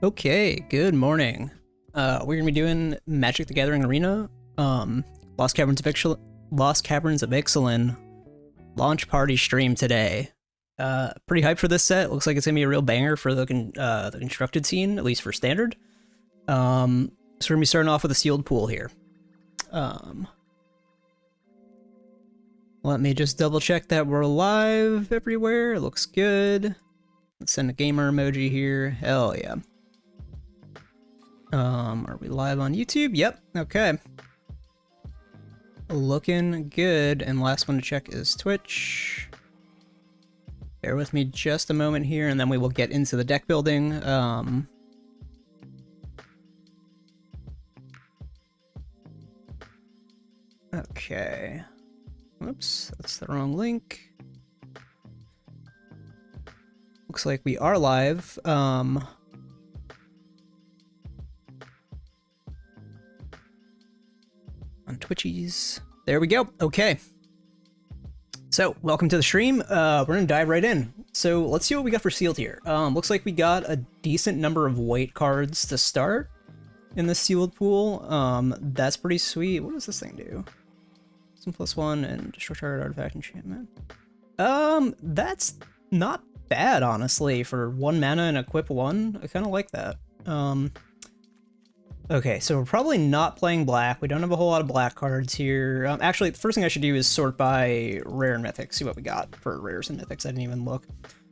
Okay, good morning. We're gonna be doing Magic the Gathering Arena, Lost Caverns of Ixalan launch party stream today. Pretty hyped for this set. Looks like it's gonna be a real banger for the constructed scene, at least for standard. So we're gonna be starting off with a sealed pool here. Let me just double check that we're live everywhere. It looks good. Let's send a gamer emoji here. Hell yeah. Are we live on YouTube? Yep, okay. Looking good, and last one to check is Twitch. Bear with me just a moment here, and then we will get into the deck building. Okay. Whoops, that's the wrong link. Looks like we are live. On Twitchies. There we go. Okay. So, welcome to the stream. We're gonna dive right in. So, let's see what we got for sealed here. Looks like we got a decent number of white cards to start in the sealed pool. That's pretty sweet. What does this thing do? Some +1 and destroy target artifact enchantment. That's not bad, honestly, for 1 mana and equip 1. I kind of like that. Okay, so we're probably not playing black. We don't have a whole lot of black cards here. Actually, the first thing I should do is sort by rare and mythic, see what we got for rares and mythics. I didn't even look.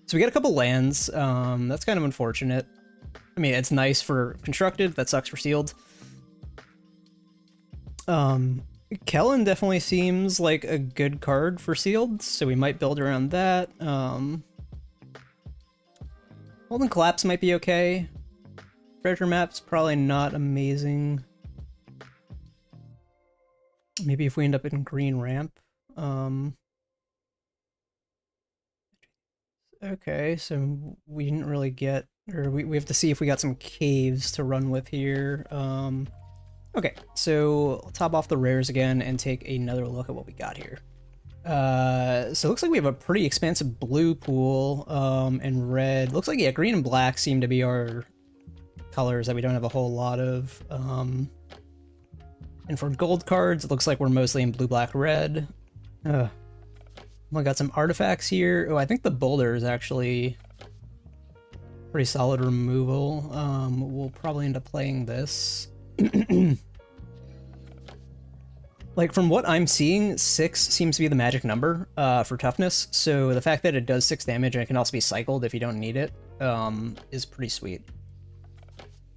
So we got a couple lands. That's kind of unfortunate. I mean, it's nice for constructed. That sucks for sealed. Kellen definitely seems like a good card for sealed, so we might build around that. Golden Collapse might be okay. Treasure Map's probably not amazing. Maybe if we end up in Green Ramp. Okay, so we didn't really get... Or we have to see if we got some caves to run with here. Okay, so I'll top off the rares again and take another look at what we got here. So it looks like we have a pretty expansive blue pool, and red. Looks like, yeah, green and black seem to be our colors that we don't have a whole lot of. And for gold cards, it looks like we're mostly in blue, black, red. We got some artifacts here. Oh, I think the boulder is actually pretty solid removal. We'll probably end up playing this. Like, from what I'm seeing, 6 seems to be the magic number for toughness, so the fact that it does 6 damage and it can also be cycled if you don't need it is pretty sweet.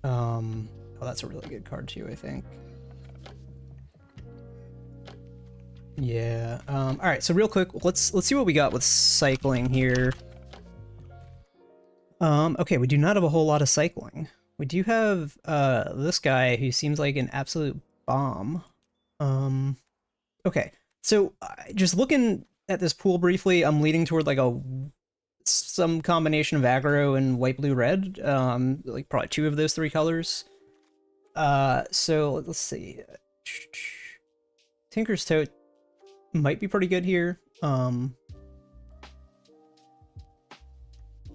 Oh, that's a really good card too, I think. Yeah. Alright, so real quick, let's see what we got with cycling here. Okay, we do not have a whole lot of cycling. We do have this guy who seems like an absolute bomb. Okay, so just looking at this pool briefly, I'm leaning toward like some combination of aggro and white, blue, red. Like probably 2 of those 3 colors. So let's see. Tinker's Tote might be pretty good here.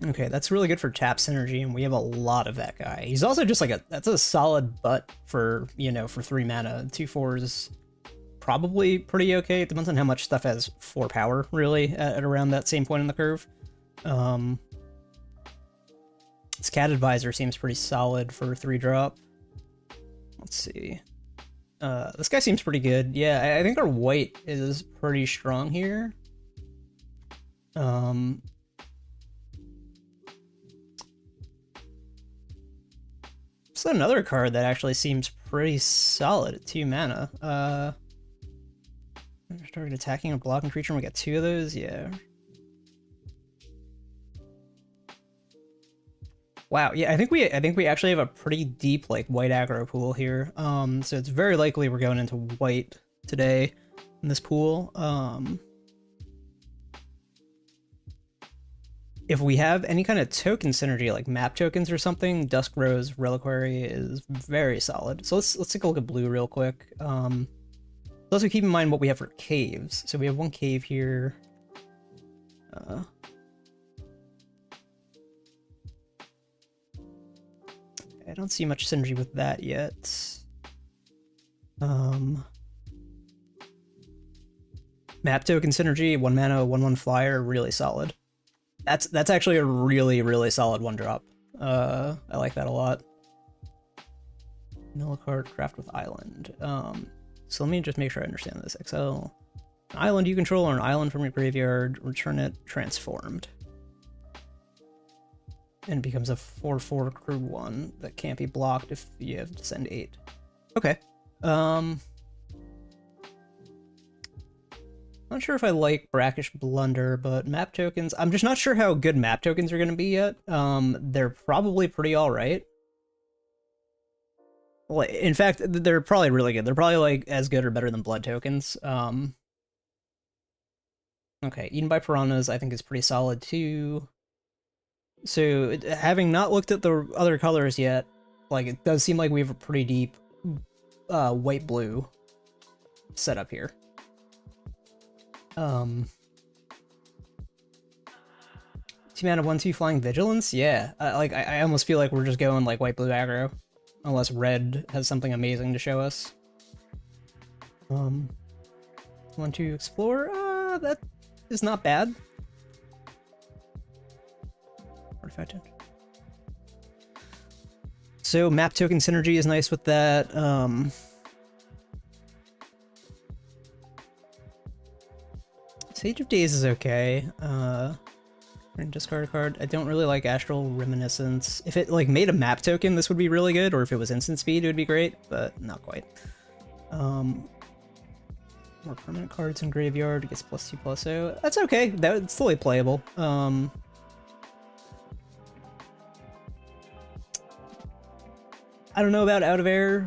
Okay, that's really good for tap synergy, and we have a lot of that guy. He's also just like that's a solid butt for, you know, for 3 mana. 2/4s probably pretty okay. It depends on how much stuff has 4 power, really, at around that same point in the curve. This Cat Advisor seems pretty solid for 3-drop. Let's see. This guy seems pretty good. Yeah, I think our white is pretty strong here. So another card that actually seems pretty solid at 2 mana. Started attacking a blocking creature and we got 2 of those, yeah. Wow, yeah, I think we actually have a pretty deep like white aggro pool here. So it's very likely we're going into white today in this pool. If we have any kind of token synergy, like map tokens or something, Dusk Rose Reliquary is very solid. So let's take a look at blue real quick. Also keep in mind what we have for caves. So we have 1 cave here. I don't see much synergy with that yet. Map token synergy, 1 mana, 1/1 flyer, really solid. That's actually a really, really solid 1-drop. I like that a lot. Vanilla card, craft with island. So let me just make sure I understand this. Exile an island you control or an island from your graveyard, return it transformed. And it becomes a 4/4 crew 1 that can't be blocked if you have to send 8. Okay. Not sure if I like Brackish Blunder, but map tokens, I'm just not sure how good map tokens are going to be yet. They're probably pretty alright. Well, in fact, they're probably really good. They're probably like as good or better than blood tokens. Okay, Eaten by Piranhas I think is pretty solid too. So having not looked at the other colors yet, like it does seem like we have a pretty deep white-blue setup here. 2 mana 1/2 flying vigilance, yeah. Like I almost feel like we're just going like white-blue aggro, unless red has something amazing to show us. 1/2 explore, that is not bad. Artifact. So map token synergy is nice with that. Sage of Days is okay. Discard a card. I don't really like Astral Reminiscence. If it like made a map token, this would be really good, or if it was instant speed, it would be great, but not quite. More permanent cards in graveyard. It gets +2/+0. That's okay. That's fully playable. I don't know about Out of Air.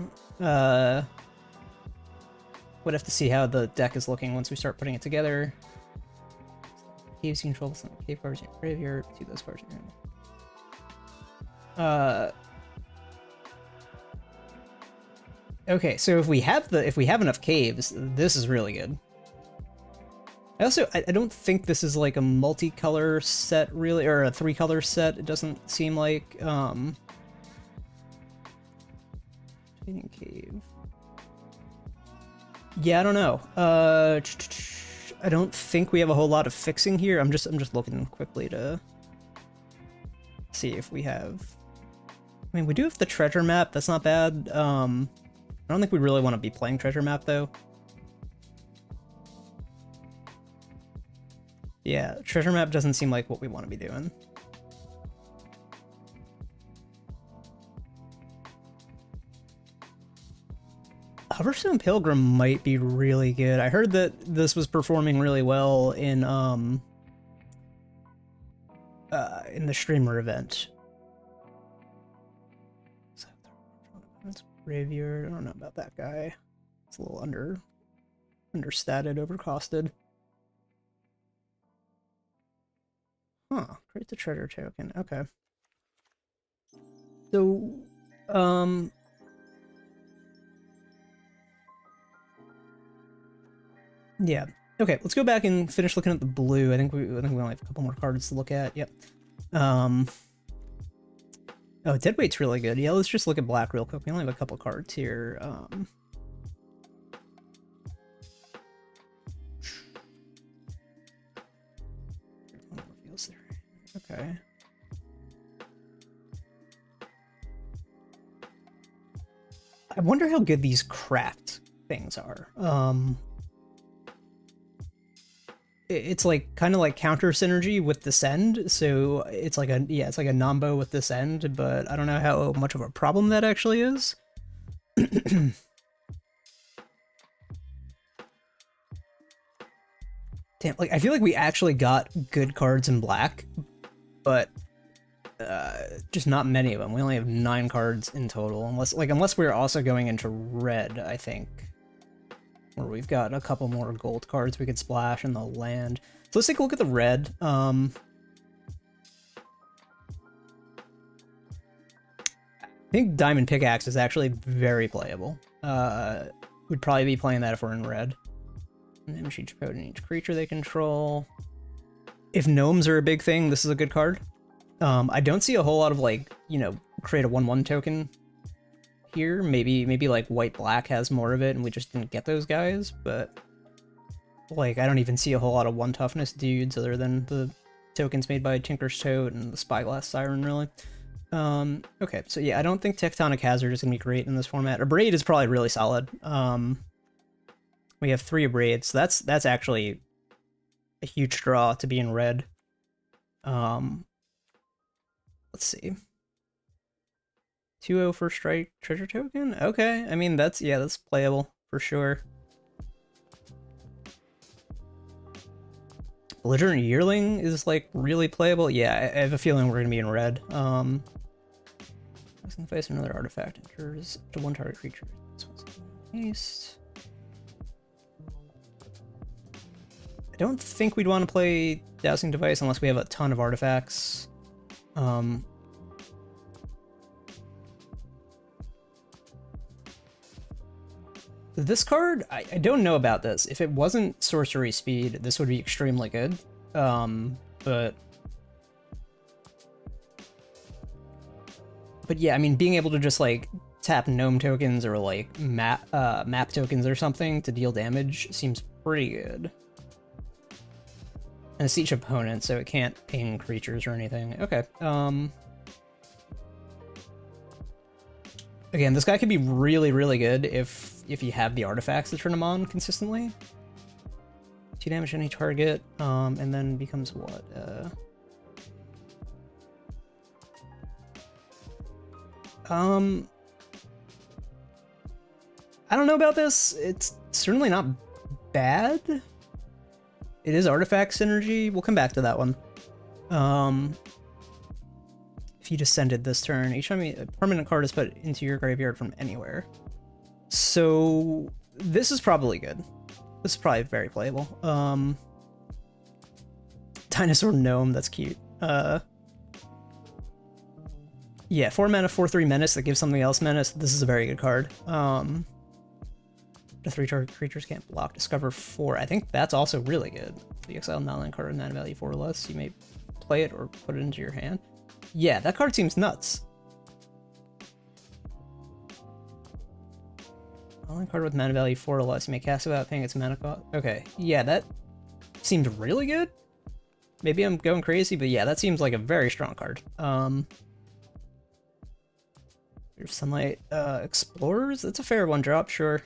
Would have to see how the deck is looking once we start putting it together. Caves you control some cave cards in your graveyard. 2 of those cards in your Okay, so if we have enough caves, this is really good. I don't think this is like a multicolor set really, or a 3-color set. It doesn't seem like Cave. Yeah, I don't know. I don't think we have a whole lot of fixing here. I'm just looking quickly to see if we have. I mean, we do have the treasure map. That's not bad. I don't think we really want to be playing treasure map though. Yeah, treasure map doesn't seem like what we want to be doing. Hoverstone Pilgrim might be really good. I heard that this was performing really well in the streamer event. That's Graveyard. I don't know about that guy. It's a little understated, overcosted. Huh, create the treasure token. Okay. So, yeah. Okay, let's go back and finish looking at the blue. I think we only have a couple more cards to look at. Yep. Oh, Deadweight's really good. Yeah, let's just look at black real quick. We only have a couple cards here. Okay. I wonder how good these craft things are. It's like kind of like counter synergy with Descend, so it's like a it's like a Nombo with Descend, but I don't know how much of a problem that actually is. Damn, like I feel like we actually got good cards in black, but just not many of them. We only have 9 cards in total, unless we're also going into red, I think. Where we've got a couple more gold cards we could splash in the land. So let's take a look at the red. I think Diamond Pickaxe is actually very playable. We'd probably be playing that if we're in red. Image each code in each creature they control. If gnomes are a big thing, this is a good card. I don't see a whole lot of like, you know, create a 1/1 token here. Maybe like white-black has more of it and we just didn't get those guys, but like I don't even see a whole lot of 1 toughness dudes other than the tokens made by Tinker's Toad and the Spyglass Siren, really. Okay, so yeah, I don't think Tectonic Hazard is going to be great in this format. Abrade is probably really solid. We have 3 Abrades, so that's actually a huge draw to be in red. Let's see. 2/0 first strike treasure token? Okay, I mean, that's playable for sure. Belligerent Yearling is like really playable. Yeah, I have a feeling we're gonna be in red. Face another artifact enters to 1 target creature. Haste. I don't think we'd want to play Dowsing Device unless we have a ton of artifacts. This card, I don't know about this. If it wasn't sorcery speed, this would be extremely good. But yeah, I mean, being able to just like tap gnome tokens or like map tokens or something to deal damage seems pretty good. And it's each opponent, so it can't ping creatures or anything. Okay. Again, this guy could be really, really good if you have the artifacts to turn him on consistently. 2 damage to any target, and then becomes what? I don't know about this. It's certainly not bad. It is artifact synergy. We'll come back to that one. If you descended this turn, each time a permanent card is put into your graveyard from anywhere. So this is probably good. This is probably very playable. Dinosaur Gnome, that's cute. Yeah, 4 mana, 4/3 menace that gives something else menace. This is a very good card. The 3 target creatures can't block. Discover 4. I think that's also really good. If you exile non-land card with mana value 4 or less, you may play it or put it into your hand. Yeah, that card seems nuts. Non-land card with mana value 4 or less, you may cast it without paying its mana cost. Okay, yeah, that seems really good. Maybe I'm going crazy, but yeah, that seems like a very strong card. There's Sunlight Explorers. That's a fair 1-drop, sure.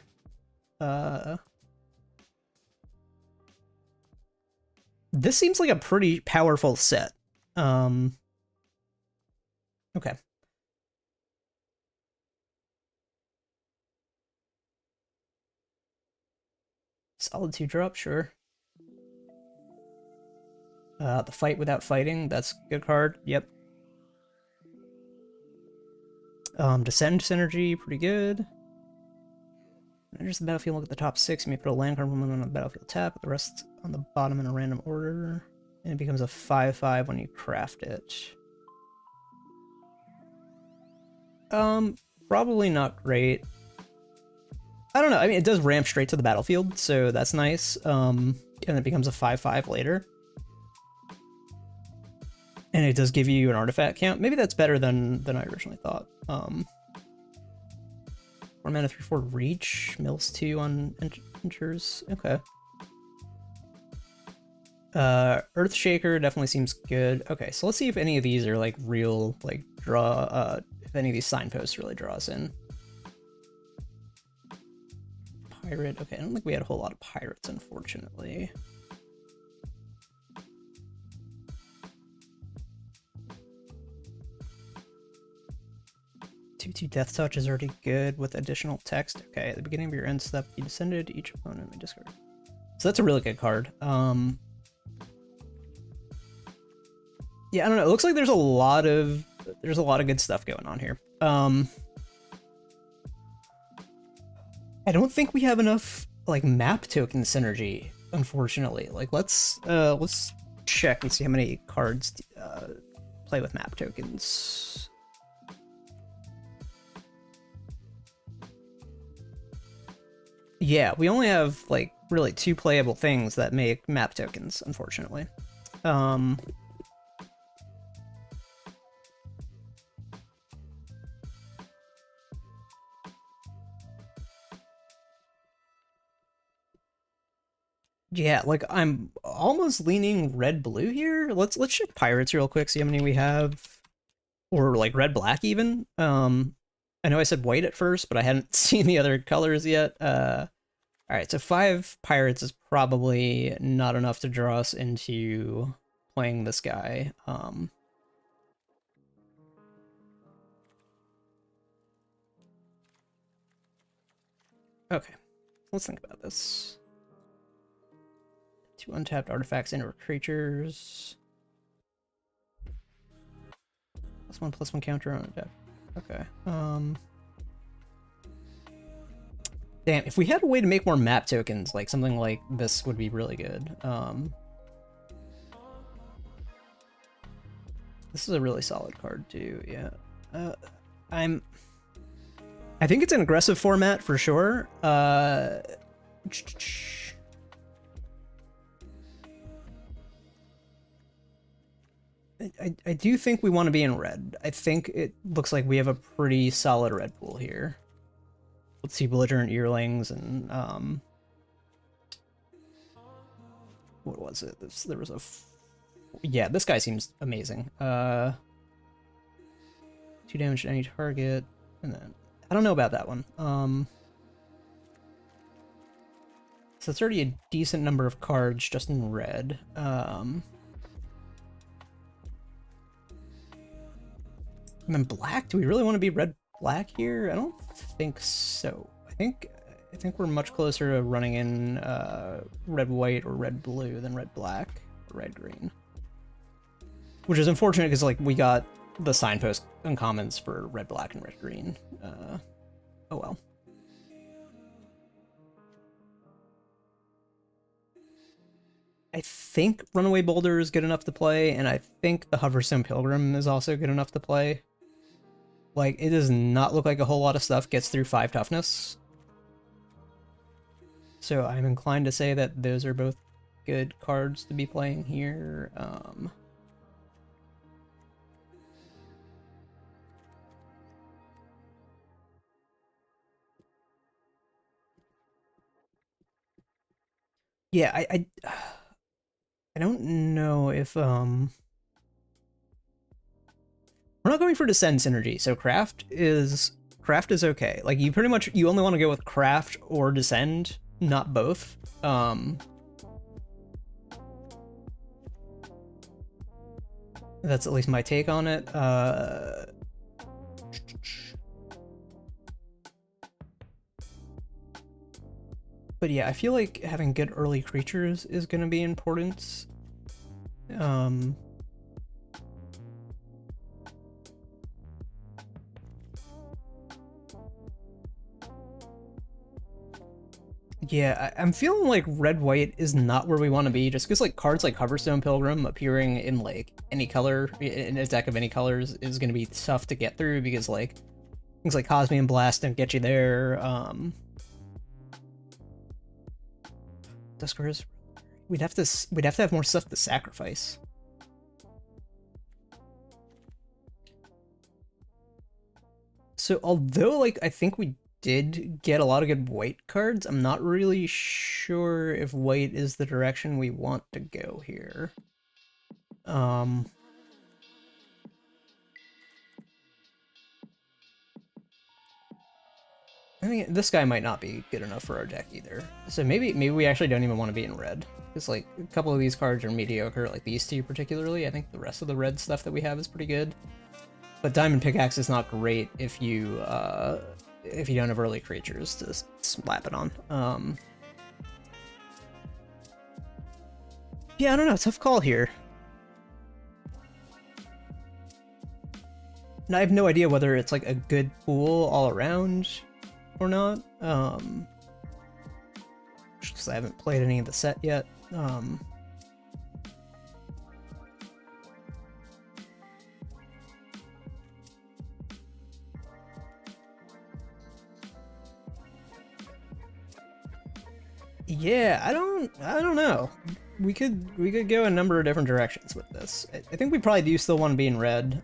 This seems like a pretty powerful set. Okay. Solid 2-drop, sure. The Fight Without Fighting, that's a good card. Yep. Descend Synergy, pretty good. Enters the battlefield, look at the top 6, you may put a land card from on the battlefield tap, the rest on the bottom in a random order. And it becomes a 5/5 when you craft it. Probably not great. I don't know, I mean, it does ramp straight to the battlefield, so that's nice. And it becomes a 5/5 later. And it does give you an artifact count. Maybe that's better than I originally thought. 4 mana, 3/4 reach, mills 2 on enters. Okay. Earthshaker definitely seems good. Okay, so let's see if any of these are like real, like draw. If any of these signposts really draw us in. Pirate. Okay, I don't think we had a whole lot of pirates, unfortunately. 2/2 Death Touch is already good with additional text. Okay, at the beginning of your end step, you descended each opponent may discard. So that's a really good card. Yeah, I don't know. It looks like there's a lot of good stuff going on here. I don't think we have enough like map token synergy, unfortunately. Like let's check and see how many cards play with map tokens. Yeah, we only have like really 2 playable things that make map tokens, unfortunately. Yeah, like I'm almost leaning red-blue here. Let's check pirates real quick, see how many we have. Or like red-black even. I know I said white at first, but I hadn't seen the other colors yet. All right, so 5 pirates is probably not enough to draw us into playing this guy. Okay, let's think about this. 2 untapped artifacts into creatures. +1/+1 counter on untapped. Okay. Damn, if we had a way to make more map tokens, like something like this would be really good. This is a really solid card too, yeah. I think it's an aggressive format for sure. I do think we want to be in red. I think it looks like we have a pretty solid red pool here. Let's see, belligerent yearlings and what was it? There was a yeah, this guy seems amazing. 2 damage to any target, and then I don't know about that one. So it's already a decent number of cards just in red. And then black? Do we really want to be red-black here? I don't think so. I think we're much closer to running in red-white or red-blue than red-black or red-green. Which is unfortunate because like we got the signpost uncommons for red-black and red-green. Oh well. I think Runaway Boulder is good enough to play, and I think the Hoverstone Pilgrim is also good enough to play. Like, it does not look like a whole lot of stuff gets through 5 toughness. So I'm inclined to say that those are both good cards to be playing here. Yeah, I don't know if we're not going for descend synergy, so craft is okay. Like you pretty much you only want to go with craft or descend, not both. That's at least my take on it. But yeah, I feel like having good early creatures is going to be important. Yeah, I'm feeling like red-white is not where we want to be, just because like cards like Hoverstone Pilgrim appearing in like any color, in a deck of any colors, is going to be tough to get through because like things like Cosmian Blast don't get you there. Duskers, we'd have to have more stuff to sacrifice. So although like I think we did get a lot of good white cards, I'm not really sure if white is the direction we want to go here. I think this guy might not be good enough for our deck either. So maybe we actually don't even want to be in red. Because like a couple of these cards are mediocre, like these two particularly. I think the rest of the red stuff that we have is pretty good. But Diamond Pickaxe is not great if you don't have early creatures to slap it on. Yeah, I don't know. Tough call here. And I have no idea whether it's like a good pool all around or not. Just because I haven't played any of the set yet. Yeah, I don't know. We could go a number of different directions with this. I think we probably do still want to be in red.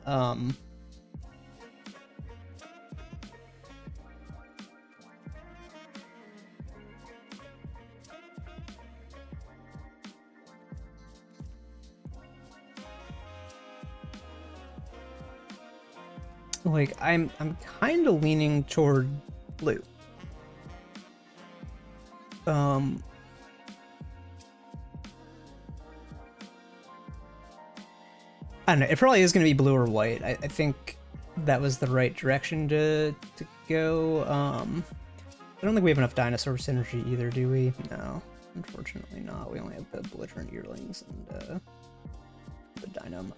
Like, I'm kind of leaning toward blue. I don't know. It probably is going to be blue or white. I think that was the right direction to go. I don't think we have enough dinosaur synergy either, do we? No, unfortunately not. We only have the belligerent yearlings and the dinotomaton.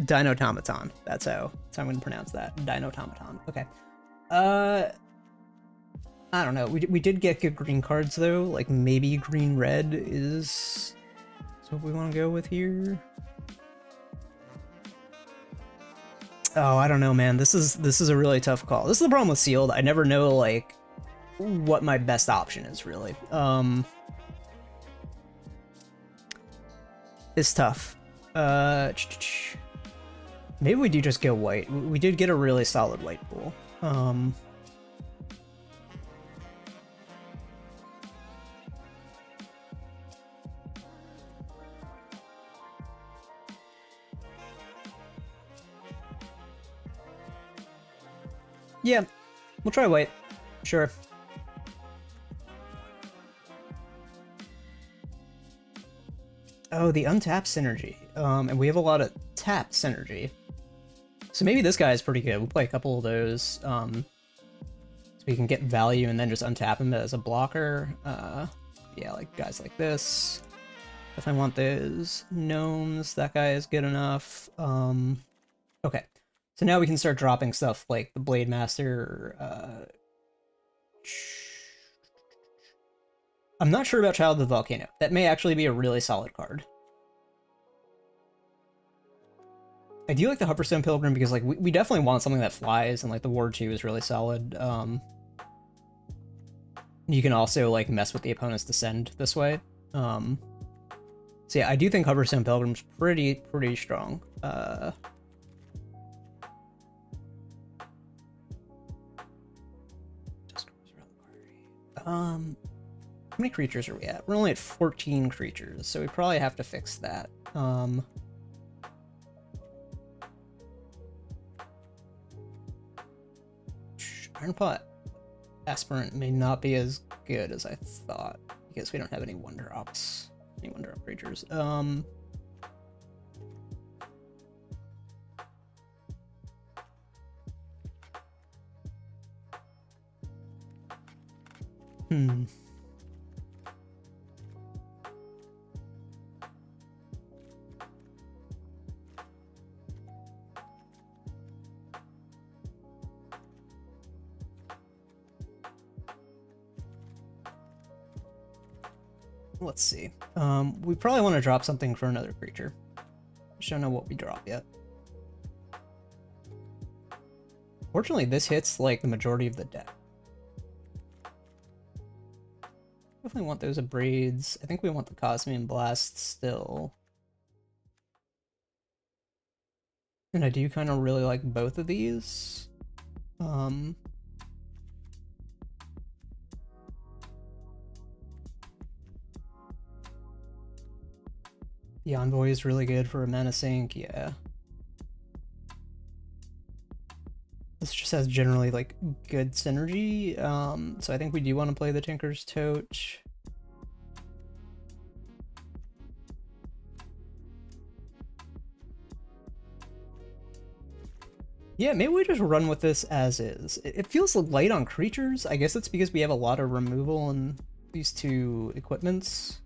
Dinotomaton. That's how I'm going to pronounce that. Dinotomaton. Okay. I don't know. We did get good green cards though. Like maybe green red is what we want to go with here. Oh, I don't know, man. This is a really tough call. This is the problem with sealed. I never know like what my best option is really. It's tough. Maybe we do just go white. We did get a really solid white pool. Yeah, we'll try white. Sure. Oh, the untapped synergy. And we have a lot of tapped synergy. So maybe this guy is pretty good. We'll play a couple of those. So we can get value and then just untap him as a blocker. Yeah, like guys like this. If I want those gnomes, that guy is good enough. Okay. So now we can start dropping stuff like the Blade Master. I'm not sure about Child of the Volcano. That may actually be a really solid card. I do like the Hubberstone Pilgrim because like we definitely want something that flies, and like the Ward 2 is really solid. You can also like mess with the opponent's descend this way. So yeah, I do think Hubberstone Pilgrim's pretty strong. How many creatures are we at? We're only at 14 creatures, so we probably have to fix that. Ironpaw Aspirant may not be as good as I thought, because we don't have any Wonder Ops, any Wonder Op creatures. Let's see. We probably want to drop something for another creature. Just don't know what we drop yet. Fortunately, this hits like the majority of the deck. Definitely want those Abrades. I think we want the Cosmian Blast still. And I do kind of really like both of these. The Envoy is really good for a mana sink, yeah. This just has generally like good synergy, so I think we do want to play the Tinker's Tote. Yeah, maybe we just run with this as is. It feels light on creatures. I guess it's because we have a lot of removal in these two equipments.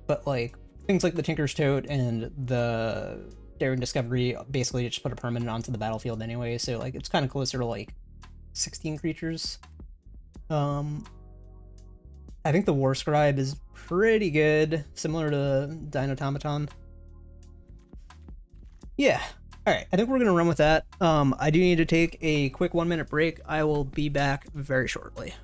But like things like the Tinker's Tote and the Daring Discovery basically just put a permanent onto the battlefield anyway, so like it's kind of closer to like 16 creatures. I think the War Scribe is pretty good, similar to Dinotomaton. Yeah. Alright, I think we're gonna run with that. I do need to take a quick 1-minute break. I will be back very shortly.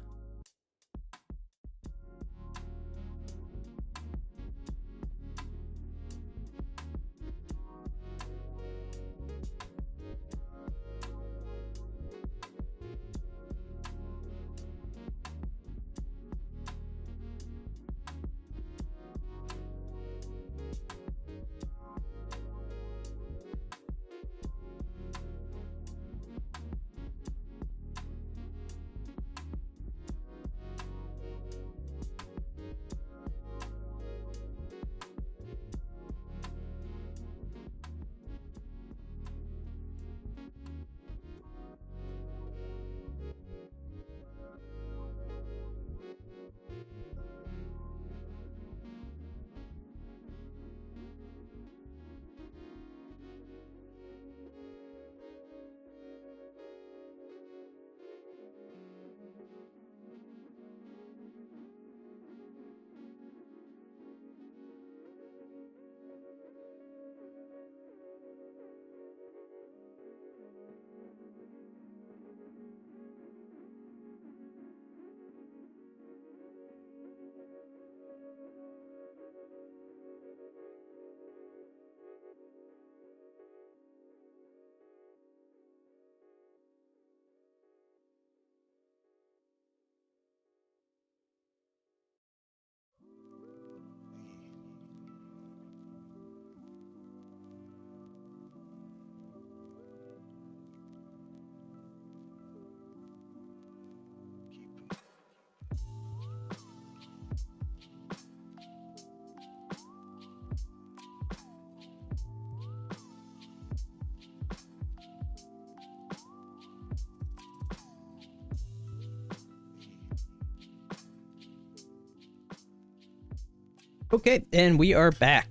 Okay, and we are back.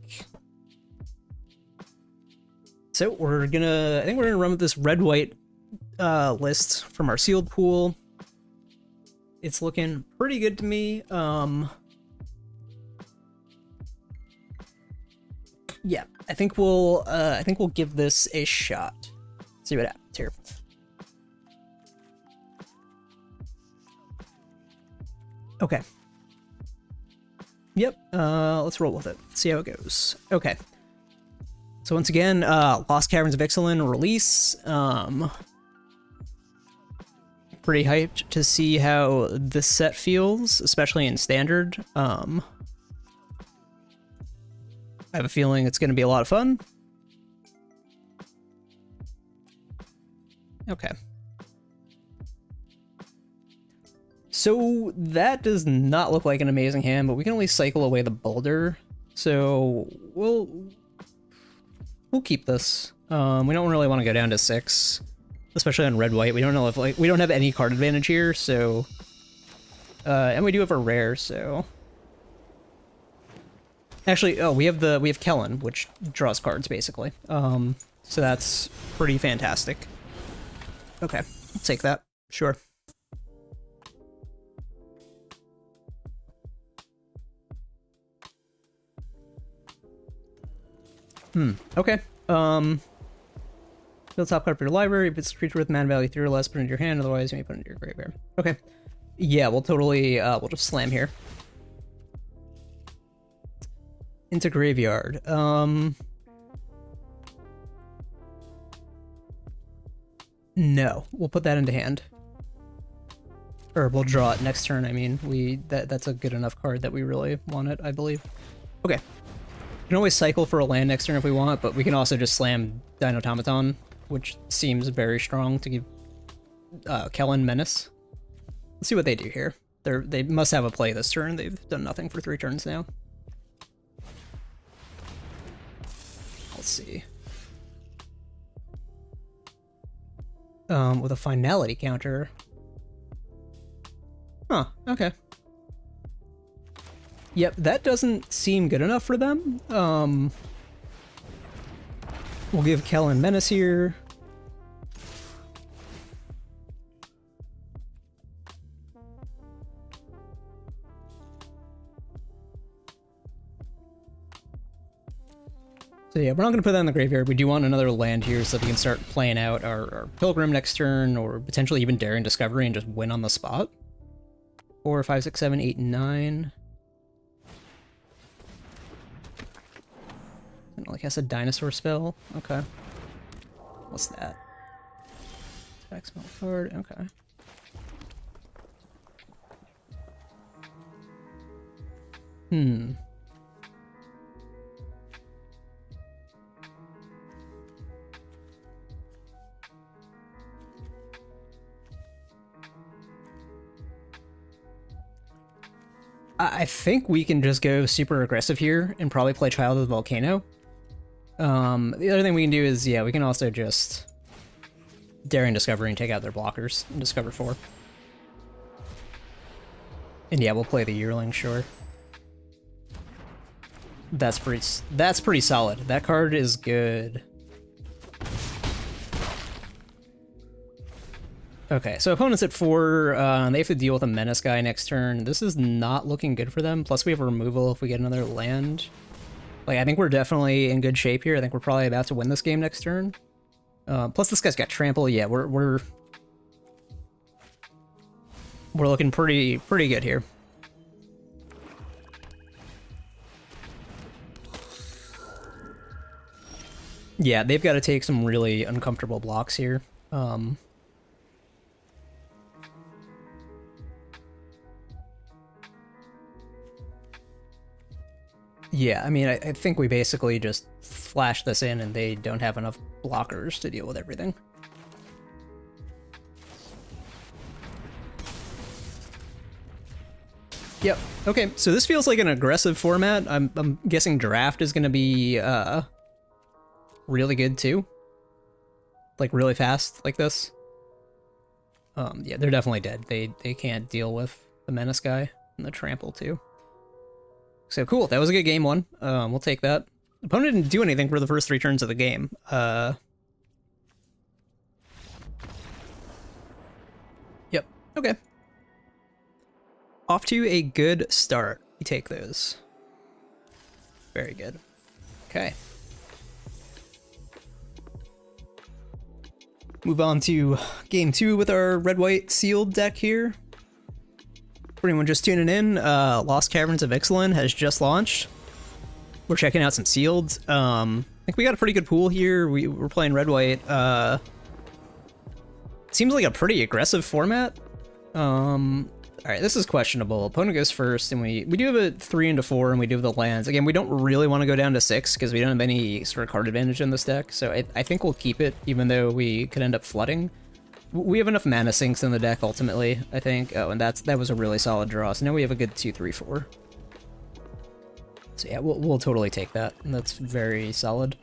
So I think we're gonna run with this red-white list from our sealed pool. It's looking pretty good to me. Yeah, I think we'll give this a shot. See what happens here. Okay. Yep, let's roll with it. See how it goes. Okay. So once again, Lost Caverns of Ixalan release. Pretty hyped to see how this set feels, especially in standard. I have a feeling it's going to be a lot of fun. Okay. So that does not look like an amazing hand, but we can only cycle away the boulder. So we'll keep this. We don't really want to go down to 6, especially on red-white. We don't know if we don't have any card advantage here, so and we do have a rare, so actually, oh, we have Kellen, which draws cards basically. So that's pretty fantastic. Okay, I'll take that. Sure. Okay. Build top card for your library. If it's a creature with mana value 3 or less, put it into your hand. Otherwise, you may put it into your graveyard. Okay. Yeah, we'll totally, we'll just slam here. Into graveyard. No, we'll put that into hand. Or we'll draw it next turn. I mean, that's a good enough card that we really want it, I believe. Okay. We can always cycle for a land next turn if we want, but we can also just slam Dinotomaton, which seems very strong to give Kellen Menace. Let's see what they do here. They must have a play this turn. They've done nothing for 3 turns now. Let's see. With a finality counter. Huh, okay. Yep, that doesn't seem good enough for them. We'll give Kellen Menace here. So yeah, we're not going to put that in the graveyard. We do want another land here so that we can start playing out our Pilgrim next turn, or potentially even Daring Discovery and just win on the spot. 4, 5, 6, 7, 8, 9. Like has a dinosaur spell. Okay. What's that? Attack spell card. Okay. I think we can just go super aggressive here and probably play Child of the Volcano. The other thing we can do is, yeah, we can also just Daring Discovery and take out their blockers and discover 4. And yeah, we'll play the Yearling, sure. That's pretty solid. That card is good. Okay, so opponents at 4, they have to deal with a Menace guy next turn. This is not looking good for them. Plus we have a removal if we get another land. Like, I think we're definitely in good shape here. I think we're probably about to win this game next turn. Plus this guy's got trample. Yeah, we're looking pretty good here. Yeah, they've got to take some really uncomfortable blocks here. Yeah, I mean, I think we basically just flash this in and they don't have enough blockers to deal with everything. Yep. Okay, so this feels like an aggressive format. I'm guessing draft is going to be really good too. Like really fast like this. Yeah, they're definitely dead. They can't deal with the Menace guy and the trample too. So cool, that was a good game one. We'll take that. Opponent didn't do anything for the first 3 turns of the game. Yep, okay. Off to a good start. We take those. Very good. Okay. Move on to game 2 with our red-white sealed deck here. For anyone just tuning in, Lost Caverns of Ixalan has just launched. We're checking out some sealed. I think we got a pretty good pool here. We're playing red-white. Seems like a pretty aggressive format. Alright, this is questionable. Opponent goes first, and we do have a 3 into 4, and we do have the lands. Again, we don't really want to go down to 6, because we don't have any sort of card advantage in this deck, so I think we'll keep it, even though we could end up flooding. We have enough mana sinks in the deck, ultimately, I think. Oh, and that was a really solid draw, so now we have a good 2, 3, 4. So yeah, we'll totally take that, and that's very solid.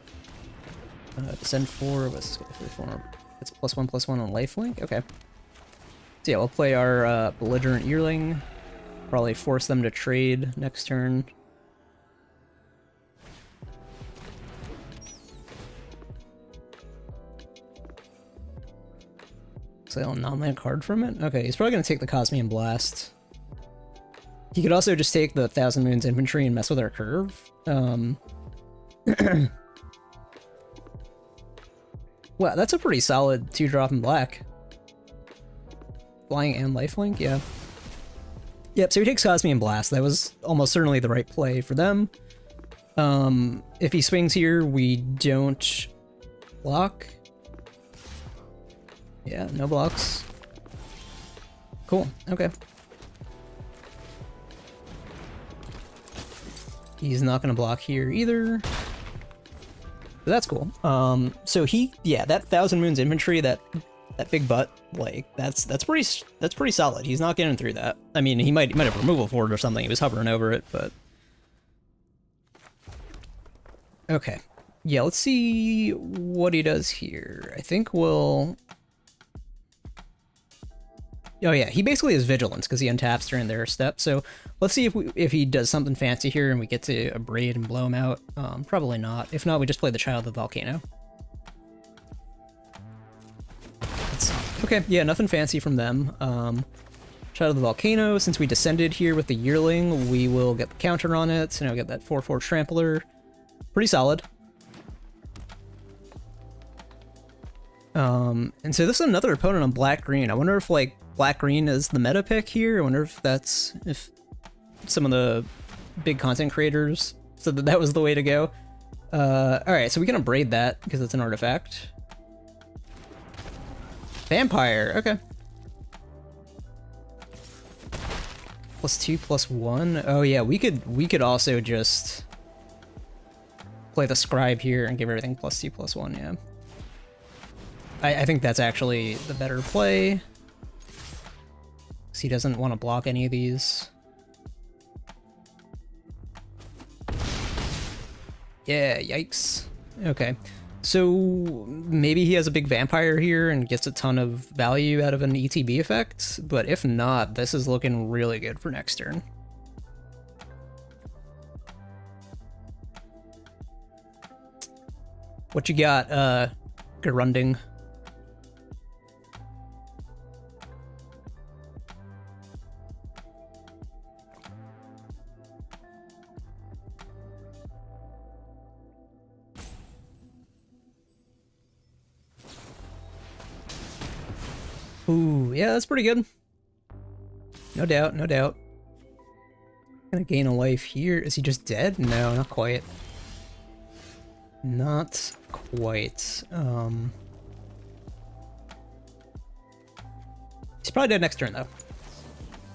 Descend 4, let's go 3-4. It's +1/+1 on lifelink? Okay. So yeah, we'll play our belligerent yearling. Probably force them to trade next turn. Sale a non-land card from it? Okay, he's probably going to take the Cosmian Blast. He could also just take the Thousand Moons Infantry and mess with our curve. Wow, that's a pretty solid 2-drop in black. Flying and lifelink, yeah. Yep, so he takes Cosmian Blast. That was almost certainly the right play for them. If he swings here, we don't block. Yeah, no blocks. Cool, okay. He's not gonna block here either. So that's cool. So yeah, that Thousand Moons Infantry, that big butt, like that's pretty solid. He's not getting through that. I mean, he might have removal for it or something. He was hovering over it, but okay. Yeah, let's see what he does here. I think we'll. Oh yeah, he basically has Vigilance because he untaps during their step. So let's see if he does something fancy here and we get to Abrade and blow him out. Probably not. If not, we just play the Child of the Volcano. Okay, yeah, nothing fancy from them. Child of the Volcano, since we descended here with the Yearling, we will get the counter on it, so now we get that 4/4 Trampler. Pretty solid. And so this is another opponent on black-green. I wonder if, like, black-green is the meta pick here. I wonder if some of the big content creators said that was the way to go. Alright, so we can Abrade that, because it's an artifact. Vampire, okay. +2/+1. Oh yeah, we could also just play the Scribe here and give everything +2/+1, yeah. I think that's actually the better play. Because he doesn't want to block any of these. Yeah, yikes. Okay. So maybe he has a big vampire here and gets a ton of value out of an ETB effect, but if not, this is looking really good for next turn. What you got, Gerunding? Ooh, yeah, that's pretty good. No doubt, no doubt. Gonna gain a life here. Is he just dead? No, not quite. Not quite. He's probably dead next turn, though.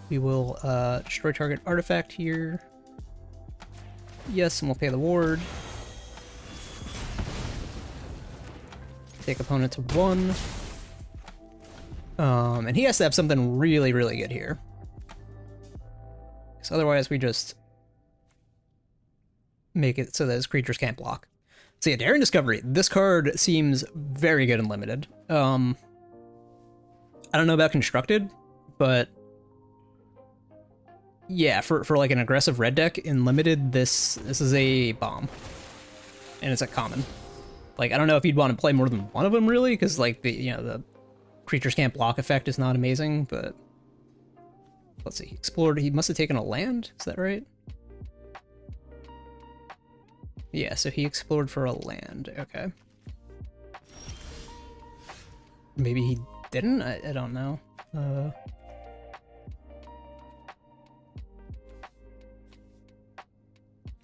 We will destroy target artifact here. Yes, and we'll pay the ward. Take opponent to 1. And he has to have something really, really good here. Because otherwise we just make it so that his creatures can't block. So yeah, Daring Discovery. This card seems very good and limited. I don't know about Constructed, but Yeah, for like an aggressive red deck in limited, this is a bomb, and it's a common. Like, I don't know if you'd want to play more than one of them really, because like the creatures can't block effect is not amazing, but let's see. He explored. He must have taken a land. Is that right? Yeah, so he explored for a land. Okay. Maybe he didn't? I don't know.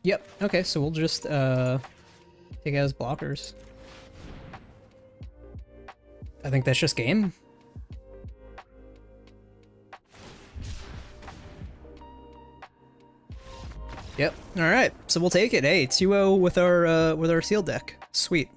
Yep. Okay, so we'll just take out his blockers. I think that's just game. Yep. All right. So we'll take it. Hey, 2-0 with our sealed deck. Sweet.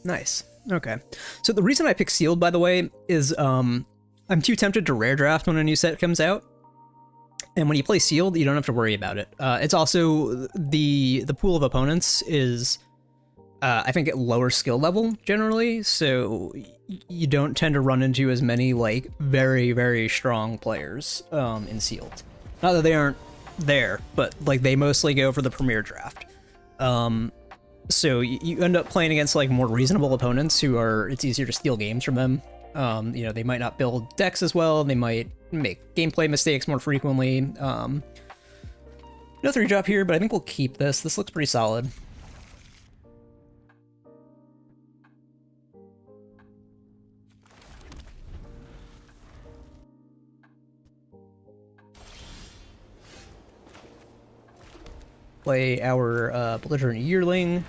Nice. Okay. So the reason I pick sealed, by the way, is I'm too tempted to rare draft when a new set comes out. And when you play sealed, you don't have to worry about it. It's also the pool of opponents is I think at lower skill level generally, so you don't tend to run into as many like very, very strong players in sealed. Not that they aren't there, but like they mostly go for the premier draft. So you end up playing against like more reasonable opponents who are, it's easier to steal games from them. You know, they might not build decks as well. They might make gameplay mistakes more frequently. No 3-drop here, but I think we'll keep this. This looks pretty solid. Play our belligerent yearling.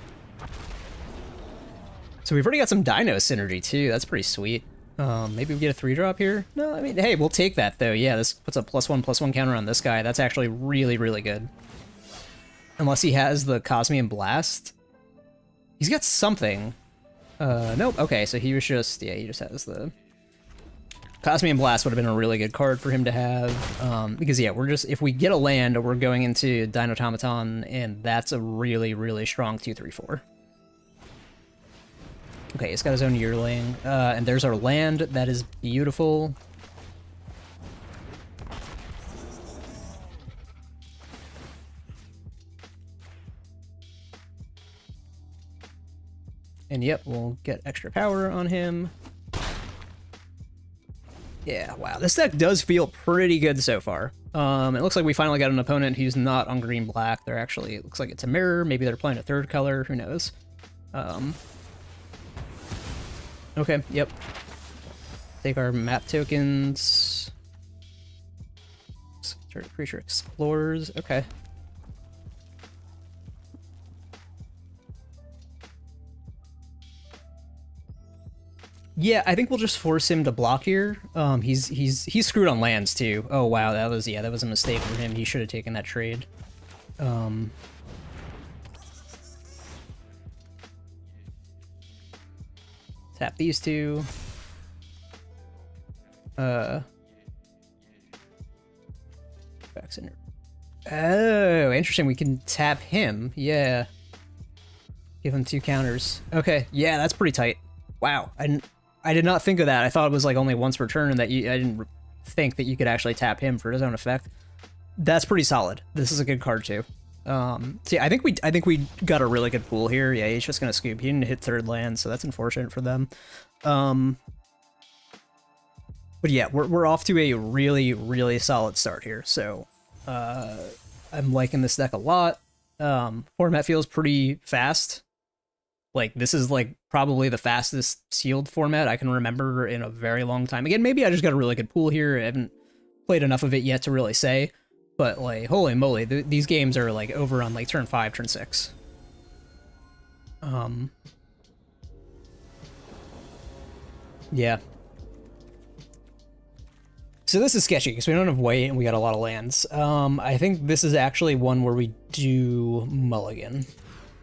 So we've already got some dino synergy too. That's pretty sweet. Maybe we get a 3-drop here? No, I mean, hey, we'll take that though. Yeah, this puts a +1/+1 counter on this guy. That's actually really, really good. Unless he has the Cosmian Blast. He's got something. Nope. Okay, so he was just, yeah, he just has the Cosmian Blast would have been a really good card for him to have. Because yeah, we're just, if we get a land, we're going into Dinotomaton, and that's a really, really strong 2/3/4. Okay, he's got his own yearling, and there's our land. That is beautiful. And yep, we'll get extra power on him. Yeah, wow, this deck does feel pretty good so far. It looks like we finally got an opponent who's not on green-black. They're actually, it looks like it's a mirror. Maybe they're playing a third color, who knows. Okay, yep. Take our map tokens. Creature explores, okay. Yeah, I think we'll just force him to block here. He's screwed on lands too. Oh wow, that was a mistake for him. He should have taken that trade. Tap these two. Oh, interesting. We can tap him. Yeah. Give him 2 counters. Okay. Yeah, that's pretty tight. Wow. I did not think of that. I thought it was like only once per turn, and that I didn't think that you could actually tap him for his own effect. That's pretty solid. This is a good card too. See, I think we got a really good pool here. Yeah, he's just gonna scoop. He didn't hit 3rd land, so that's unfortunate for them. But yeah, we're off to a really, really solid start here. So I'm liking this deck a lot. Format feels pretty fast. Like, this is like probably the fastest sealed format I can remember in a very long time. Again, maybe I just got a really good pool here. I haven't played enough of it yet to really say. But like, holy moly, these games are like over on like turn 5, turn 6. Yeah. So this is sketchy because we don't have white and we got a lot of lands. I think this is actually one where we do mulligan.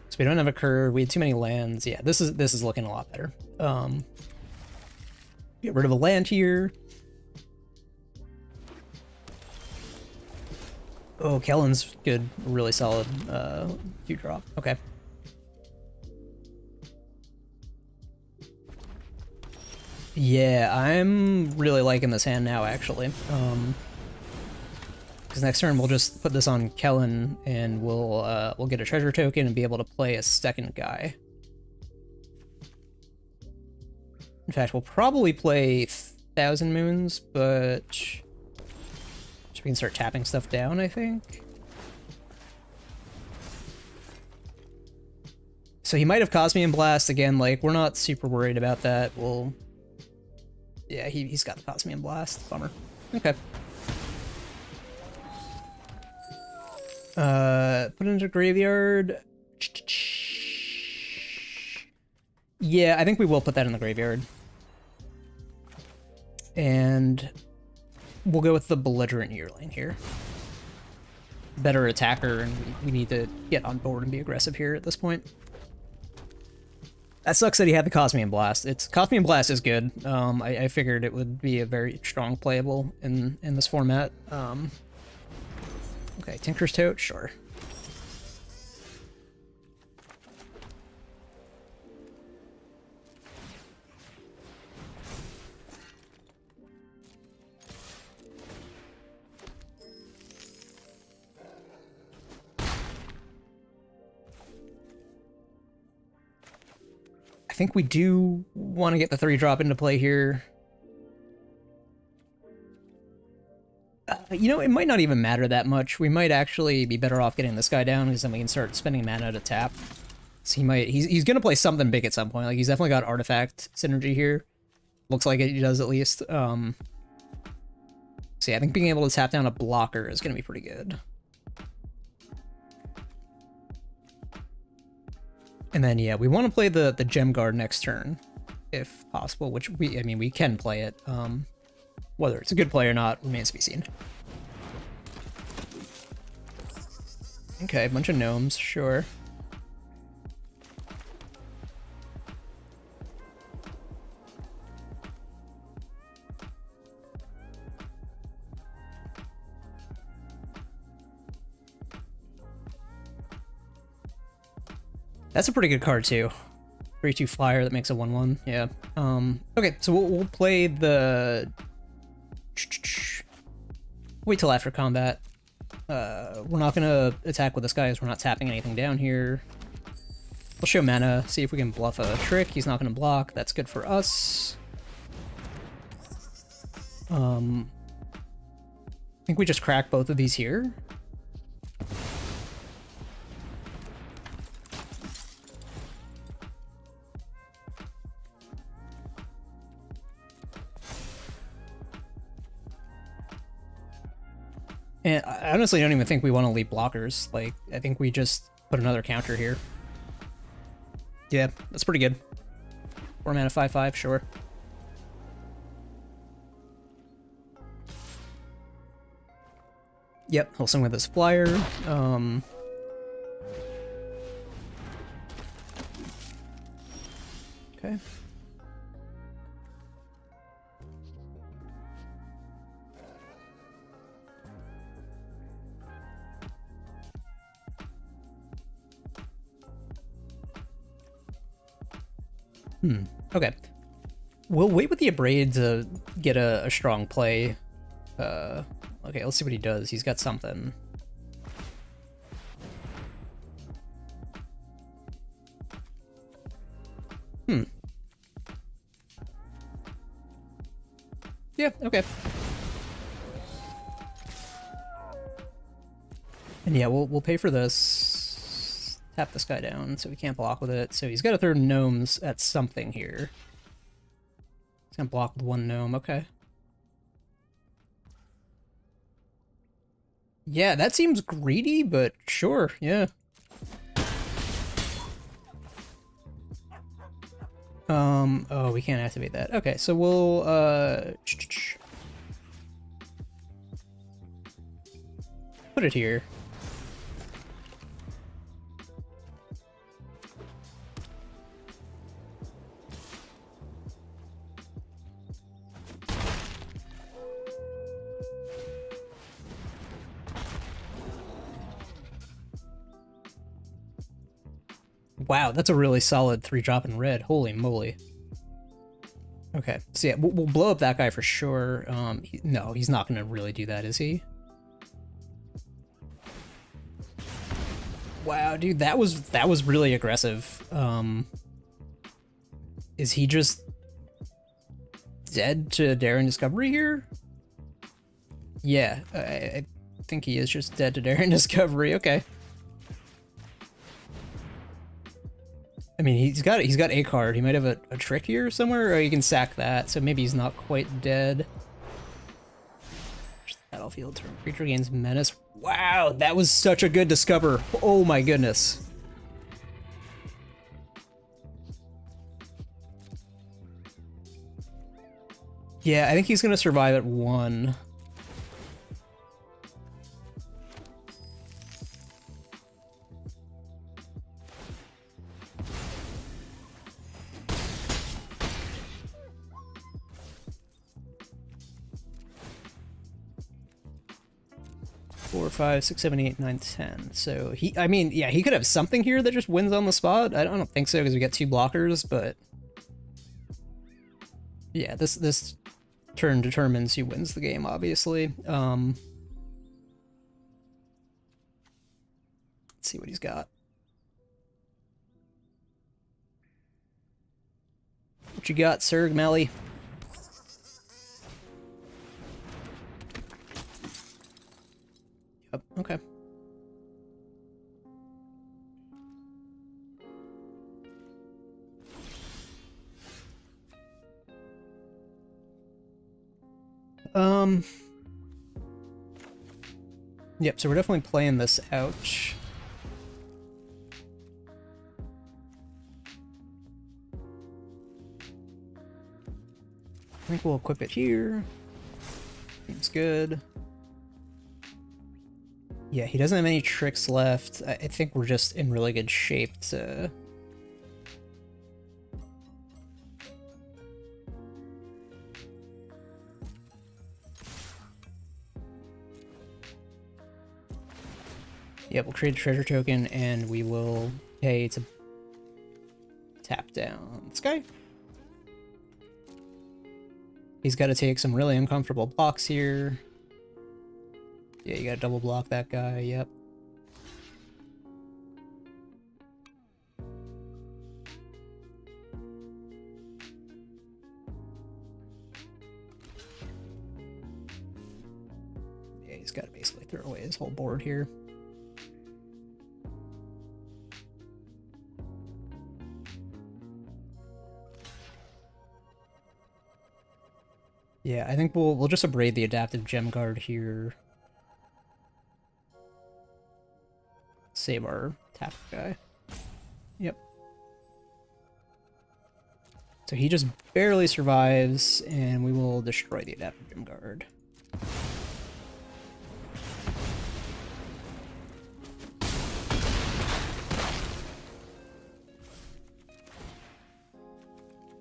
So we don't have a curve. We had too many lands. Yeah, this is looking a lot better. Get rid of a land here. Oh, Kellen's good, really solid 2-drop. Okay. Yeah, I'm really liking this hand now, actually. Because next turn we'll just put this on Kellen, and we'll get a treasure token and be able to play a second guy. In fact, we'll probably play Thousand Moons, but we can start tapping stuff down, I think. So he might have Cosmian Blast again. Like, we're not super worried about that. We'll... Yeah, he's got the Cosmian Blast. Bummer. Okay. Put it into graveyard. Yeah, I think we will put that in the graveyard. And we'll go with the Belligerent Yearling here. Better attacker, and we need to get on board and be aggressive here at this point. That sucks that he had the Cosmian Blast. Cosmian Blast is good. I figured it would be a very strong playable in this format. Okay, Tinker's Tote, sure. I think we do want to get the 3-drop into play here. You know, it might not even matter that much. We might actually be better off getting this guy down, because then we can start spending mana to tap. So he's gonna play something big at some point. Like, he's definitely got artifact synergy here. Looks like he does, at least. So yeah, I think being able to tap down a blocker is gonna be pretty good. And then, yeah, we want to play the Gem Guard next turn, if possible, which we can play it. Whether it's a good play or not remains to be seen. Okay, a bunch of gnomes, sure. That's a pretty good card too. 3/2 flyer that makes a 1/1. Yeah. Okay, so we'll play the... Wait till after combat. We're not gonna attack with this guy as we're not tapping anything down here. We'll show mana, see if we can bluff a trick. He's not gonna block. That's good for us. I think we just crack both of these here. And I honestly don't even think we want to leave blockers. Like, I think we just put another counter here. Yeah, that's pretty good. 4 mana 5/5, sure. Yep, he'll swing with his flyer. Okay. Okay. We'll wait with the Abrade to get a strong play. Okay, let's see what he does. He's got something. Yeah, okay. And yeah, we'll pay for this. Tap this guy down so we can't block with it. So he's got to throw gnomes at something here. He's gonna block with 1 gnome, okay. Yeah, that seems greedy, but sure, yeah. Oh, we can't activate that. Okay, so we'll, put it here. Wow, that's a really solid 3-drop in red. Holy moly. Okay, so yeah, we'll blow up that guy for sure. No, he's not gonna really do that, is he? Wow, dude, that was really aggressive. Is he just dead to Daring Discovery here? Yeah, I think he is just dead to Daring Discovery. Okay. I mean, he's got a card. He might have a trick here somewhere, or you can sack that. So maybe he's not quite dead. Battlefield turn. Creature gains menace. Wow, that was such a good discover. Oh my goodness. Yeah, I think he's gonna survive at 1. Four, 5, 6, 7, 8, 9, 10. So I mean, yeah, he could have something here that just wins on the spot. I don't think so because we got 2 blockers, but yeah, this turn determines who wins the game, obviously. Let's see what he's got. What you got, Sir Melly? Yep, okay. Yep, so we're definitely playing this out. I think we'll equip it here. Seems good. Yeah, he doesn't have any tricks left. I think we're just in really good shape to... Yeah, we'll create a treasure token and we will pay to tap down this guy. He's got to take some really uncomfortable blocks here. Yeah, you gotta double block that guy, yep. Yeah, he's gotta basically throw away his whole board here. Yeah, I think we'll just abrade the adaptive gem guard here. Save our tap guy. Yep. So he just barely survives, and we will destroy the adaptive gem guard.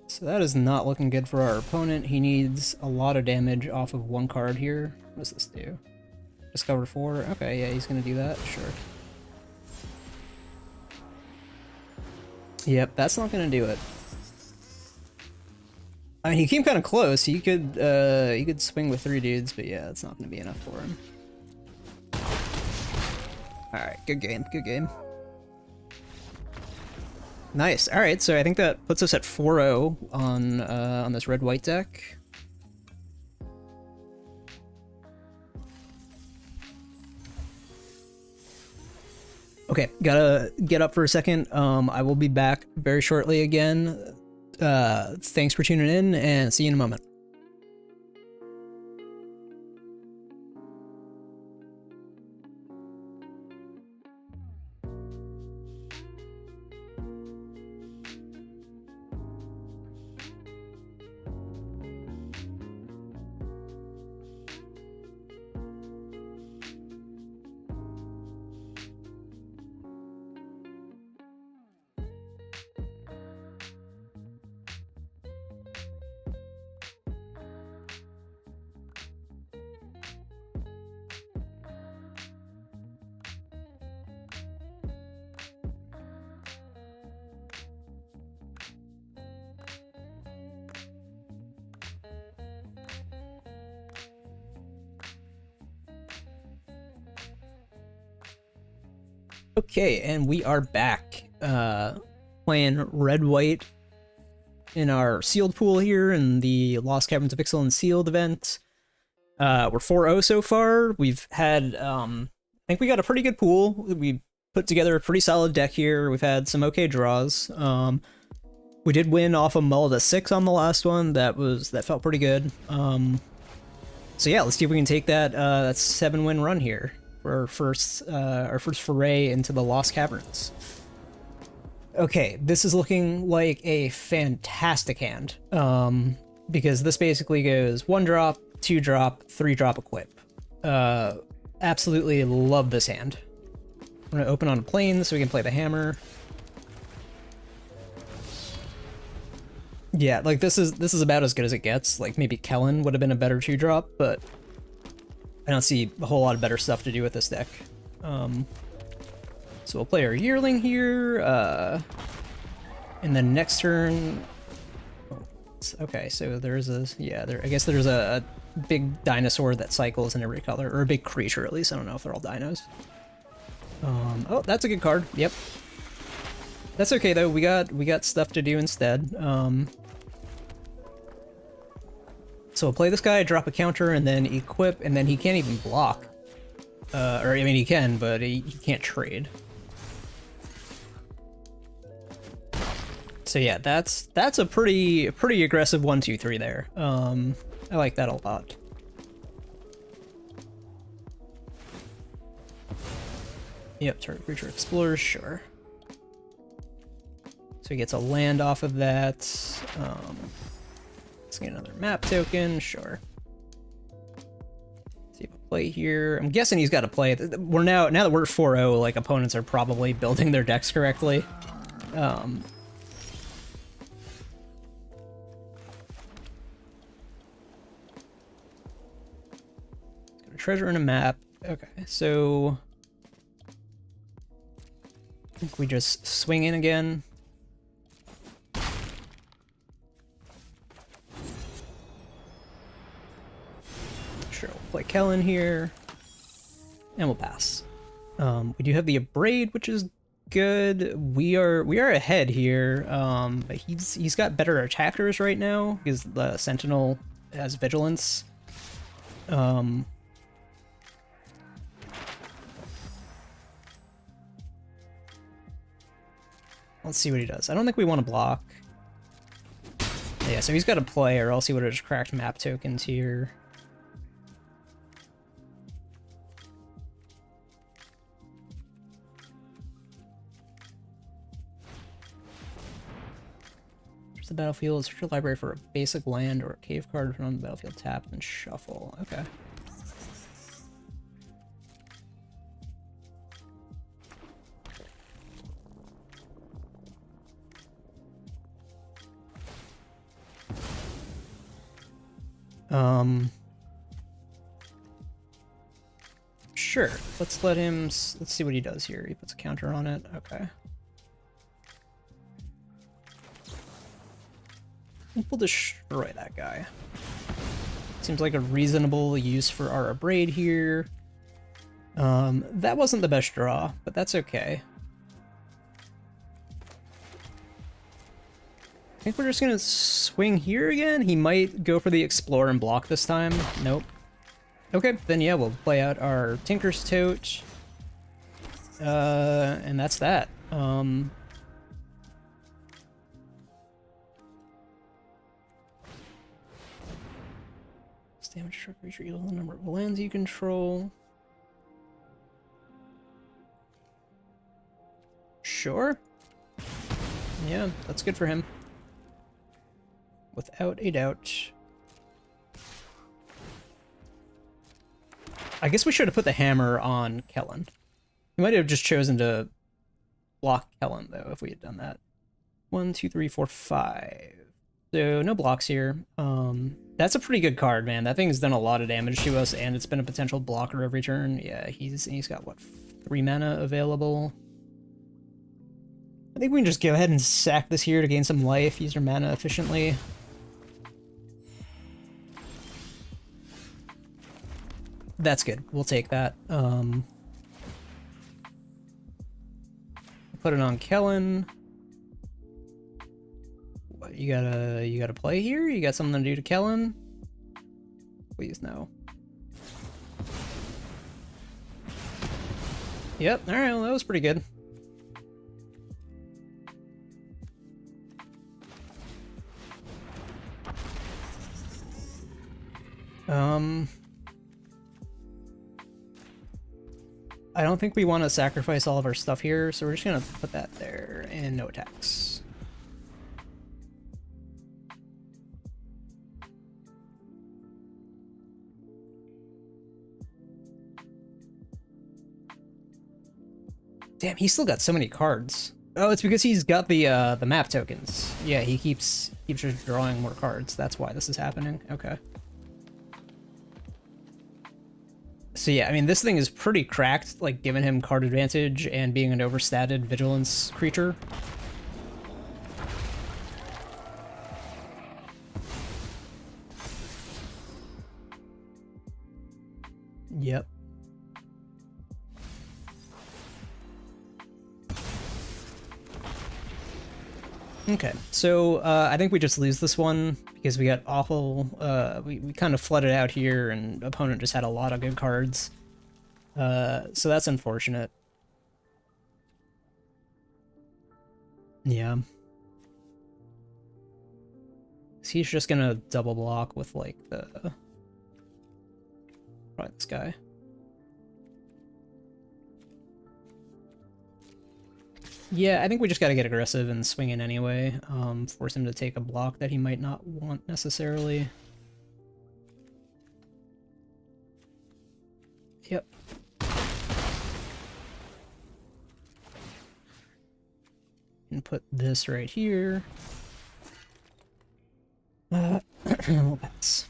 So that is not looking good for our opponent. He needs a lot of damage off of 1 card here. What does this do? Discover 4? Okay, yeah, he's gonna do that, sure. Yep, that's not gonna do it. I mean, he came kind of close. He could swing with 3 dudes, but yeah, it's not gonna be enough for him. Alright, good game, good game. Nice. All right, so I think that puts us at 4-0 on this red-white deck. Okay, gotta get up for a second. I will be back very shortly again. Thanks for tuning in, and see you in a moment. Okay, and we are back. Playing red-white in our sealed pool here in the Lost Caverns of Ixalan sealed event. We're 4-0 so far. We've had, I think we got a pretty good pool. We put together a pretty solid deck here. We've had some okay draws. We did win off a mull to 6 on the last one. That felt pretty good. So yeah, let's see if we can take that 7-win run here for our first foray into the Lost Caverns. Okay, this is looking like a fantastic hand, because this basically goes 1-drop, 2-drop, 3-drop equip. Absolutely love this hand. I'm gonna open on a plane so we can play the hammer. Yeah, like this is about as good as it gets. Like maybe Kellen would have been a better 2-drop, but I don't see a whole lot of better stuff to do with this deck. So we'll play our Yearling here, and then next turn. Okay, so there's a I guess there's a big dinosaur that cycles in every color, or a big creature at least. I don't know if they're all dinos. Oh, that's a good card. Yep. That's okay though. We got stuff to do instead. So we'll play this guy, drop a counter, and then equip, and then he can't even block. Or I mean he can, but he can't trade. So yeah, that's a pretty aggressive 1-2-3 there. I like that a lot. Yep, target creature explores, sure. So he gets a land off of that. Let's get another map token, sure. See if we play here. I'm guessing he's got to play. We're now that we're 4-0, like opponents are probably building their decks correctly. Treasure and a map. Okay, so I think we just swing in again. Sure, we'll play Kellen here, and we'll pass. We do have the Abrade, which is good. We are ahead here, but he's got better attackers right now because the Sentinel has Vigilance. Let's see what he does. I don't think we want to block. Yeah, so he's got to play, or else he would have just cracked map tokens here. There's the battlefield. Search your library for a basic land or a cave card from the battlefield. Tap and shuffle. Okay. Sure. Let's let him. Let's see what he does here. He puts a counter on it. Okay. I think we'll destroy that guy. Seems like a reasonable use for our Abrade here. That wasn't the best draw, but that's okay. I think we're just gonna swing here again. He might go for the Explore and block this time. Nope. Okay, then yeah, we'll play out our Tinker's Tote. And that's that. Damage for creature equal to the number of lands you control. Sure. Yeah, that's good for him. Without a doubt. I guess we should have put the hammer on Kellen. We might have just chosen to block Kellen, though, if we had done that. 1, 2, 3, 4, 5. So, no blocks here. That's a pretty good card, man. That thing's done a lot of damage to us, and it's been a potential blocker every turn. Yeah, he's got, what, 3 mana available? I think we can just go ahead and sack this here to gain some life, use our mana efficiently. That's good. We'll take that. put it on Kellen. What, you gotta play here? You got something to do to Kellen? Please no. Yep, alright, well that was pretty good. I don't think we want to sacrifice all of our stuff here, so we're just gonna put that there and no attacks. Damn, he's still got so many cards. Oh, it's because he's got the map tokens. Yeah, he keeps just drawing more cards. That's why this is happening. Okay. So yeah, I mean, this thing is pretty cracked, like, giving him card advantage and being an overstated vigilance creature. Yep. Okay, so I think we just lose this one because we got awful, we kind of flooded out here and opponent just had a lot of good cards. So that's unfortunate. Yeah. He's just gonna double block with like the... Probably this guy. Yeah, I think we just gotta get aggressive and swing in anyway. Force him to take a block that he might not want necessarily. Yep. And put this right here. We'll pass.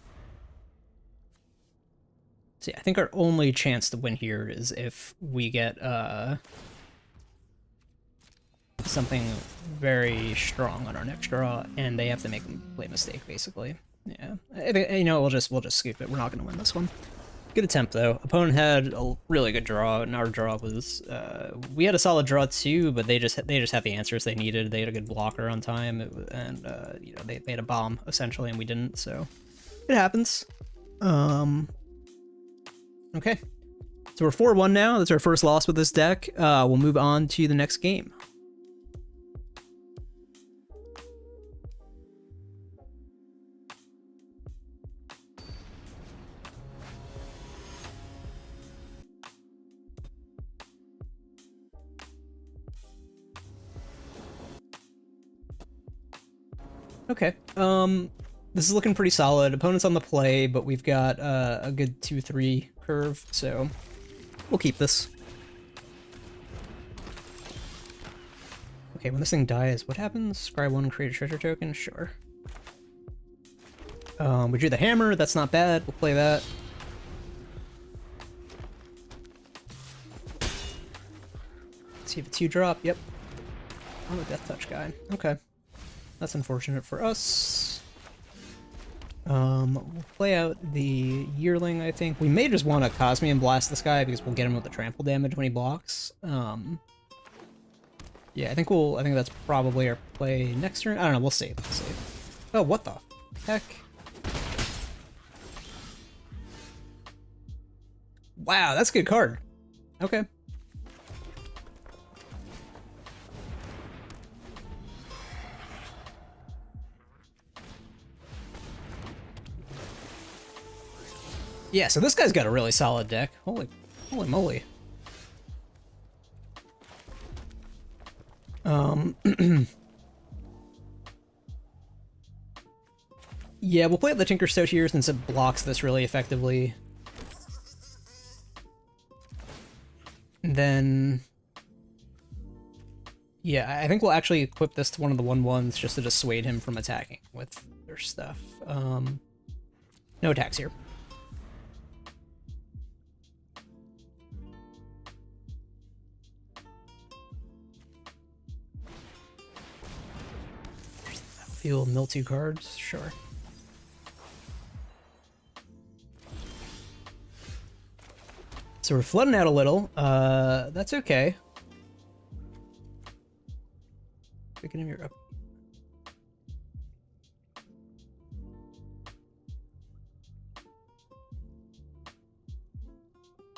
So yeah, I think our only chance to win here is if we get something very strong on our next draw, and they have to make them play a mistake, basically. Yeah, I think, you know, we'll just scoop it. We're not going to win this one. Good attempt though. Opponent had a really good draw, and our draw was we had a solid draw too, but they just had the answers they needed. They had a good blocker on time, and you know, they had a bomb essentially, and we didn't. So it happens. Okay, so we're 4-1 now. That's our first loss with this deck. We'll move on to the next game. Okay, this is looking pretty solid. Opponent's on the play, but we've got a good 2-3 curve, so we'll keep this. Okay, when this thing dies, what happens? Scry 1, create a treasure token? Sure. We drew the hammer, that's not bad, we'll play that. Let's see if it's 2-drop, yep. I'm a Death Touch guy, okay. That's unfortunate for us. We'll play out the Yearling, I think. We may just want to Cosmium Blast this guy because we'll get him with the trample damage when he blocks. Yeah, I think that's probably our play next turn. I don't know, we'll see. We'll see. Oh, what the heck? Wow, that's a good card. Okay. Yeah, so this guy's got a really solid deck. Holy moly. Yeah, we'll play up the Tinkerstone here since it blocks this really effectively. And then... yeah, I think we'll actually equip this to one of the 1/1s just to dissuade him from attacking with their stuff. No attacks here. Feel mill 2 cards? Sure. So we're flooding out a little. That's okay. Beginning of your up.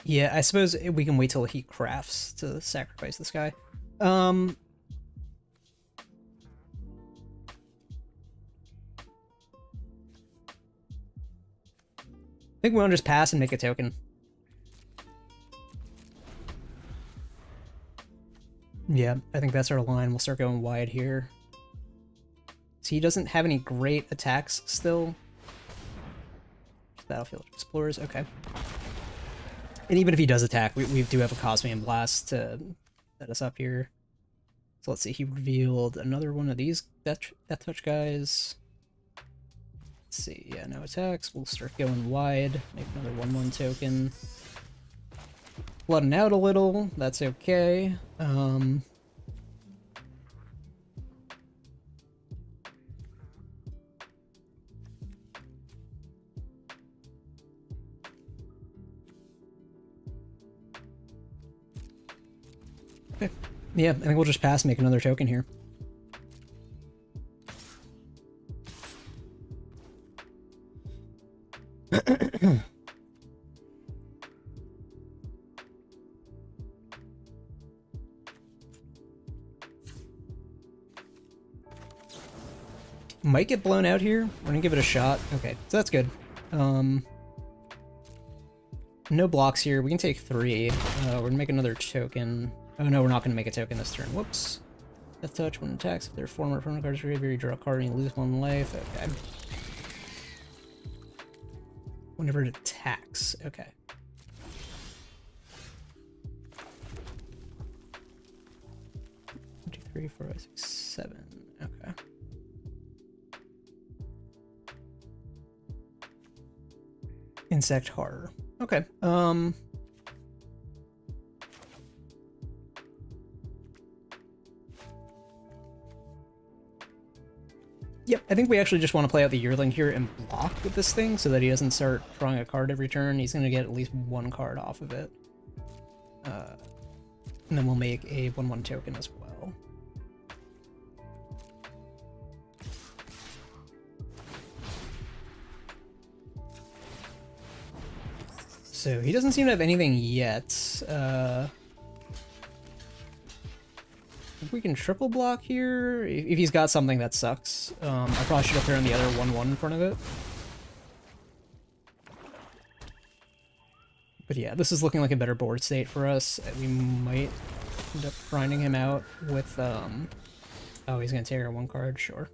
Yeah, I suppose we can wait till he crafts to sacrifice this guy. I think we want to just pass and make a token. Yeah, I think that's our line. We'll start going wide here. So he doesn't have any great attacks still. Battlefield Explorers, okay. And even if he does attack, we do have a Cosmian Blast to set us up here. So let's see, he revealed another one of these Death Touch guys. Let's see, yeah, no attacks. We'll start going wide. Make another 1/1 token. Flooding out a little, that's okay. Okay. Yeah, I think we'll just pass and make another token here. Might get blown out here. We're gonna give it a shot. Okay, so that's good. No blocks here. We can take 3. We're gonna make another token. Oh no, we're not gonna make a token this turn. Whoops. Death Touch when attacks. If their former opponent card's graveyard, you draw a card and you lose 1 life. Okay. Whenever it attacks. Okay. One, 2, 3, 4, 5, 6, 7. Okay. Insect Horror. Okay. Yep, I think we actually just want to play out the Yearling here and block with this thing so that he doesn't start drawing a card every turn. He's going to get at least 1 card off of it. And then we'll make a 1/1 token as well. So he doesn't seem to have anything yet. If we can triple block here, if he's got something that sucks, I probably should have thrown the other 1/1 in front of it. But yeah, this is looking like a better board state for us. We might end up grinding him out with, oh, he's gonna take our 1 card, sure.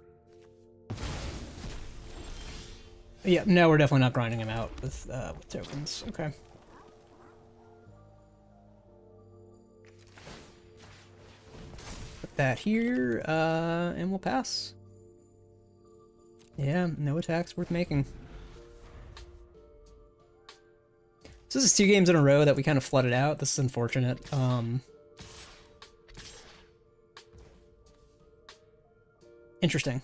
Yeah, no, we're definitely not grinding him out with tokens. Okay. Put that here, and we'll pass. Yeah, no attacks worth making. So this is 2 games in a row that we kind of flooded out. This is unfortunate. Interesting.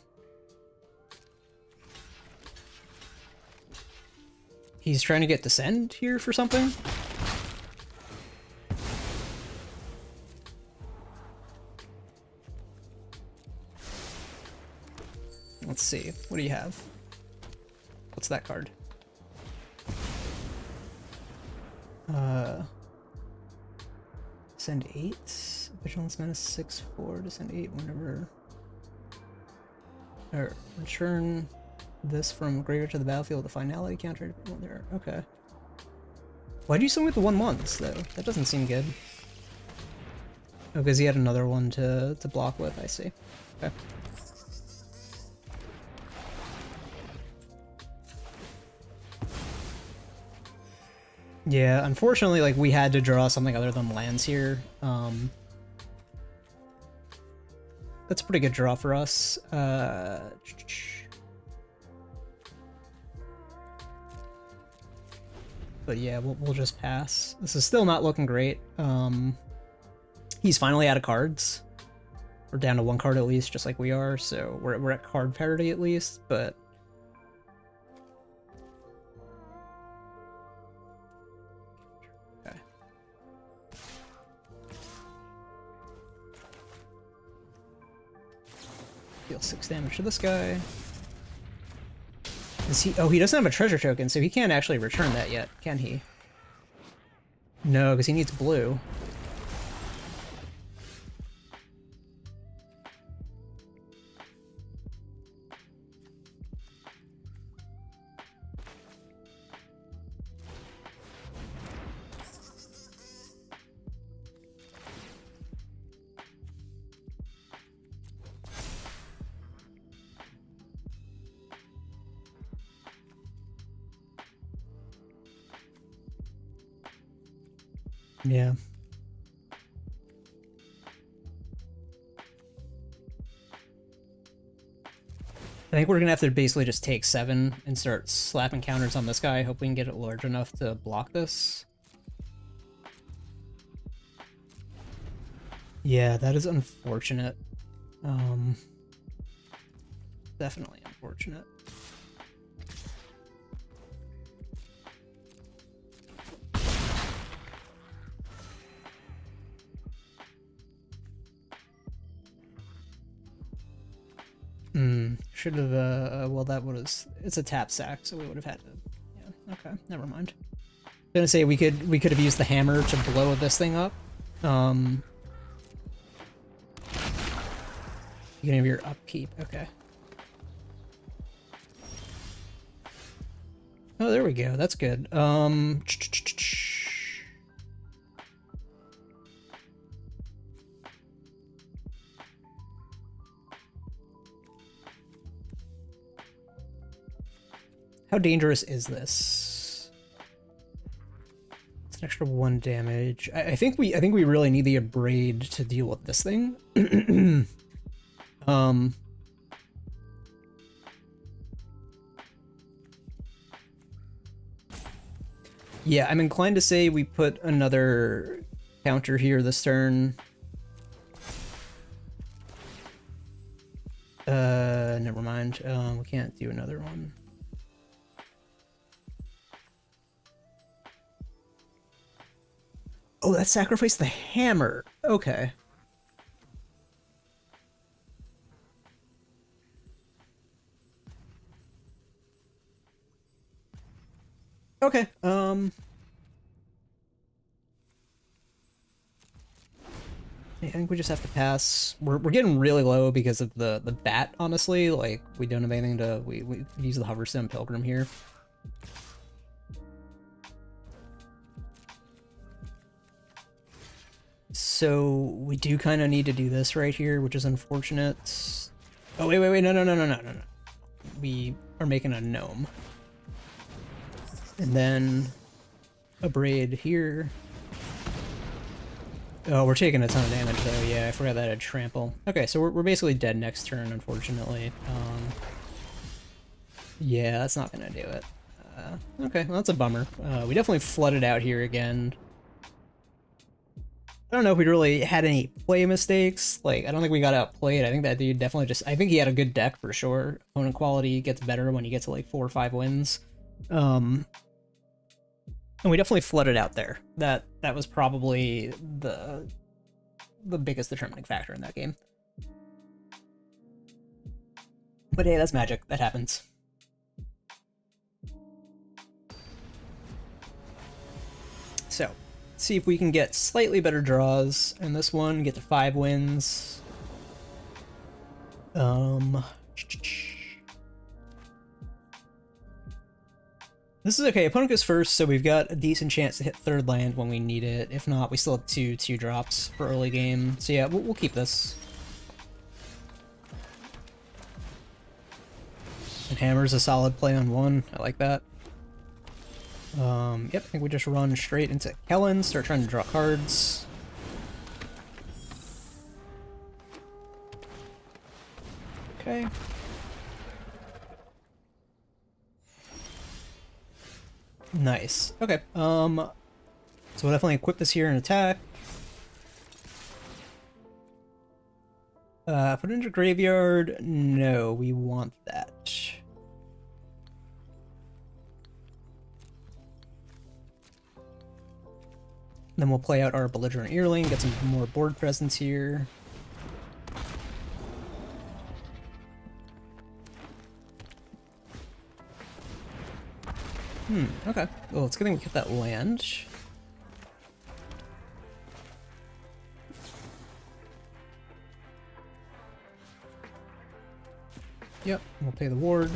He's trying to get Descend here for something? Let's see. What do you have? What's that card? Descend 8. Vigilance Menace 6/4. Descend 8 whenever. Or return this from graveyard to the battlefield. The finality counter there. Okay. Why do you swing with the 1/1s though? That doesn't seem good. Oh, because he had another one to block with. I see. Okay. Yeah, unfortunately, like, we had to draw something other than lands here. That's a pretty good draw for us. But yeah, we'll just pass. This is still not looking great. He's finally out of cards. We're down to 1 card at least, just like we are, so we're at card parity at least, but... Deal 6 damage to this guy. Is he? Oh, he doesn't have a treasure token, so he can't actually return that yet, can he? No, because he needs blue. Yeah. I think we're gonna have to basically just take 7 and start slapping counters on this guy. Hope we can get it large enough to block this. Yeah, that is unfortunate. Definitely unfortunate. Should have, well, that was, it's a tap sack, so we would have had to, yeah, okay, never mind. I was gonna say we could have used the hammer to blow this thing up. You can have your upkeep, okay. Oh, there we go, that's good. How dangerous is this? It's an extra 1 damage. I think we really need the abrade to deal with this thing. Yeah, I'm inclined to say we put another counter here this turn. Never mind. We can't do another one. Oh, that sacrificed the hammer. Okay. Okay. I think we just have to pass. We're getting really low because of the bat, honestly. Like, we don't have anything to... We use the Hoverstone Pilgrim here. So, we do kind of need to do this right here, which is unfortunate. Oh, wait, no. We are making a gnome. And then a braid here. Oh, we're taking a ton of damage though. Yeah, I forgot that had trample. Okay, so we're basically dead next turn, unfortunately. Yeah, that's not gonna do it. Okay, well, that's a bummer. We definitely flooded out here again. I don't know if we really had any play mistakes. Like, I don't think we got outplayed. I think that dude definitely just... I think he had a good deck for sure. Opponent quality gets better when you get to like 4 or 5 wins. And we definitely flooded out there. That was probably the biggest determining factor in that game. But hey, that's Magic. That happens. So, let's see if we can get slightly better draws in this one. Get to 5 wins. This is okay. Opponent goes first, so we've got a decent chance to hit 3rd land when we need it. If not, we still have 2 drops for early game. So yeah, we'll keep this. And Hammer's a solid play on 1. I like that. Yep, I think we just run straight into Kellen, start trying to draw cards. Okay. Nice. Okay. So we'll definitely equip this here and attack. Put it into graveyard. No, we want that. Then we'll play out our Belligerent Earling, get some more board presence here. Okay. Well, it's good thing we get that land. Yep, we'll pay the ward.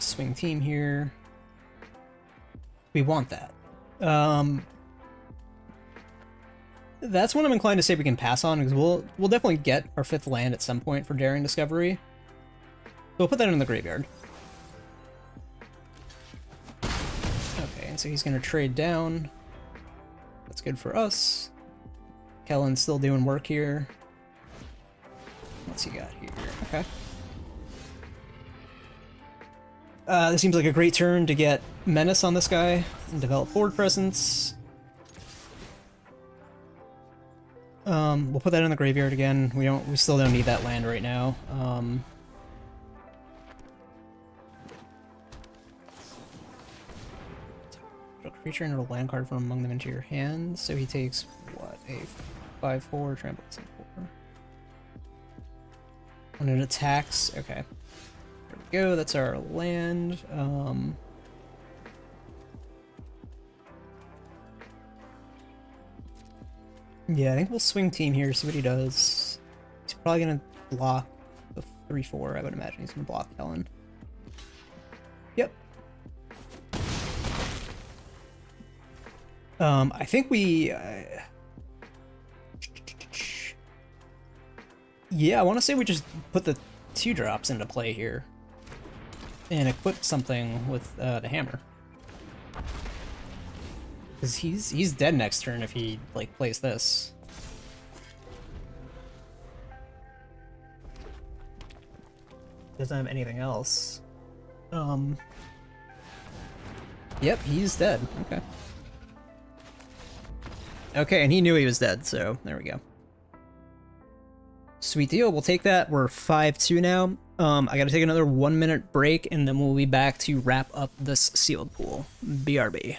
Swing team here. We want that. That's one I'm inclined to say we can pass on, because we'll definitely get our 5th land at some point for Daring Discovery. We'll put that in the graveyard. Okay, and so he's gonna trade down. That's good for us. Kellen's still doing work here. What's he got here? Okay. This seems like a great turn to get Menace on this guy and develop board presence. We'll put that in the graveyard again. We still don't need that land right now. Put a creature and a land card from among them into your hand. So he takes what, a 5/4 trample 4. When it attacks, okay. There we go. That's our land. Yeah, I think we'll swing team here, see what he does. He's probably gonna block the 3/4, I would imagine he's gonna block Kellen. Yep. I think we... yeah, I want to say we just put the 2-drops into play here. And equip something with the hammer. Because he's dead next turn if he, like, plays this. Doesn't have anything else. Yep, he's dead. Okay. Okay, and he knew he was dead, so there we go. Sweet deal, we'll take that. We're 5-2 now. I gotta take another 1-minute break, and then we'll be back to wrap up this sealed pool. BRB.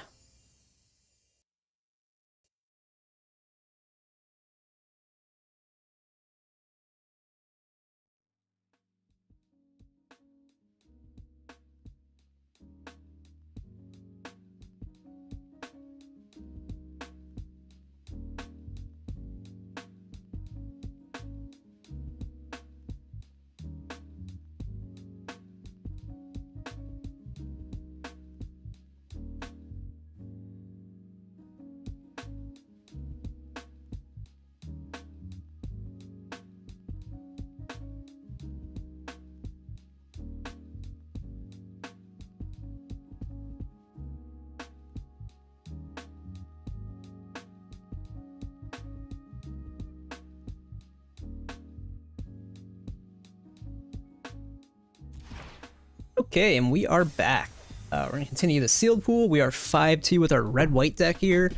Okay, and we are back. We're going to continue the sealed pool. We are 5-2 with our red-white deck here.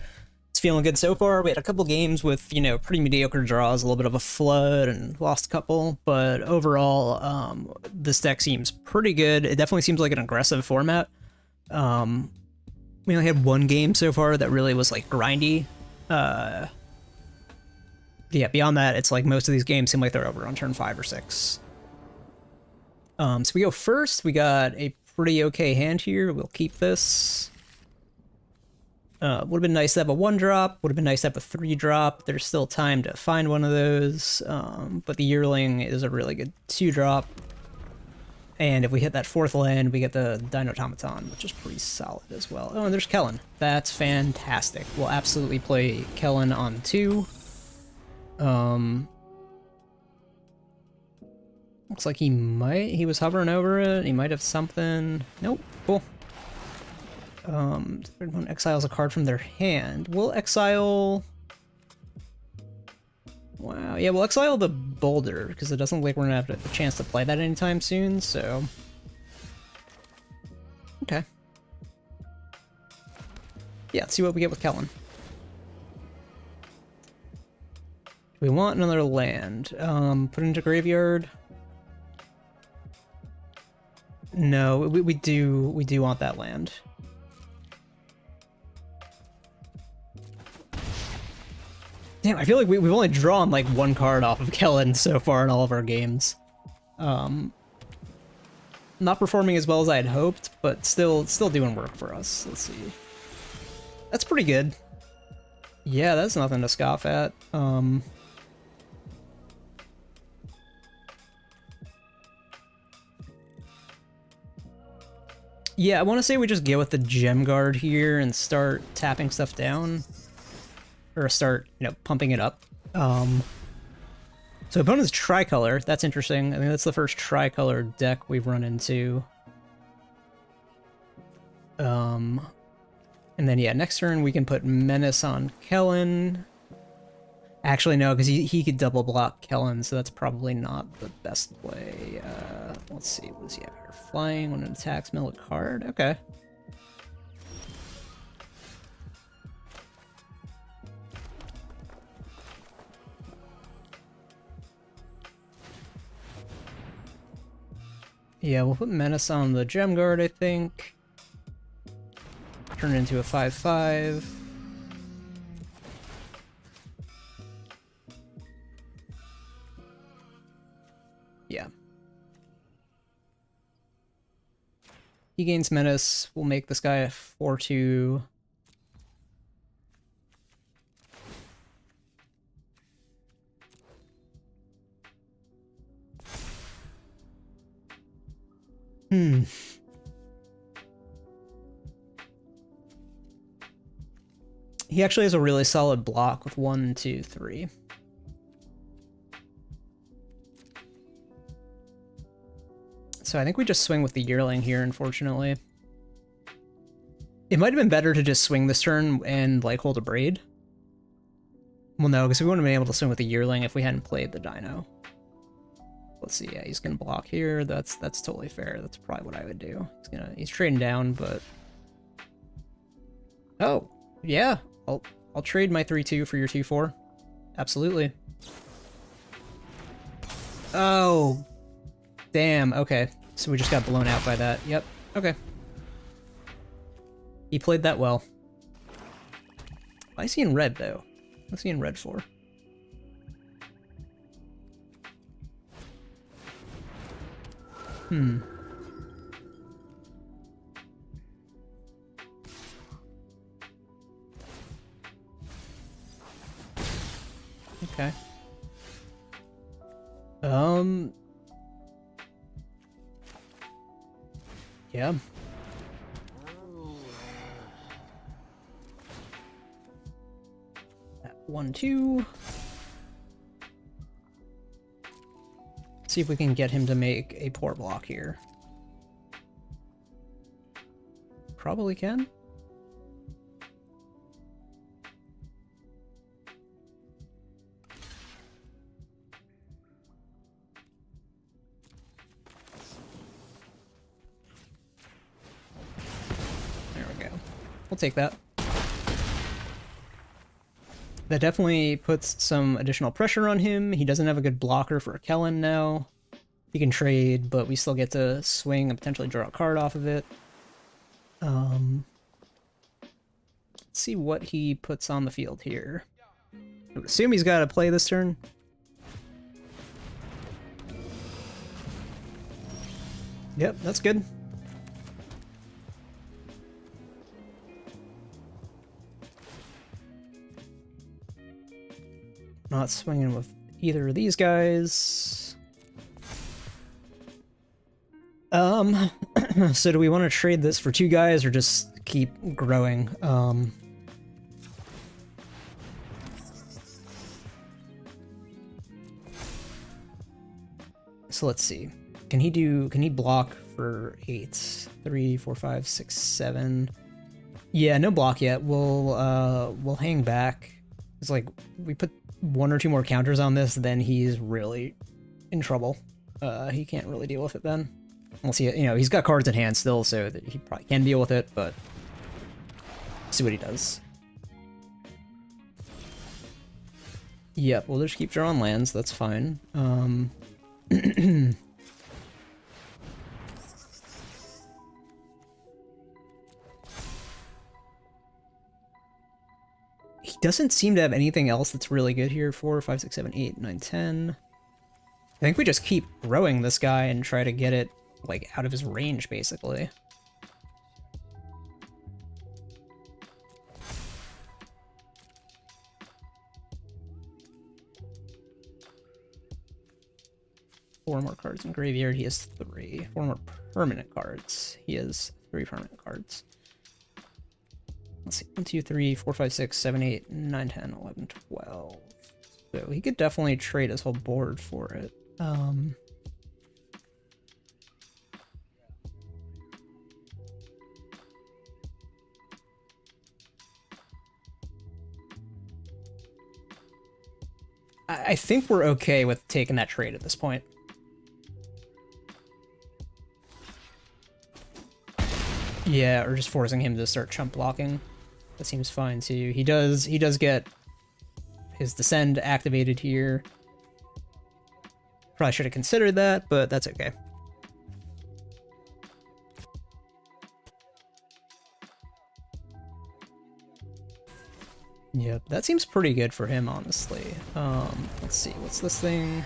It's feeling good so far. We had a couple games with, you know, pretty mediocre draws, a little bit of a flood, and lost a couple. But overall, this deck seems pretty good. It definitely seems like an aggressive format. We only had one game so far that really was, like, grindy. Yeah, beyond that, it's like most of these games seem like they're over on turn 5 or 6. So we go first. We got a pretty okay hand here. We'll keep this. Would have been nice to have a 1-drop. Would have been nice to have a 3-drop. There's still time to find one of those. But the Yearling is a really good 2-drop. And if we hit that 4th land, we get the Dino Automaton, which is pretty solid as well. Oh, and there's Kellen. That's fantastic. We'll absolutely play Kellen on 2. Looks like he was hovering over it. He might have something. Nope. Cool. Third one exiles a card from their hand. We'll exile... Wow. Yeah, we'll exile the Boulder, because it doesn't look like we're going to have a chance to play that anytime soon, so... Okay. Yeah, let's see what we get with Kellen. We want another land. Put it into graveyard. No, we do want that land. Damn, I feel like we've only drawn like 1 card off of Kellen so far in all of our games. Not performing as well as I had hoped, but still doing work for us. Let's see. That's pretty good. Yeah, that's nothing to scoff at. Yeah, I want to say we just get with the gem guard here and start tapping stuff down. Or start, pumping it up. So opponent's tricolor, that's interesting. I think that's the first tricolor deck we've run into. And then, yeah, next turn we can put Menace on Kellen. Actually, no, because he could double block Kellen, so that's probably not the best play. Let's see, what does he have here? Flying when it attacks, mill a card. Okay. Yeah, we'll put Menace on the Gem Guard, I think. Turn it into a 5/5. Yeah. He gains Menace. We'll make this guy a 4/2. He actually has a really solid block with 1, 2, 3. So I think we just swing with the Yearling here, unfortunately. It might have been better to just swing this turn and, like, hold a Braid. Well, no, because we wouldn't have been able to swing with the Yearling if we hadn't played the Dino. Let's see, yeah, he's gonna block here. That's totally fair. That's probably what I would do. He's trading down, but... Oh, yeah. I'll trade my 3/2 for your 2/4. Absolutely. Oh, damn. Okay, so we just got blown out by that. Yep. Okay. He played that well. Why is he in red though? What's he in red for? Okay. Yeah. That 1/2. See if we can get him to make a poor block here. Probably can. There we go. We'll take that. That definitely puts some additional pressure on him. He doesn't have a good blocker for Kellen now. He can trade, but we still get to swing and potentially draw a card off of it. Let's see what he puts on the field here. I would assume he's got to play this turn. Yep, that's good. Not swinging with either of these guys. So do we want to trade this for 2 guys or just keep growing? So let's see. Can he block for 8? 3, 4, 5, 6, 7. Yeah, no block yet. We'll hang back. It's like we put 1 or 2 more counters on this, then he's really in trouble. He can't really deal with it then. We'll see. He's got cards in hand still, so that he probably can deal with it, but see what he does. Yep, we'll just keep drawing lands, that's fine. He doesn't seem to have anything else that's really good here. 4, 5, 6, 7, 8, 9, 10. I think we just keep growing this guy and try to get it like, out of his range, basically. Four more cards in graveyard. He has 3. 4 more permanent cards. He has 3 permanent cards. Let's see. 1, 2, 3, 4, 5, 6, 7, 8, 9, 10, 11, 12. So he could definitely trade his whole board for it. I think we're okay with taking that trade at this point. Yeah, or just forcing him to start chump blocking. That seems fine too. He does get his Descend activated here. Probably should have considered that, but that's okay. Yep, that seems pretty good for him, honestly. Let's see, what's this thing?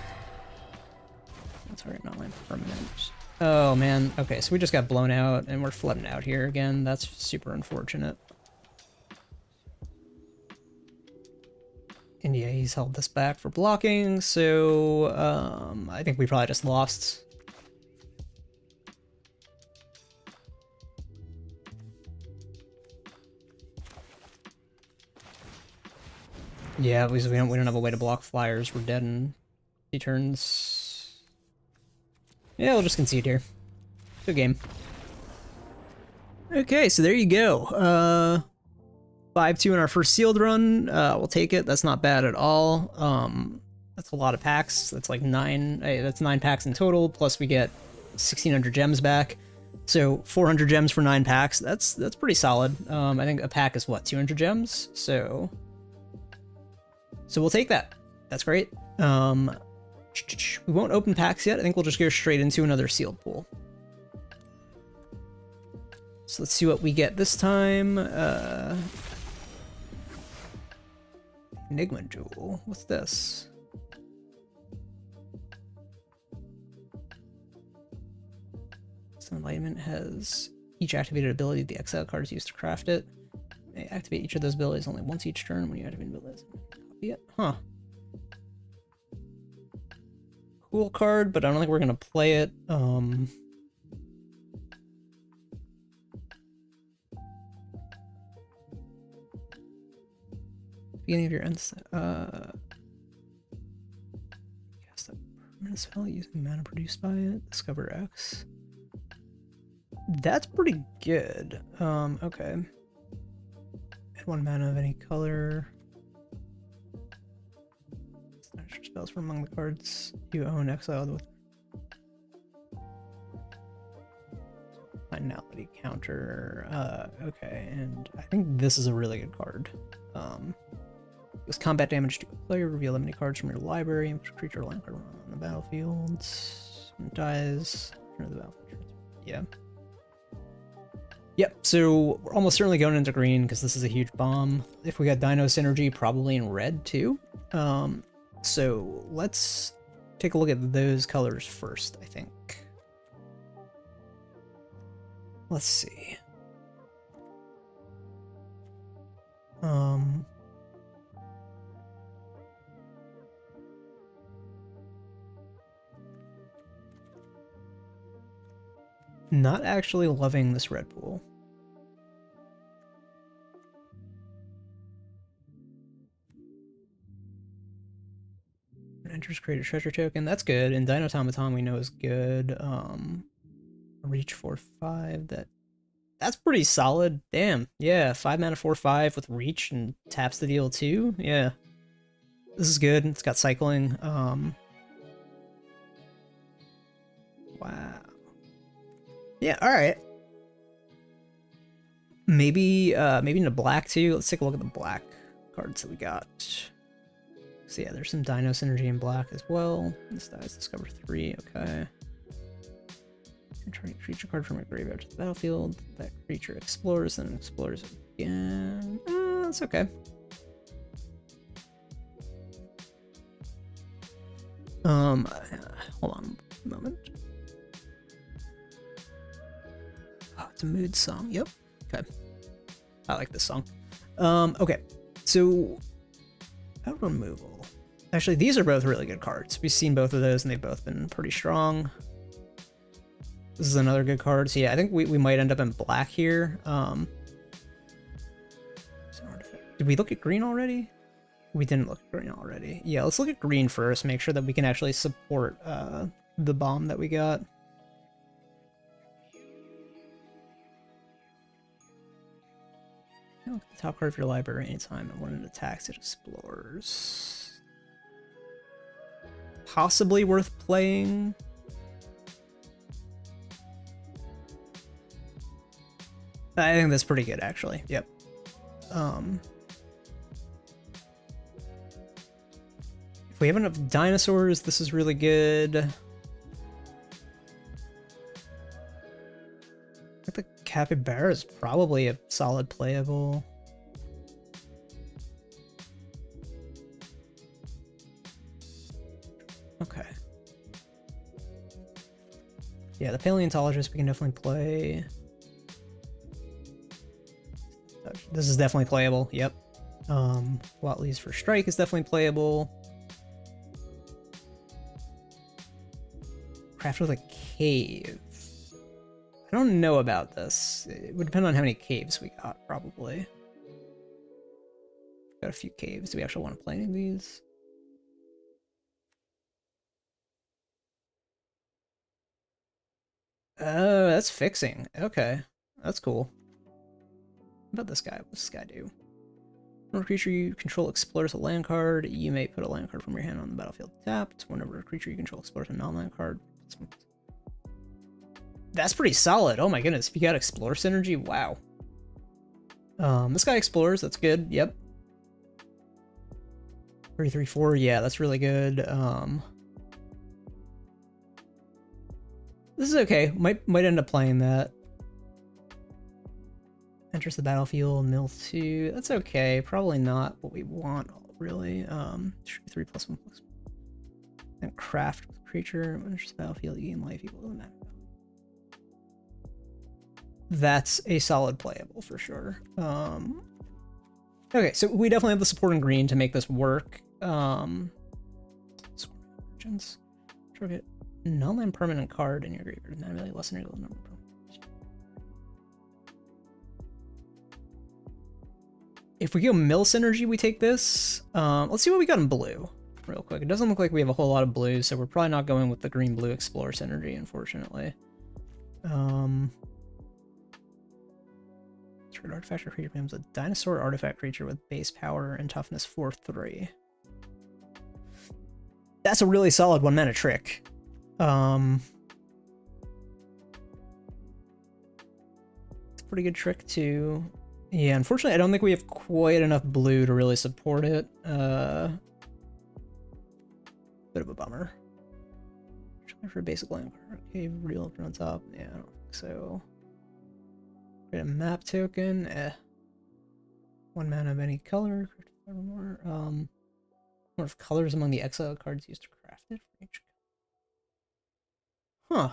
That's alright, not my permanent. Oh man, okay, so we just got blown out and we're flooding out here again. That's super unfortunate. And yeah, he's held this back for blocking, so I think we probably just lost. Yeah, because we don't have a way to block flyers. We're dead in 2 turns. Yeah, we'll just concede here. Good game. Okay, so there you go. 5-2 in our first sealed run. We'll take it. That's not bad at all. That's a lot of packs. That's like 9. That's 9 packs in total. Plus we get 1,600 gems back. So 400 gems for 9 packs. That's pretty solid. I think a pack is what, 200 gems. So we'll take that. That's great. We won't open packs yet. I think we'll just go straight into another sealed pool. So let's see what we get this time. Enigma Jewel. What's this? Some Enlightenment has each activated ability the exile card is used to craft it. You may activate each of those abilities only once each turn when you activate abilities. Copy it. Huh. Cool card, but I don't think we're gonna play it. Beginning of your end cast a permanent spell using mana produced by it. Discover X. That's pretty good. Okay. Add 1 mana of any color. Extra spells from among the cards you own exiled with finality counter. Okay, and I think this is a really good card. Deals combat damage to a player, reveal many cards from your library, and creature or land card on the battlefield. When it dies, turn to the battlefield. Yeah. Yep, so we're almost certainly going into green because this is a huge bomb. If we got Dino Synergy, probably in red too. So let's take a look at those colors first, I think. Let's see. Not actually loving this red pool. Enters, create a treasure token. That's good. And Dino Automaton we know is good. Reach 4/5. That's pretty solid. Damn. Yeah, 5 mana 4/5 with reach and taps the deal too. Yeah. This is good. It's got cycling. Wow. Yeah, alright. Maybe into black too. Let's take a look at the black cards that we got. So yeah, there's some Dino Synergy in black as well. This dies, discover 3, okay. Return a creature card from your graveyard to the battlefield. That creature explores, then explores again. That's okay. Hold on a moment. It's a mood song. Yep. Okay. I like this song. Okay. So, out removal. Actually, these are both really good cards. We've seen both of those, and they've both been pretty strong. This is another good card. So yeah, I think we might end up in black here. Did we look at green already? We didn't look at green already. Yeah, let's look at green first. Make sure that we can actually support the bomb that we got. Look at the top card of your library anytime, and when it attacks, it explores. Possibly worth playing. I think that's pretty good, actually. Yep. If we have enough dinosaurs, this is really good. I think the capybara is probably a solid playable. Okay. Yeah, the paleontologist we can definitely play. This is definitely playable. Yep. Watley's for strike is definitely playable. Craft with a cave. I don't know about this. It would depend on how many caves we got, probably. Got a few caves. Do we actually want to play any of these? Oh, that's fixing. Okay. That's cool. What about this guy? What's this guy do? Whenever a creature you control explores a land card, you may put a land card from your hand on the battlefield tapped. Whenever a creature you control explores a non-land card. That's pretty solid. Oh my goodness. If you got Explore synergy, wow. This guy explores, that's good. Yep. 3/3/4, yeah, that's really good. This is okay. Might end up playing that. Enters the battlefield, mill 2. That's okay. Probably not what we want, really. 3+1+. And craft with creature. Enters the battlefield, you gain life equal to the mana. That's a solid playable for sure. Okay, so we definitely have the support in green to make this work. Target non-land permanent card in your graveyard. Not really less than your number. If we go mill synergy, we take this. Let's see what we got in blue real quick. It doesn't look like we have a whole lot of blue, so we're probably not going with the green-blue Explore synergy, unfortunately. Triggered artifact or creature becomes a dinosaur artifact creature with base power and toughness 4/3. That's a really solid 1-mana trick. It's a pretty good trick too. Yeah, unfortunately, I don't think we have quite enough blue to really support it. Bit of a bummer. Try for a basic land card. Okay, real on top. Yeah, I don't think so. Create a map token. 1 mana of any color. More. What if colors among the exile cards used to craft it for each? Huh.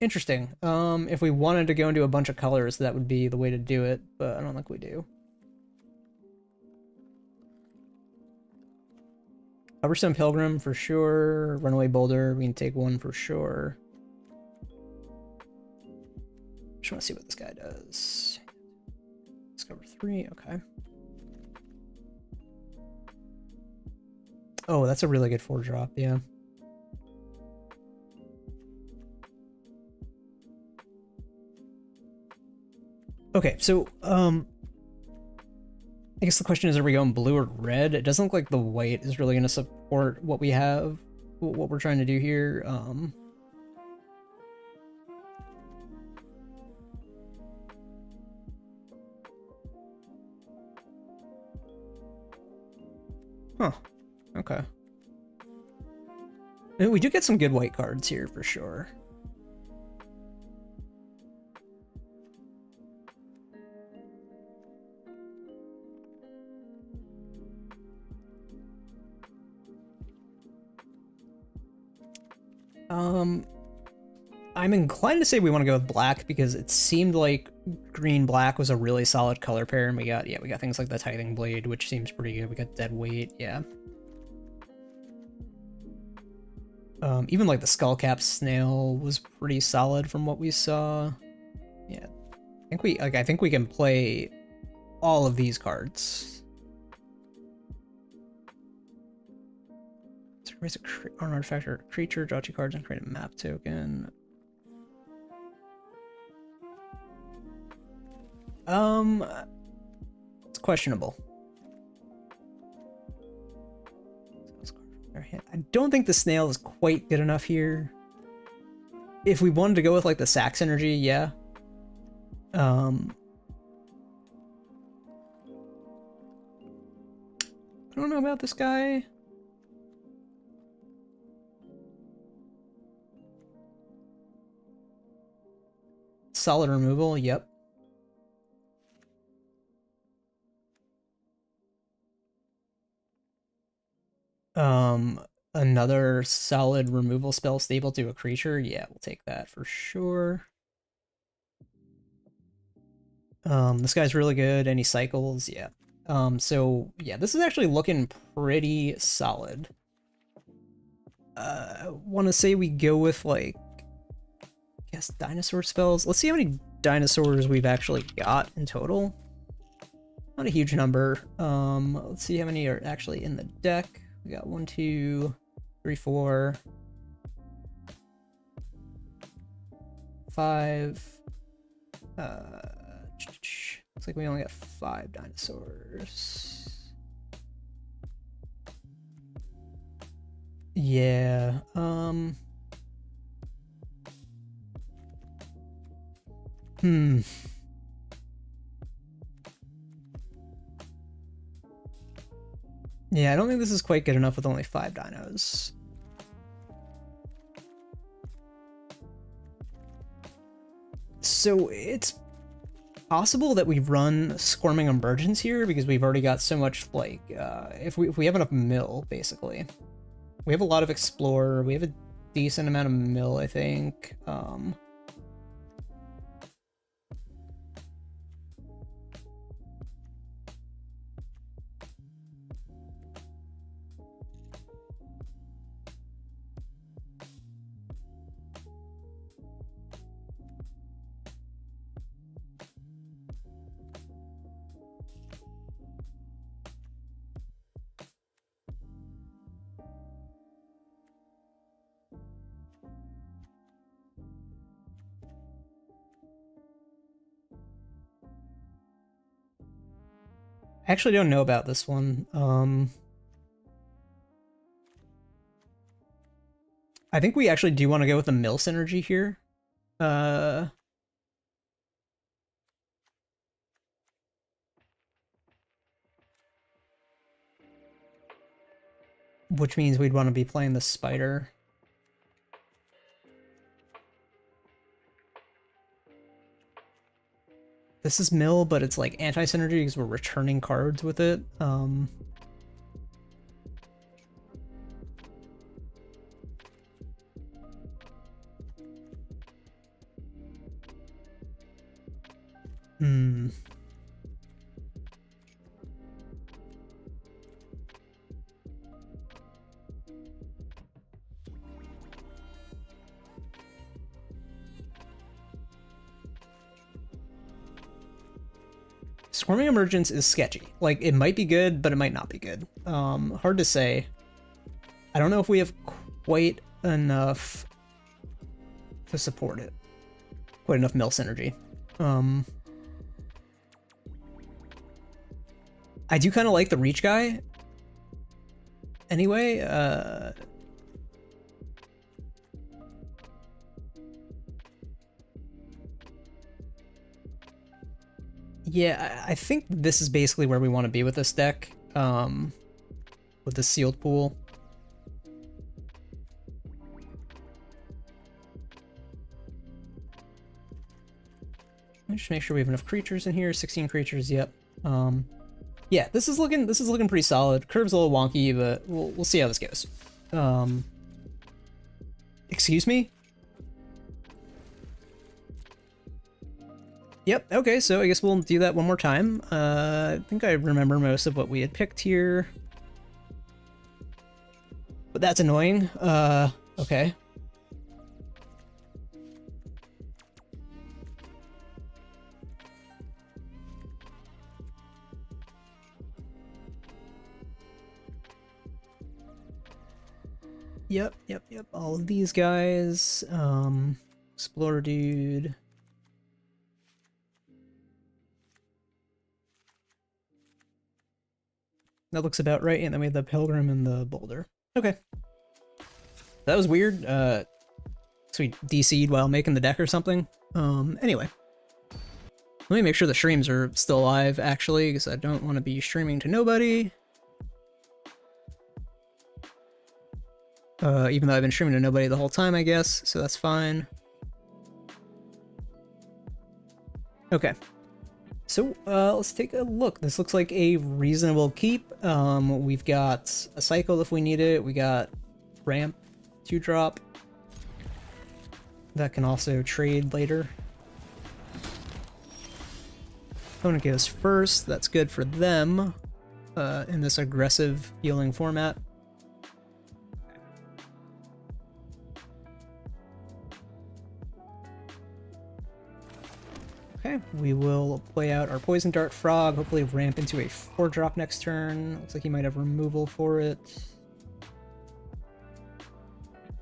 Interesting. If we wanted to go into a bunch of colors, that would be the way to do it, but I don't think we do. Coverstone Pilgrim for sure. Runaway Boulder, we can take one for sure. Just want to see what this guy does. Discover 3, okay. Oh, that's a really good 4-drop, yeah. Okay, so, I guess the question is, are we going blue or red? It doesn't look like the white is really going to support what we have, what we're trying to do here. Huh. Okay. I mean, we do get some good white cards here for sure. I'm inclined to say we want to go with black because it seemed like green-black was a really solid color pair, and we got things like the Tithing Blade, which seems pretty good. We got Dead Weight, yeah. Even like the Skullcap Snail was pretty solid from what we saw. Yeah, I think we can play all of these cards. So raise an artifact or a creature, draw 2 cards, and create a map token. It's questionable. I don't think the snail is quite good enough here. If we wanted to go with like the Sax energy, yeah. I don't know about this guy. Solid removal, yep. Another solid removal spell stable to a creature. Yeah, we'll take that for sure. This guy's really good. Any cycles? Yeah. So yeah, this is actually looking pretty solid. Want to say we go with like, I guess dinosaur spells. Let's see how many dinosaurs we've actually got in total. Not a huge number. Let's see how many are actually in the deck. We got 1, 2, 3, 4, 5. Looks like we only got 5 dinosaurs. Yeah. Yeah, I don't think this is quite good enough with only 5 dinos. So it's possible that we run Squirming Emergence here because we've already got so much, like, if we have enough mill, basically. We have a lot of Explorer, we have a decent amount of mill, I think. I actually don't know about this one. I think we actually do want to go with the mill synergy here. Which means we'd want to be playing the spider. This is mill, but it's like anti-synergy because we're returning cards with it. Squirming Emergence is sketchy. Like, it might be good, but it might not be good. Hard to say. I don't know if we have quite enough to support it. Quite enough mill synergy. I do kind of like the reach guy. Anyway, yeah, I think this is basically where we want to be with this deck, with the sealed pool. Let me just make sure we have enough creatures in here. 16 creatures, yep. Yeah, this is looking pretty solid. Curve's a little wonky, but we'll see how this goes. Excuse me? Yep, okay, so I guess we'll do that one more time. I think I remember most of what we had picked here. But that's annoying. Okay. Yep. All of these guys. Explorer dude. That looks about right, and then we have the Pilgrim and the Boulder. Okay. That was weird. So we DC'd while making the deck or something. Anyway. Let me make sure the streams are still live, actually, because I don't want to be streaming to nobody. Even though I've been streaming to nobody the whole time, I guess, so that's fine. Okay. So, let's take a look. This looks like a reasonable keep. We've got a cycle if we need it. We got ramp, 2-drop. That can also trade later. Opponent goes first. That's good for them in this aggressive healing format. Okay, we will play out our Poison Dart Frog, hopefully ramp into a 4-drop next turn. Looks like he might have removal for it.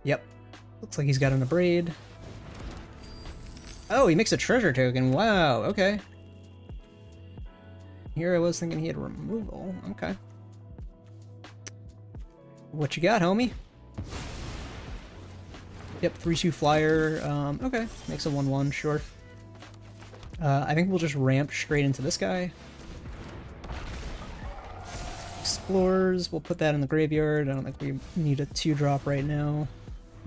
Yep. Looks like he's got an Abrade. Oh, he makes a treasure token. Wow, okay. Here I was thinking he had removal. Okay. What you got, homie? Yep, 3/2 flyer. Okay, makes a 1/1, sure. I think we'll just ramp straight into this guy. Explorers, we'll put that in the graveyard. I don't think we need a 2-drop right now.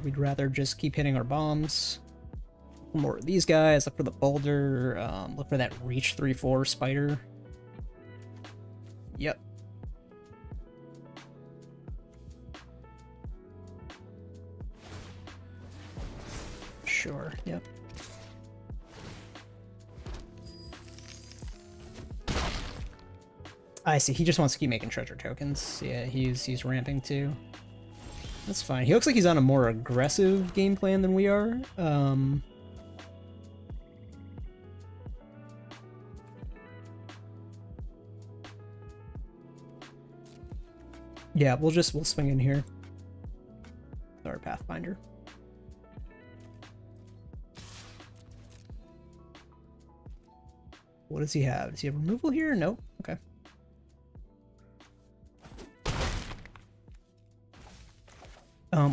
We'd rather just keep hitting our bombs. More of these guys, look for the boulder, look for that reach 3/4 spider. Yep. Sure, yep. I see, he just wants to keep making treasure tokens. Yeah, he's ramping too. That's fine. He looks like he's on a more aggressive game plan than we are. Yeah, we'll swing in here with our Pathfinder. What does he have? Does he have removal here? No? Okay.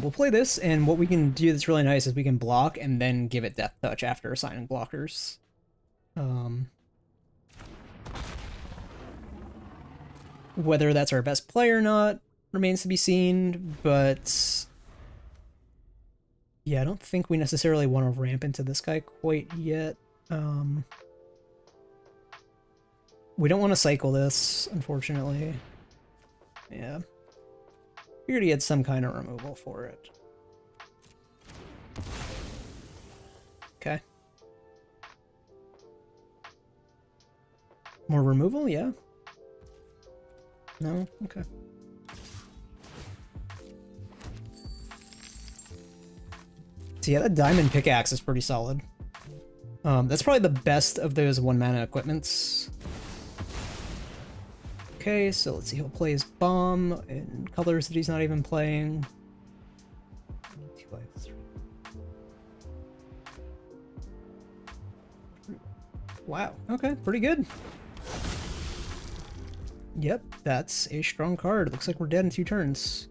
We'll play this, and what we can do that's really nice is we can block and then give it Death Touch after assigning blockers. Whether that's our best play or not remains to be seen, but yeah, I don't think we necessarily want to ramp into this guy quite yet. We don't want to cycle this, unfortunately. Yeah. Figured he had some kind of removal for it. Okay. More removal? Yeah. No? Okay. So yeah, that diamond pickaxe is pretty solid. That's probably the best of those 1-mana equipments. Okay, so let's see, he'll play his bomb in colors that he's not even playing. Wow, okay, pretty good. Yep, that's a strong card. Looks like we're dead in 2 turns.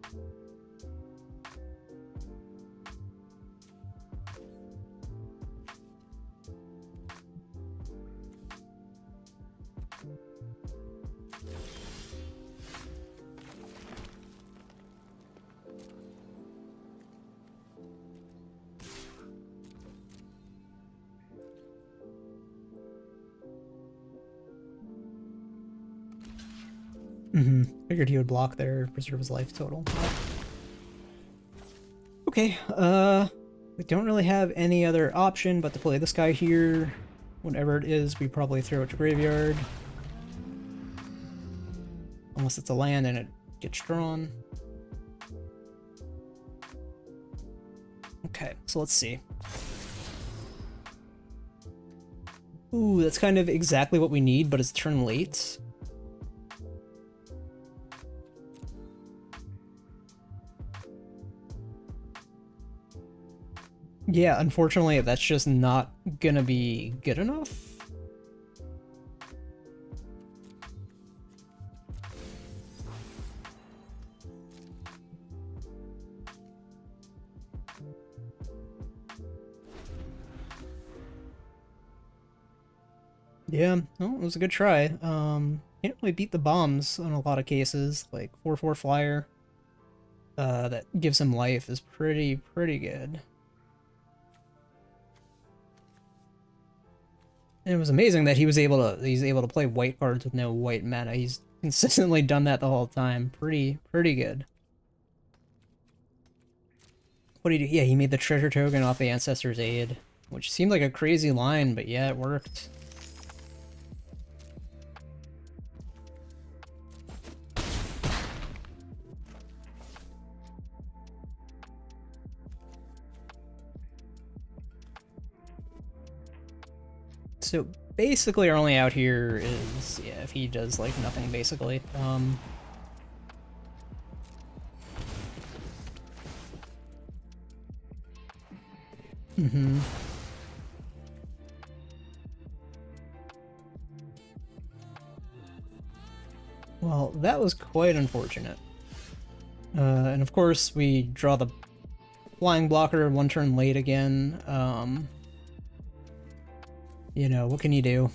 Figured he would block there, preserve his life total. Okay, we don't really have any other option but to play this guy here. Whenever it is, we probably throw it to graveyard. Unless it's a land and it gets drawn. Okay, so let's see. Ooh, that's kind of exactly what we need, but it's turn late. Yeah, unfortunately, that's just not gonna be good enough. Yeah, well, it was a good try. Can't really beat the bombs in a lot of cases, like 4/4 flyer. That gives him life is pretty good. And it was amazing that he's able to play white cards with no white mana. He's consistently done that the whole time. Pretty good. What did he do? Yeah, he made the treasure token off the Ancestor's Aid, which seemed like a crazy line, but yeah, it worked. So basically our only out here is, yeah, if he does like nothing basically. Well, that was quite unfortunate. And of course we draw the flying blocker 1 turn late again. You know, what can you do?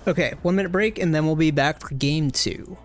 Okay, 1 minute break, and then we'll be back for game 2.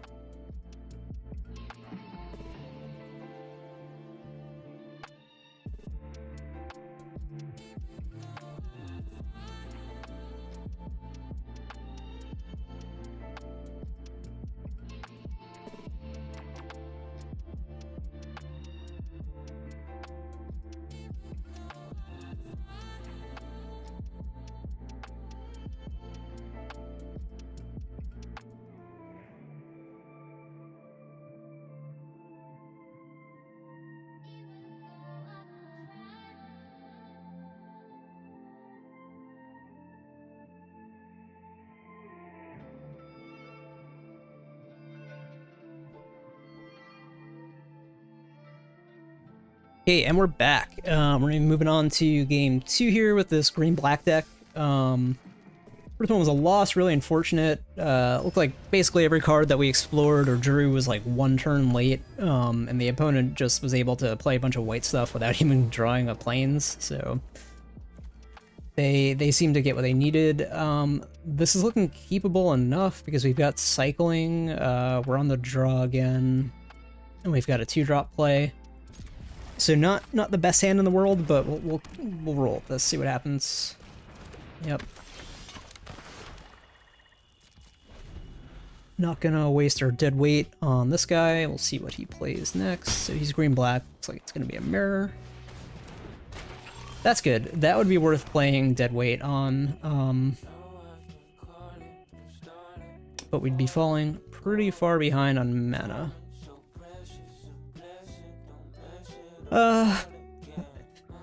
Okay, and we're back. We're gonna be moving on to game 2 here with this green-black deck. First one was a loss, really unfortunate. Looked like basically every card that we explored or drew was like 1 turn late, and the opponent just was able to play a bunch of white stuff without even drawing a plains, so they seem to get what they needed. This is looking keepable enough because we've got cycling, we're on the draw again, and we've got a 2-drop play. So not the best hand in the world, but we'll roll this, see what happens. Yep. Not gonna waste our dead weight on this guy. We'll see what he plays next. So he's green-black. Looks like it's gonna be a mirror. That's good. That would be worth playing dead weight on. But we'd be falling pretty far behind on mana. I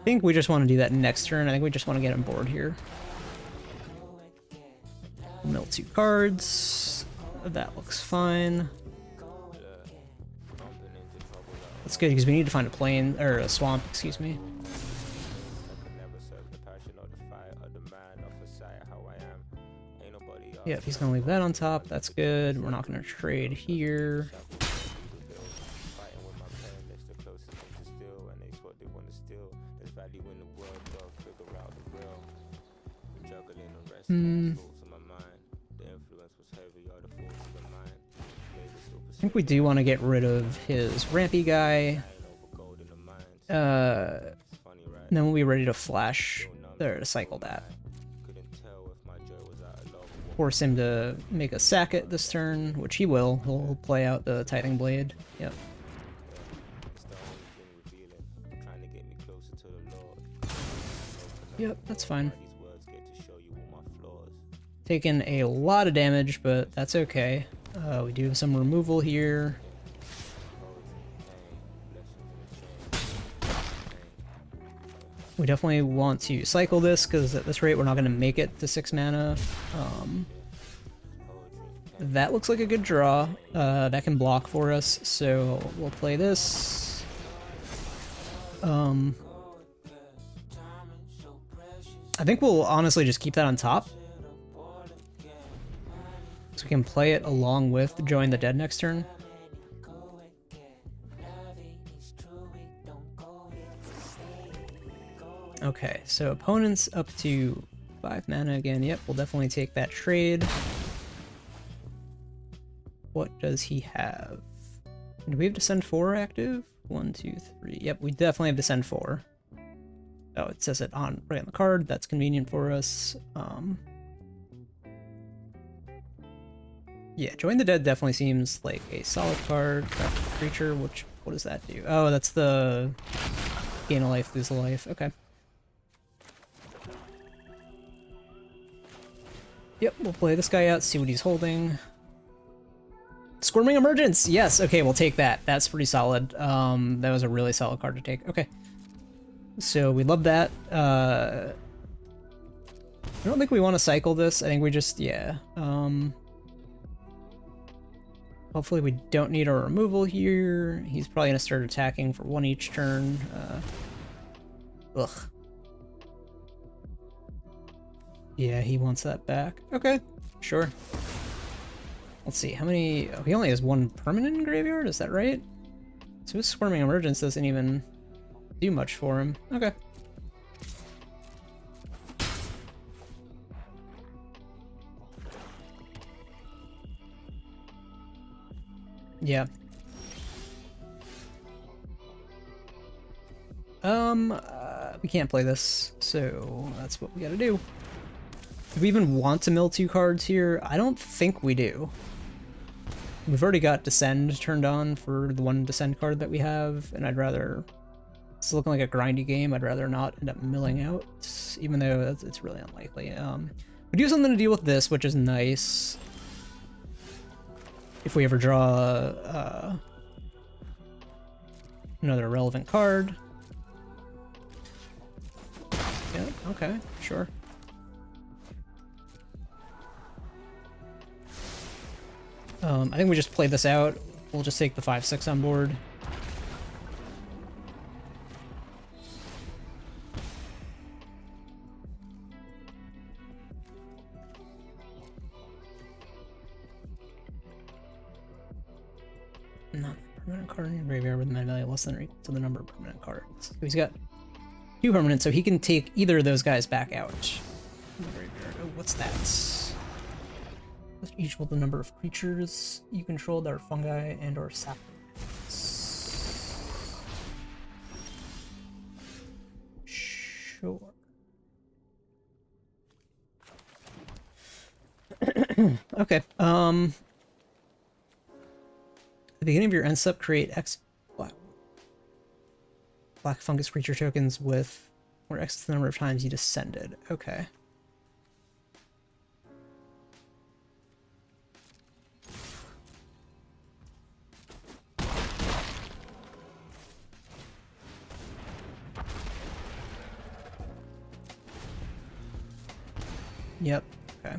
think we just want to do that next turn. I think we just want to get him bored here. Mill 2 cards. That looks fine. That's good because we need to find a plain or a swamp, excuse me. Yeah, if he's gonna leave that on top, that's good. We're not gonna trade here. I think we do want to get rid of his rampy guy. Then we'll be ready to flash, or to cycle that. Force him to make a sack it this turn, which he will. He'll play out the Tithing Blade. Yep. Yep, that's fine. Taking a lot of damage, but that's okay. We do have some removal here. We definitely want to cycle this, because at this rate we're not going to make it to 6 mana. That looks like a good draw. That can block for us, so we'll play this. I think we'll honestly just keep that on top. So we can play it along with Join the Dead next turn. Okay, so opponent's up to 5 mana again. Yep, we'll definitely take that trade. What does he have? Do we have Descend 4 active? 1, 2, 3. Yep, we definitely have Descend 4. Oh, it says it on right on the card. That's convenient for us. Yeah, Join the Dead definitely seems like a solid card. Craft a creature, which, what does that do? Oh, that's the gain a life, lose a life. Okay. Yep, we'll play this guy out, see what he's holding. Squirming Emergence! Yes, okay, we'll take that. That's pretty solid. That was a really solid card to take. Okay. So we love that. I don't think we want to cycle this. I think we just, yeah. Hopefully we don't need our removal here. He's probably going to start attacking for 1 each turn. Ugh. Yeah, he wants that back. Okay, sure. Let's see, how many... Oh, he only has 1 permanent in graveyard, is that right? So his Squirming Emergence doesn't even do much for him. Okay. Yeah. We can't play this, so that's what we gotta do. Do we even want to mill 2 cards here? I don't think we do. We've already got Descend turned on for the 1 Descend card that we have, and I'd rather... It's looking like a grindy game. I'd rather not end up milling out, even though it's really unlikely. We do have something to deal with this, which is nice. If we ever draw another relevant card. Yeah, okay, sure. I think we just play this out. We'll just take the 5/6 on board. Not permanent card in your graveyard with mana value less than or equal to the number of permanent cards. So he's got 2 permanents, so he can take either of those guys back out. In the graveyard. Oh, what's that? Each will the number of creatures you control that are fungi and or saplings. Sure. Okay. At the beginning of your end step, create X black fungus creature tokens with or X the number of times you descended. Okay. Yep. Okay.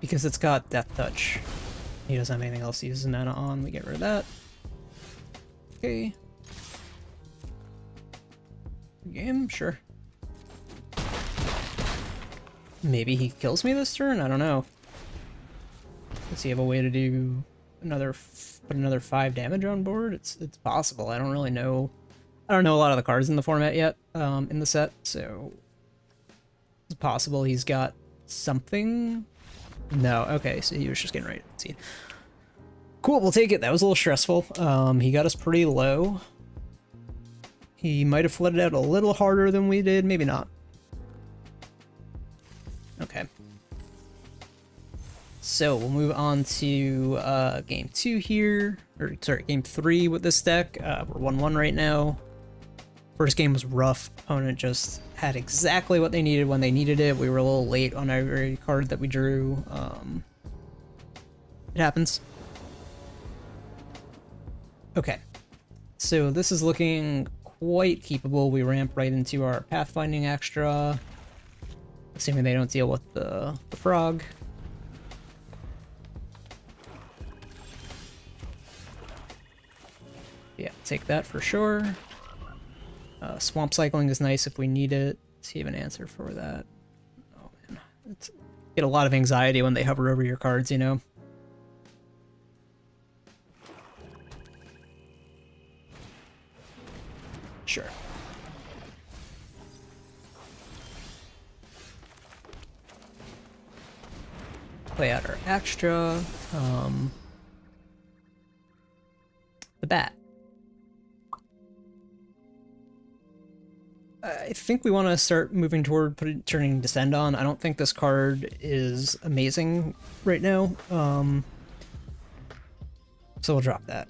Because it's got Death Touch. He doesn't have anything else to use his mana on. We get rid of that. Okay. Game? Sure. Maybe he kills me this turn? I don't know. Does he have a way to do put another 5 damage on board? It's possible. I don't really know. I don't know a lot of the cards in the format yet, in the set, so it's possible he's got something. No, okay, so he was just getting ready to see. Cool, we'll take it. That was a little stressful. He got us pretty low. He might have flooded out a little harder than we did, maybe not. Okay. So we'll move on to game 2 here, or sorry, game 3 with this deck. We're 1-1 right now. First game was rough. Opponent just had exactly what they needed when they needed it. We were a little late on every card that we drew. It happens. Okay, so this is looking quite keepable. We ramp right into our pathfinding extra, assuming they don't deal with the frog. Yeah, take that for sure. Swamp cycling is nice if we need it. Does he have an answer for that? Oh man, get a lot of anxiety when they hover over your cards, you know? Sure. Play out our extra. The bat. I think we want to start moving toward turning Descend on. I don't think this card is amazing right now. So we'll drop that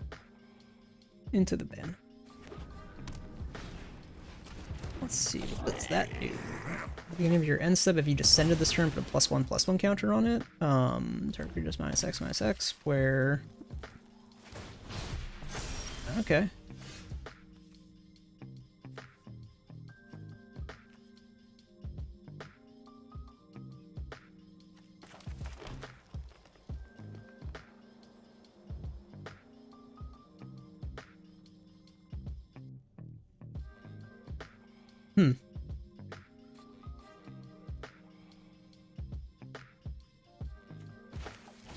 into the bin. Let's see, what does that do? At the beginning of your end step, if you descended this turn, put a +1/+1 counter on it. Turn creature just -X/-X, where... Okay.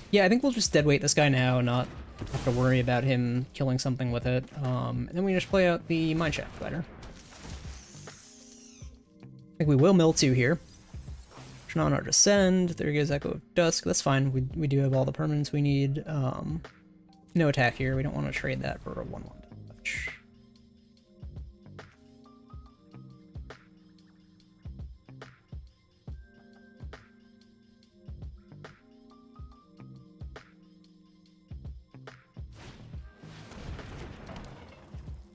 Yeah, I think we'll just deadweight this guy now, not have to worry about him killing something with it. And then we just play out the Mineshaft Spider. I think we will mill 2 here. Turn on our Descend. There goes Echo of Dusk. That's fine. We do have all the permanents we need. No attack here. We don't want to trade that for a 1/1 touch.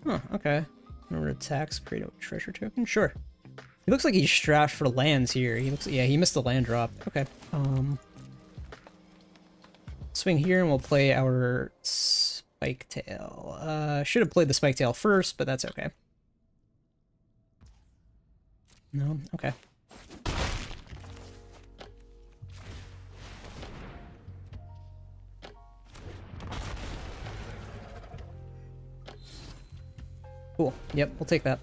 Huh, okay. Remember attacks, create a treasure token? Sure. He looks like he's strapped for lands here. He looks, yeah, he missed the land drop. Okay. Swing here and we'll play our Spike Tail. Should have played the Spike Tail first, but that's okay. No? Okay. Cool. Yep, we'll take that.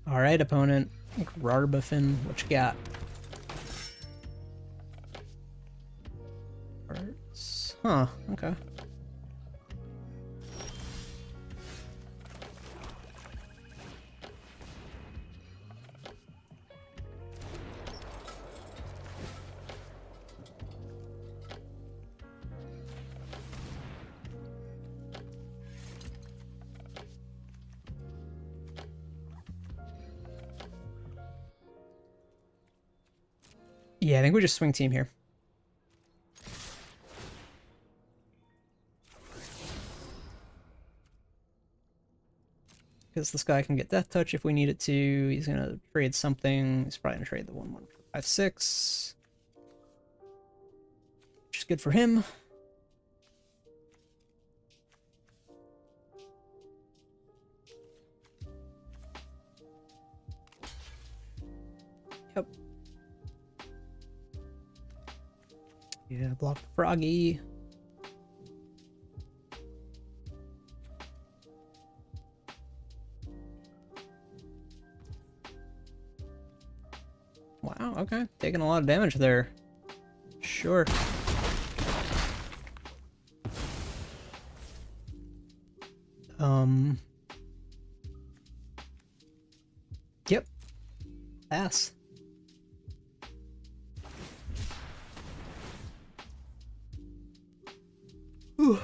Alright, opponent. Rarbuffin, what you got? Arts. Huh, okay. Yeah, I think we just swing team here. Because this guy can get Death Touch if we need it to. He's going to trade something. He's probably going to trade the 1/1 for 5/6. Which is good for him. Yep. Yeah, block the Froggy. Wow, okay. Taking a lot of damage there. Sure. Yep. Pass. Ooh.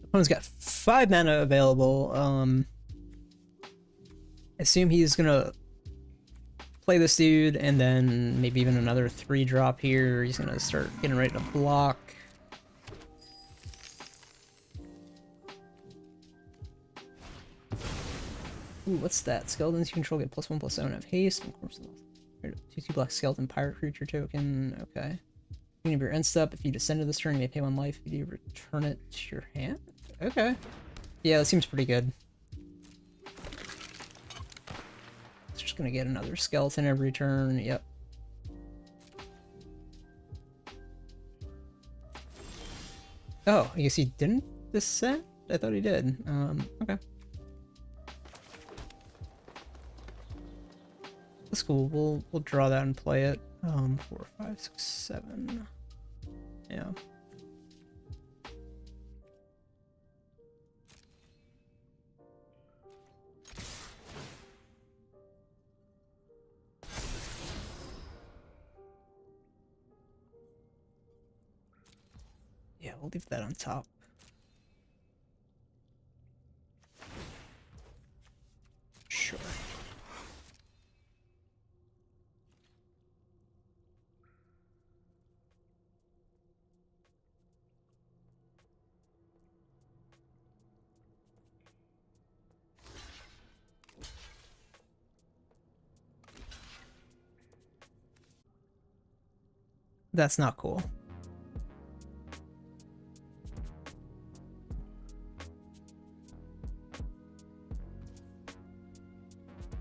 Opponent's got 5 mana available. I assume he's gonna play this dude and then maybe even another 3-drop here. He's gonna start getting ready to block. Ooh, what's that? Skeletons you control get +1/+7 of haste. Of course, 2/2 black skeleton pirate creature token. Okay. Beginning of your end step, if you descend to this turn, you may pay 1 life. If you do, return it to your hand. Okay. Yeah, that seems pretty good. It's just gonna get another skeleton every turn. Yep. Oh, I guess he didn't descend? I thought he did. Okay. That's cool. We'll draw that and play it. 4, 5, 6, 7. Yeah. Yeah, we'll leave that on top. Sure. That's not cool.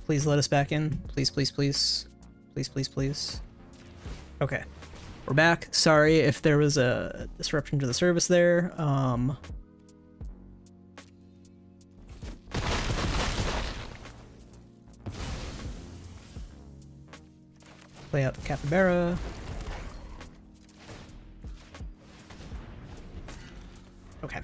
Please let us back in. Please, please, please. Please, please, please. Okay. We're back. Sorry if there was a disruption to the service there. Play out the capybara. Okay.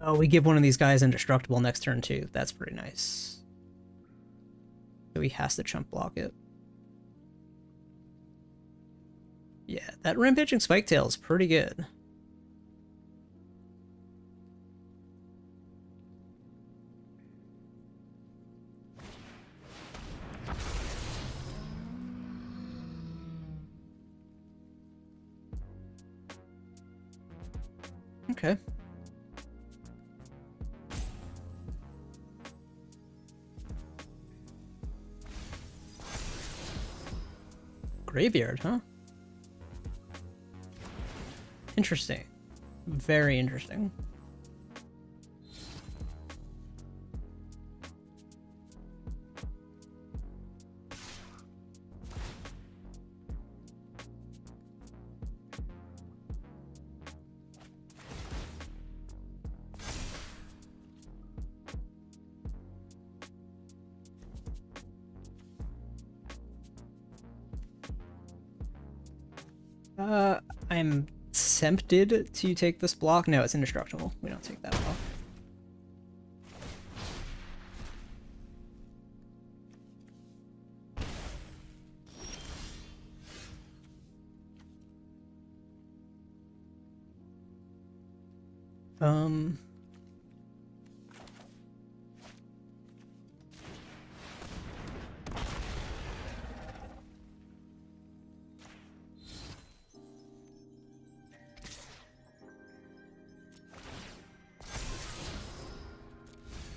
Oh, we give one of these guys indestructible next turn too. That's pretty nice. So he has to chump block it. Yeah, that rampaging spiketail is pretty good. Okay. Graveyard, huh? Interesting. Very interesting. I'm tempted to take this block. No, it's indestructible. We don't take that block.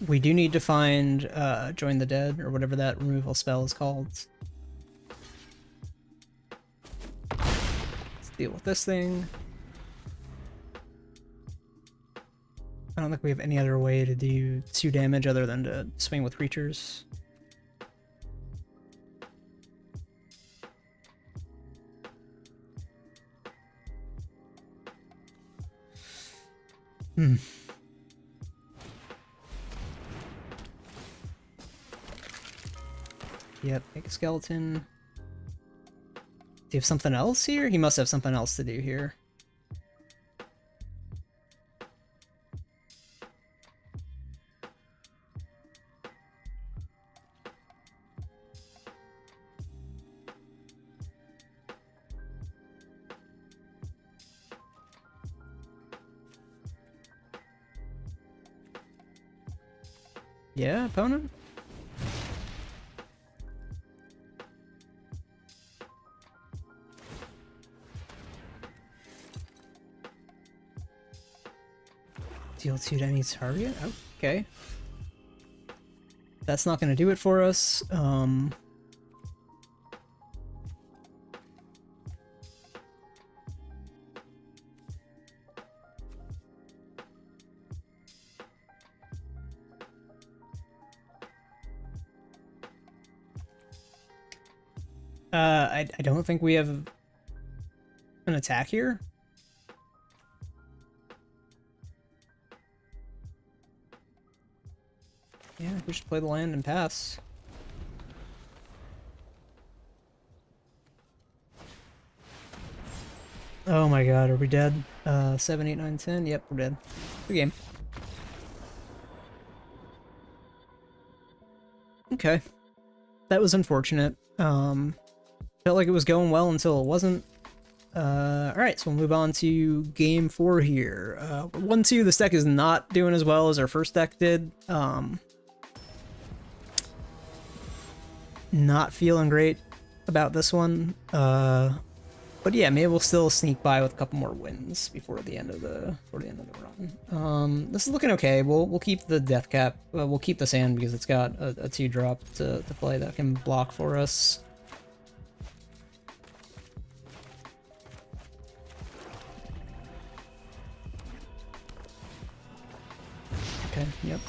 We do need to find Join the Dead, or whatever that removal spell is called. Let's deal with this thing. I don't think we have any other way to do 2 damage other than to swing with creatures. Hmm. Yep, make a skeleton. Do you have something else here? He must have something else to do here. Yeah, opponent? Deal 2 to any target? Okay. That's not going to do it for us. I don't think we have an attack here. Yeah, we should play the land and pass. Oh my god, are we dead? 7, 8, 9, 10? Yep, we're dead. Good game. Okay. That was unfortunate. Felt like it was going well until it wasn't. Alright, so we'll move on to game 4 here. 1-2, this deck is not doing as well as our first deck did. Not feeling great about this one. But yeah, maybe we'll still sneak by with a couple more wins before the end of the run. This is looking okay. We'll keep the death cap. We'll keep the sand because it's got a 2-drop to play that can block for us. Okay, yep.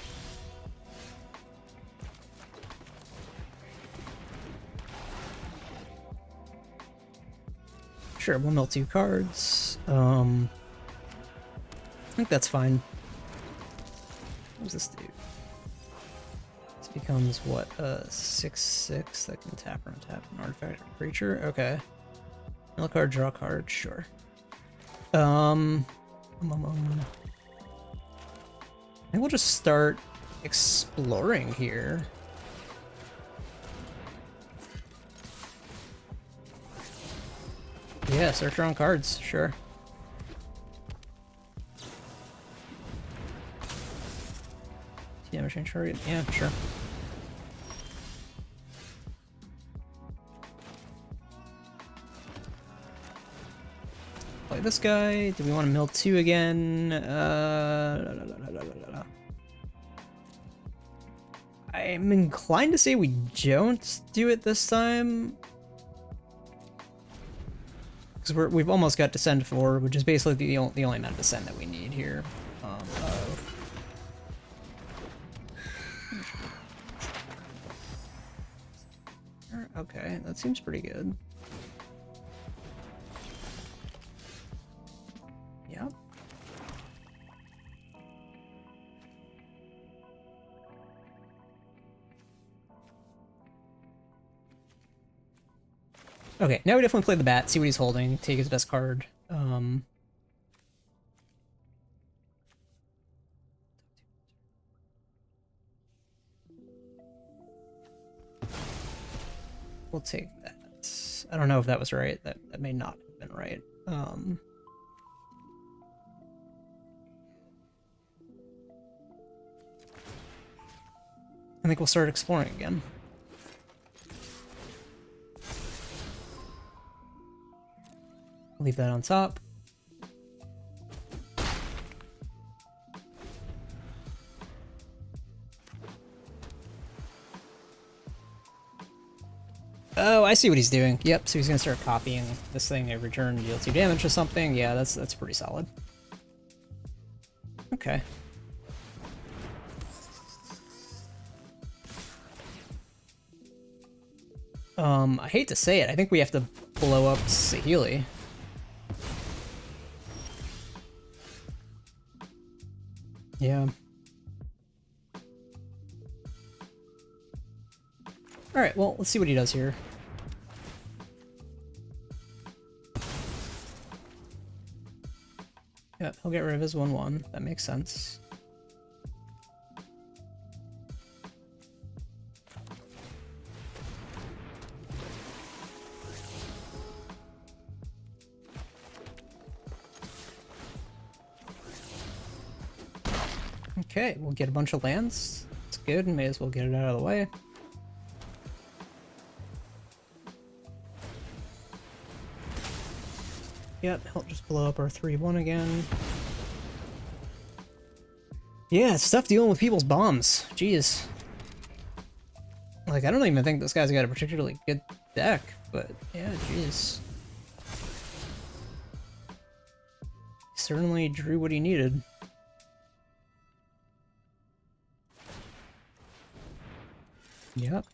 Sure, we'll mill 2 cards. I think that's fine. What does this do? This becomes, what, 6/6 that can tap or untap an artifact or creature? Okay. Mill a card, draw a card, sure. I think we'll just start exploring here. Yeah, search around cards, sure. Yeah, change target. Yeah, sure. Play this guy. Do we want to mill 2 again? I'm inclined to say we don't do it this time. Because we've almost got Descend 4, which is basically the only amount of Descend that we need here. Okay, that seems pretty good. Yep. Okay, now we definitely play the bat, see what he's holding, take his best card. We'll take that. I don't know if that was right. That may not have been right. I think we'll start exploring again. Leave that on top. Oh, I see what he's doing. Yep, so he's gonna start copying this thing every turn, deal 2 damage or something. Yeah, that's pretty solid. Okay. I hate to say it, I think we have to blow up Saheeli. Yeah. Alright, well, let's see what he does here. Yeah, he'll get rid of his 1/1. That makes sense. Okay, we'll get a bunch of lands. It's good, may as well get it out of the way. Yep, he'll just blow up our 3/1 again. Yeah, it's tough dealing with people's bombs. Jeez. Like, I don't even think this guy's got a particularly good deck, but yeah, jeez. He certainly drew what he needed. Yep.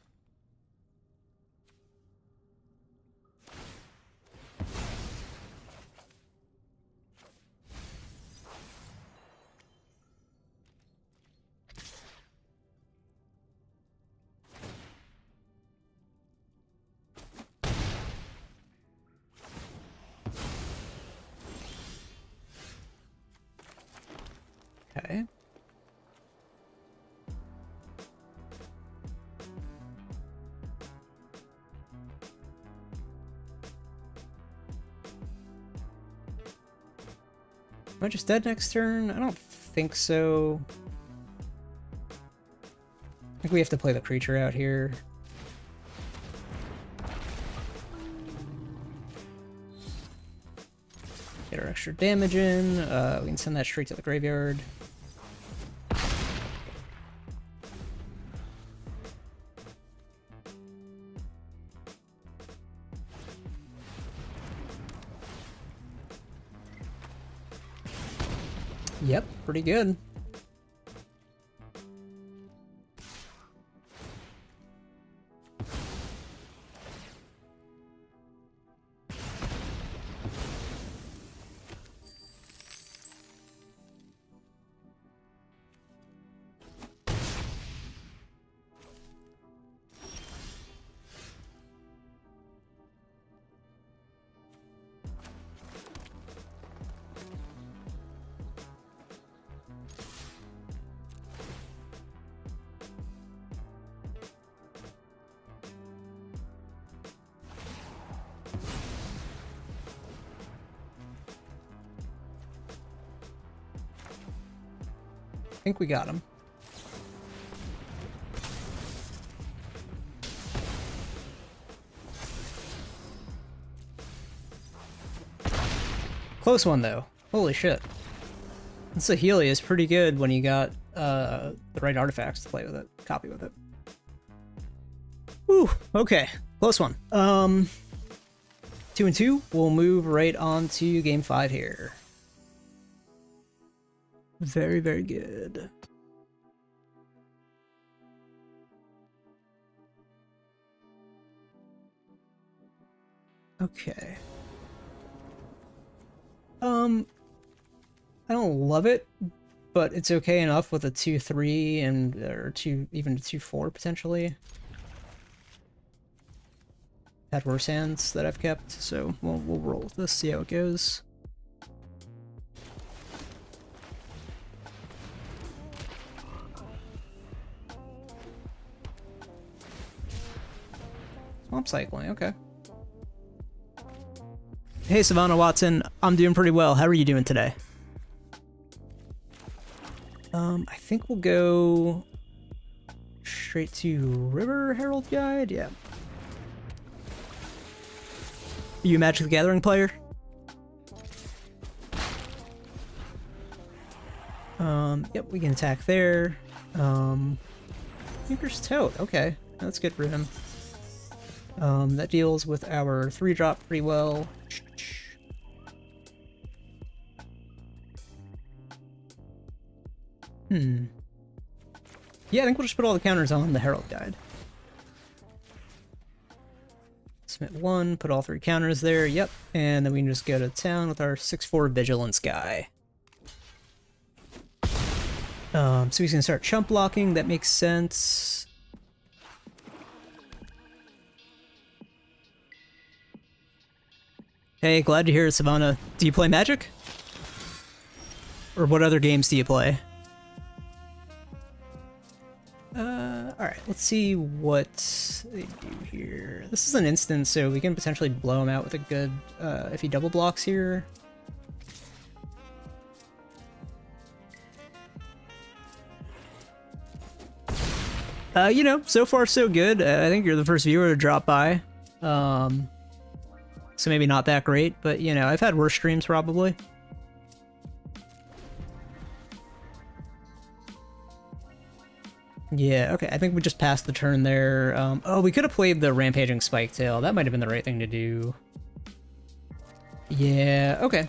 Okay. Am I just dead next turn? I don't think so. I think we have to play the creature out here. Get our extra damage in. We can send that straight to the graveyard. Yep, pretty good. I think we got him. Close one though. Holy shit. This Saheeli is pretty good when you got the right artifacts to play with it, copy with it. Whew, okay. Close one. 2-2. We'll move right on to game 5 here. Very, very good. Okay. I don't love it, but it's okay enough with a 2-3 and or even a 2-4 potentially. Had worse hands that I've kept, so we'll roll with this, see how it goes. Swamp cycling, okay. Hey Savannah Watson, I'm doing pretty well. How are you doing today? I think we'll go straight to River Herald Guide, yeah. Are you a Magic the Gathering player? Yep, we can attack there. Tinker's Tote, okay. That's good for him. That deals with our 3-drop pretty well. Yeah, I think we'll just put all the counters on the Herald Guide. Submit 1, put all 3 counters there, yep. And then we can just go to town with our 6-4 Vigilance guy. So he's gonna start chump blocking. That makes sense. Hey, glad to hear it, Savannah. Do you play Magic? Or what other games do you play? Alright, let's see what they do here. This is an instance, so we can potentially blow him out with a good, if he double blocks here. You know, so far so good. I think you're the first viewer to drop by. So maybe not that great, but you know, I've had worse streams probably. Yeah, okay, I think we just passed the turn there. Oh, we could have played the Rampaging Spiketail. That might have been the right thing to do. Yeah, okay.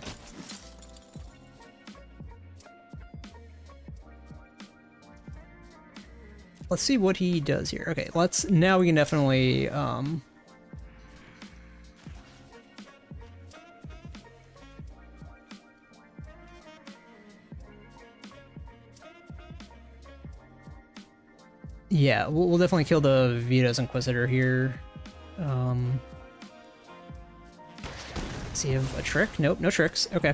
Let's see what he does here. Okay, now we can definitely, yeah, we'll definitely kill the Vito's Inquisitor here. Does he have a trick? Nope, no tricks. Okay.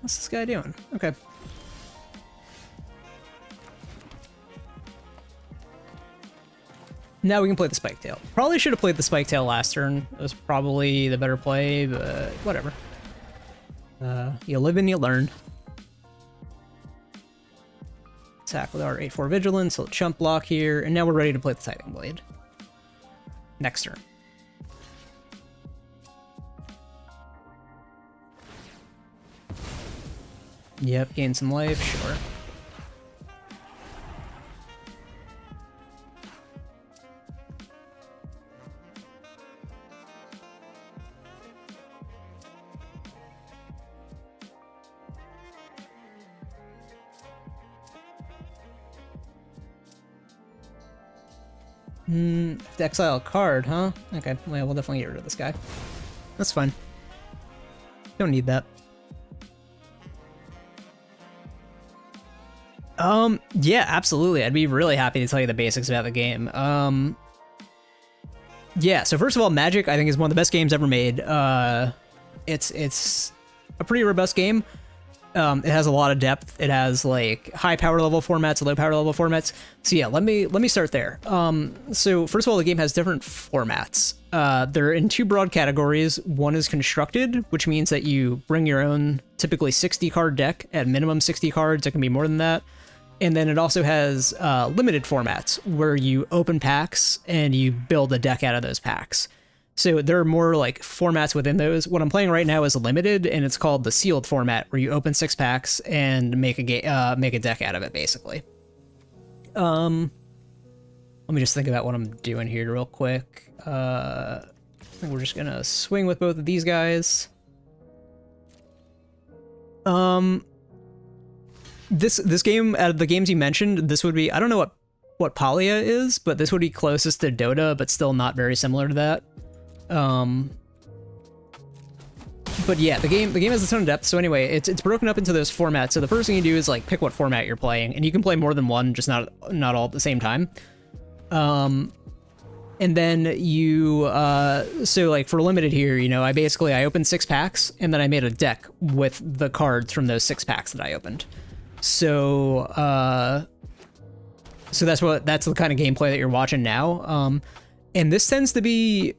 What's this guy doing? Okay. Now we can play the Spiketail. Probably should have played the Spiketail last turn. It was probably the better play, but whatever. You live and you learn. Attack with our 8-4 Vigilance, so chump block here, and now we're ready to play the Tithing Blade. Next turn. Yep, gain some life, sure. Exile a card, huh? Okay, well, we'll definitely get rid of this guy. That's fine. Don't need that. Yeah, absolutely. I'd be really happy to tell you the basics about the game. Yeah, so first of all, Magic, I think, is one of the best games ever made. It's a pretty robust game. It has a lot of depth. It has like high power level formats, low power level formats. So yeah, let me start there. So first of all, the game has different formats. They're in two broad categories. One is constructed, which means that you bring your own typically 60 card deck, at minimum 60 cards. It can be more than that. And then it also has limited formats where you open packs and you build a deck out of those packs. So there are more like formats within those. What I'm playing right now is limited, and it's called the sealed format, where you open 6 packs and make a deck out of it, basically. Let me just think about what I'm doing here real quick. I think we're just gonna swing with both of these guys. This game, out of the games you mentioned, this would be, I don't know what Palia is, but this would be closest to Dota, but still not very similar to that. But yeah, the game has a ton of depth. So anyway, it's broken up into those formats. So the first thing you do is like pick what format you're playing, and you can play more than one, just not all at the same time. And then you so like for limited here, you know, I opened 6 packs, and then I made a deck with the cards from those 6 packs that I opened. So so that's the kind of gameplay that you're watching now. And this tends to be,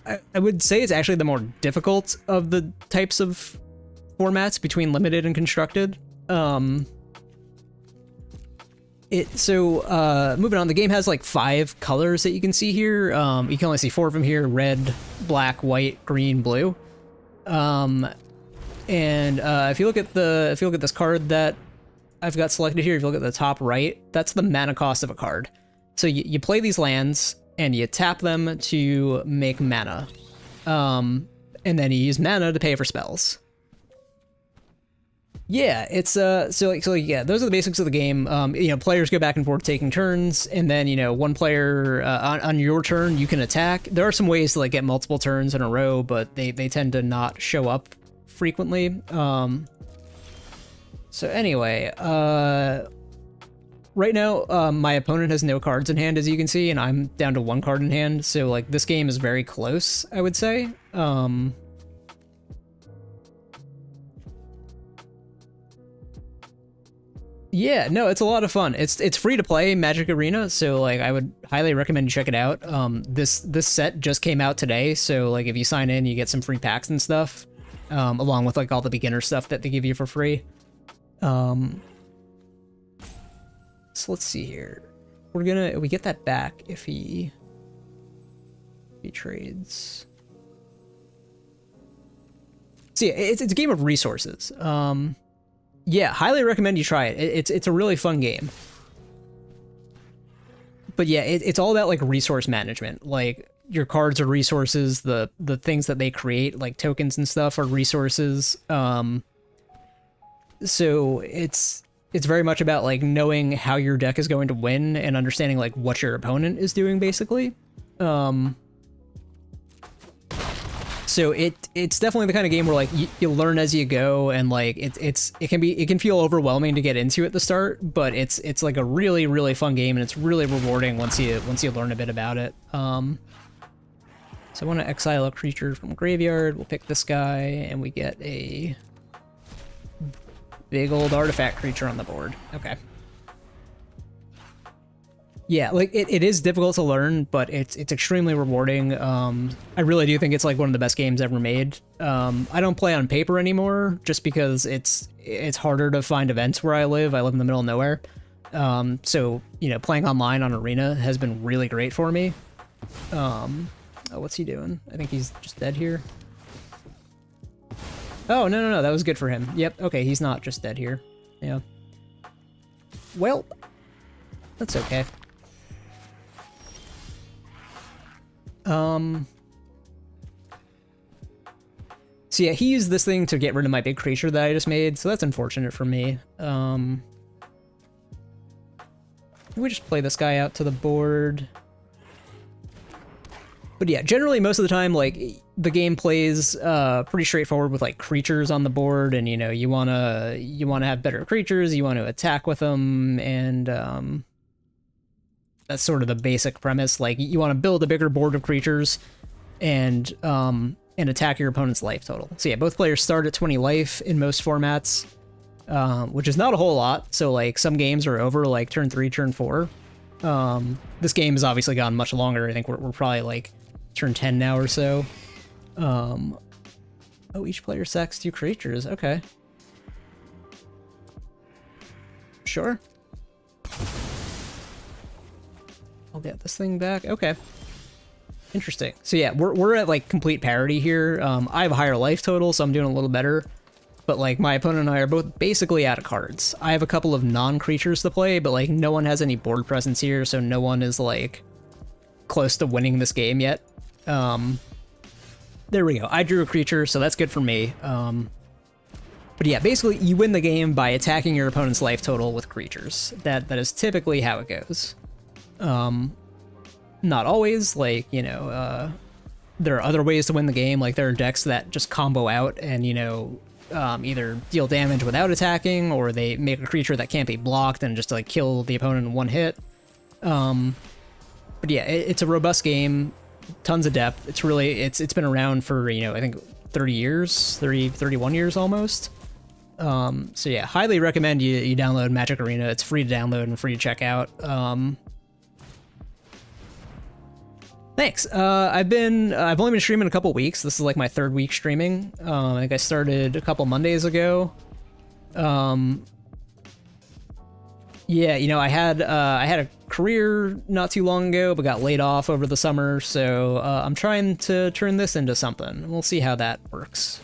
I would say it's actually the more difficult of the types of formats between limited and constructed. Moving on, the game has like 5 colors that you can see here. You can only see 4 of them here: red, black, white, green, blue. If you look at this card that I've got selected here, if you look at the top right, that's the mana cost of a card. So you play these lands and you tap them to make mana. And then you use mana to pay for spells. Yeah, it's so yeah, those are the basics of the game. You know, players go back and forth taking turns, and then you know, one player on your turn you can attack. There are some ways to like get multiple turns in a row, but they tend to not show up frequently. So anyway, right now my opponent has no cards in hand, as you can see, and I'm down to one card in hand. So like this game is very close, I would say. Yeah, no, it's a lot of fun. It's free to play Magic Arena, so like I would highly recommend you check it out. This set just came out today, so like if you sign in, you get some free packs and stuff, along with like all the beginner stuff that they give you for free. So let's see here. We get that back if he trades. So yeah, it's a game of resources. Yeah, highly recommend you try it. It's a really fun game. But yeah, it's all about like resource management. Like your cards are resources, the things that they create, like tokens and stuff, are resources. So it's very much about like knowing how your deck is going to win and understanding like what your opponent is doing, basically. So it's definitely the kind of game where like you learn as you go, and like it can feel overwhelming to get into at the start, but it's like a really fun game, and it's really rewarding once you learn a bit about it. So I want to exile a creature from graveyard. We'll pick this guy, and we get a big old artifact creature on the board. Okay. Yeah, like it is difficult to learn, but it's extremely rewarding. I really do think it's like one of the best games ever made. I don't play on paper anymore just because it's harder to find events where I live. I live in the middle of nowhere. So, you know, playing online on Arena has been really great for me. Oh, what's he doing? I think he's just dead here. Oh, no, that was good for him. Yep, okay, he's not just dead here. Yeah. Well, that's okay. So yeah, he used this thing to get rid of my big creature that I just made, so that's unfortunate for me. We just play this guy out to the board. But yeah, generally most of the time, like, the game plays pretty straightforward with like creatures on the board, and you know, you wanna have better creatures, you want to attack with them, and that's sort of the basic premise. Like, you want to build a bigger board of creatures and attack your opponent's life total. So yeah, both players start at 20 life in most formats, which is not a whole lot. So like some games are over like turn 3, turn 4. This game has obviously gone much longer. I think we're probably like turn 10 now or so. Oh, each player sacks 2 creatures. Okay. Sure. I'll get this thing back. Okay. Interesting. So yeah, we're at like complete parity here. I have a higher life total, so I'm doing a little better. But like my opponent and I are both basically out of cards. I have a couple of non-creatures to play, but like no one has any board presence here, so no one is like close to winning this game yet. There we go. I drew a creature, so that's good for me. But yeah, basically you win the game by attacking your opponent's life total with creatures. That is typically how it goes. Not always, like, you know, there are other ways to win the game. Like, there are decks that just combo out and, you know, either deal damage without attacking, or they make a creature that can't be blocked and just, like, kill the opponent in one hit. But yeah, it's a robust game, tons of depth. It's really, it's been around for, you know, I think 30 years, 31 years almost. So yeah, highly recommend you download Magic Arena. It's free to download and free to check out. Thanks. I've only been streaming a couple weeks. This is like my 3rd week streaming. I think I started a couple Mondays ago. Yeah, you know, I had a career not too long ago, but got laid off over the summer, so I'm trying to turn this into something. We'll see how that works.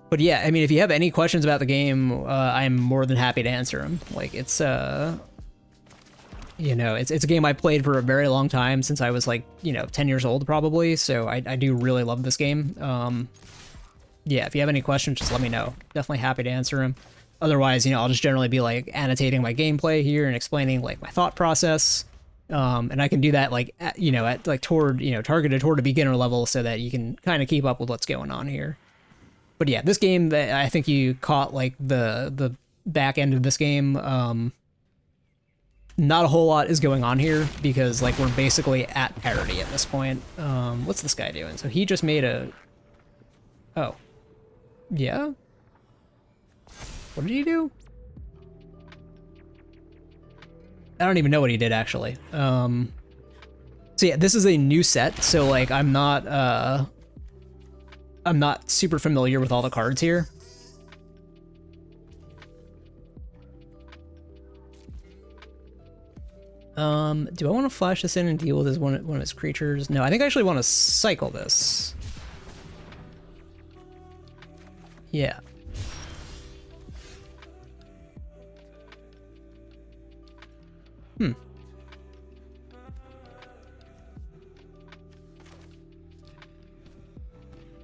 But yeah, I mean, if you have any questions about the game, I'm more than happy to answer them. Like, it's you know, it's a game I played for a very long time, since I was like, you know, 10 years old probably, so I do really love this game. yeah, if you have any questions, just let me know. Definitely happy to answer them. Otherwise, you know, I'll just generally be like annotating my gameplay here and explaining like my thought process. And I can do that like at like toward targeted toward a beginner level so that you can kind of keep up with what's going on here. But yeah, this game, that I think you caught like the back end of this game. Not a whole lot is going on here because like we're basically at parity at this point. What's this guy doing? So he just made a. Oh, yeah. What did he do? I don't even know what he did actually. So yeah, this is a new set, so like I'm not super familiar with all the cards here. Do I want to flash this in and deal with his one of his creatures? No, I think I actually want to cycle this. Yeah.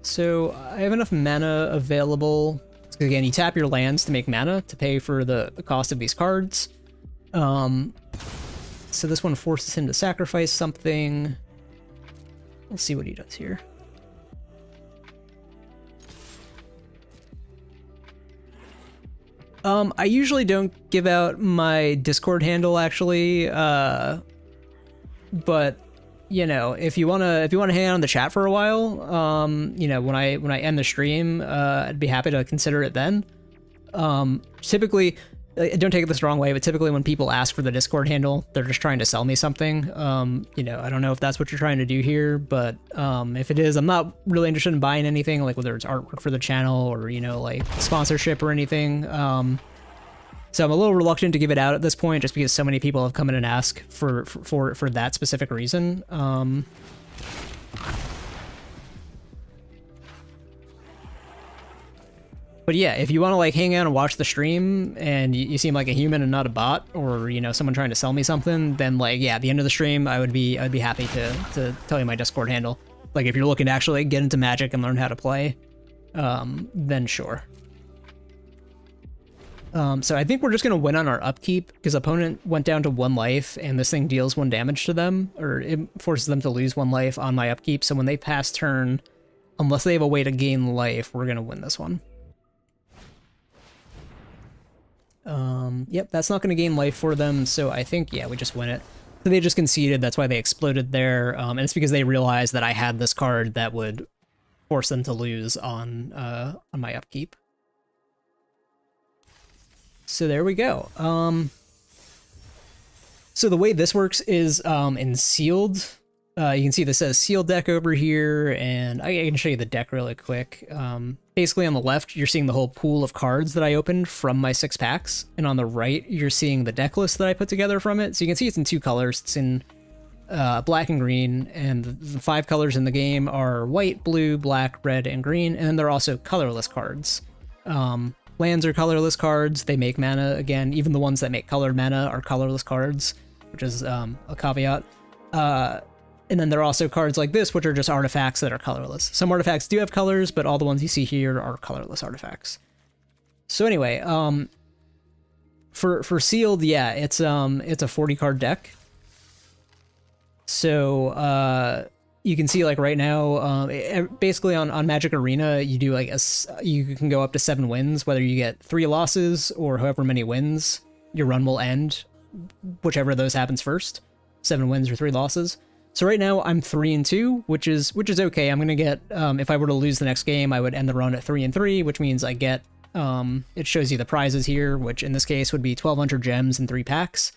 So I have enough mana available. Again, you tap your lands to make mana to pay for the cost of these cards. So this one forces him to sacrifice something. Let's see what he does here. I usually don't give out my Discord handle actually, but you know, if you wanna hang out in the chat for a while, you know, when I end the stream, I'd be happy to consider it then. Typically, don't take it this wrong way, but typically when people ask for the Discord handle, they're just trying to sell me something. You know, I don't know if that's what you're trying to do here, but if it is, I'm not really interested in buying anything, like whether it's artwork for the channel or, you know, like sponsorship or anything. So I'm a little reluctant to give it out at this point, just because so many people have come in and asked for that specific reason. But yeah, if you want to like hang out and watch the stream and you seem like a human and not a bot, or you know, someone trying to sell me something, then like yeah, at the end of the stream, I'd be happy to tell you my Discord handle. Like if you're looking to actually get into Magic and learn how to play, then sure. So I think we're just gonna win on our upkeep because opponent went down to 1 life and this thing deals 1 damage to them, or it forces them to lose 1 life on my upkeep. So when they pass turn, unless they have a way to gain life, we're gonna win this one. Yep, that's not gonna gain life for them. So I think yeah, we just win it. So they just conceded. That's why they exploded there, and it's because they realized that I had this card that would force them to lose on my upkeep. So there we go. So the way this works is in sealed. You can see this says sealed deck over here, and I can show you the deck really quick. Basically on the left, you're seeing the whole pool of cards that I opened from my 6 packs, and on the right, you're seeing the deck list that I put together from it. So you can see it's in 2 colors. It's in black and green, and the 5 colors in the game are white, blue, black, red, and green, and then they're also colorless cards. Lands are colorless cards. They make mana again. Even the ones that make colored mana are colorless cards, which is a caveat. And then there are also cards like this, which are just artifacts that are colorless. Some artifacts do have colors, but all the ones you see here are colorless artifacts. So anyway, for sealed, yeah, it's a 40 card deck. So you can see like right now, basically on Magic Arena, you do like you can go up to 7 wins, whether you get 3 losses or however many wins, your run will end, whichever of those happens first, 7 wins or 3 losses. So right now I'm 3-2, which is okay. I'm gonna get if I were to lose the next game, I would end the run at 3-3, which means I get it shows you the prizes here, which in this case would be 1,200 gems and 3 packs.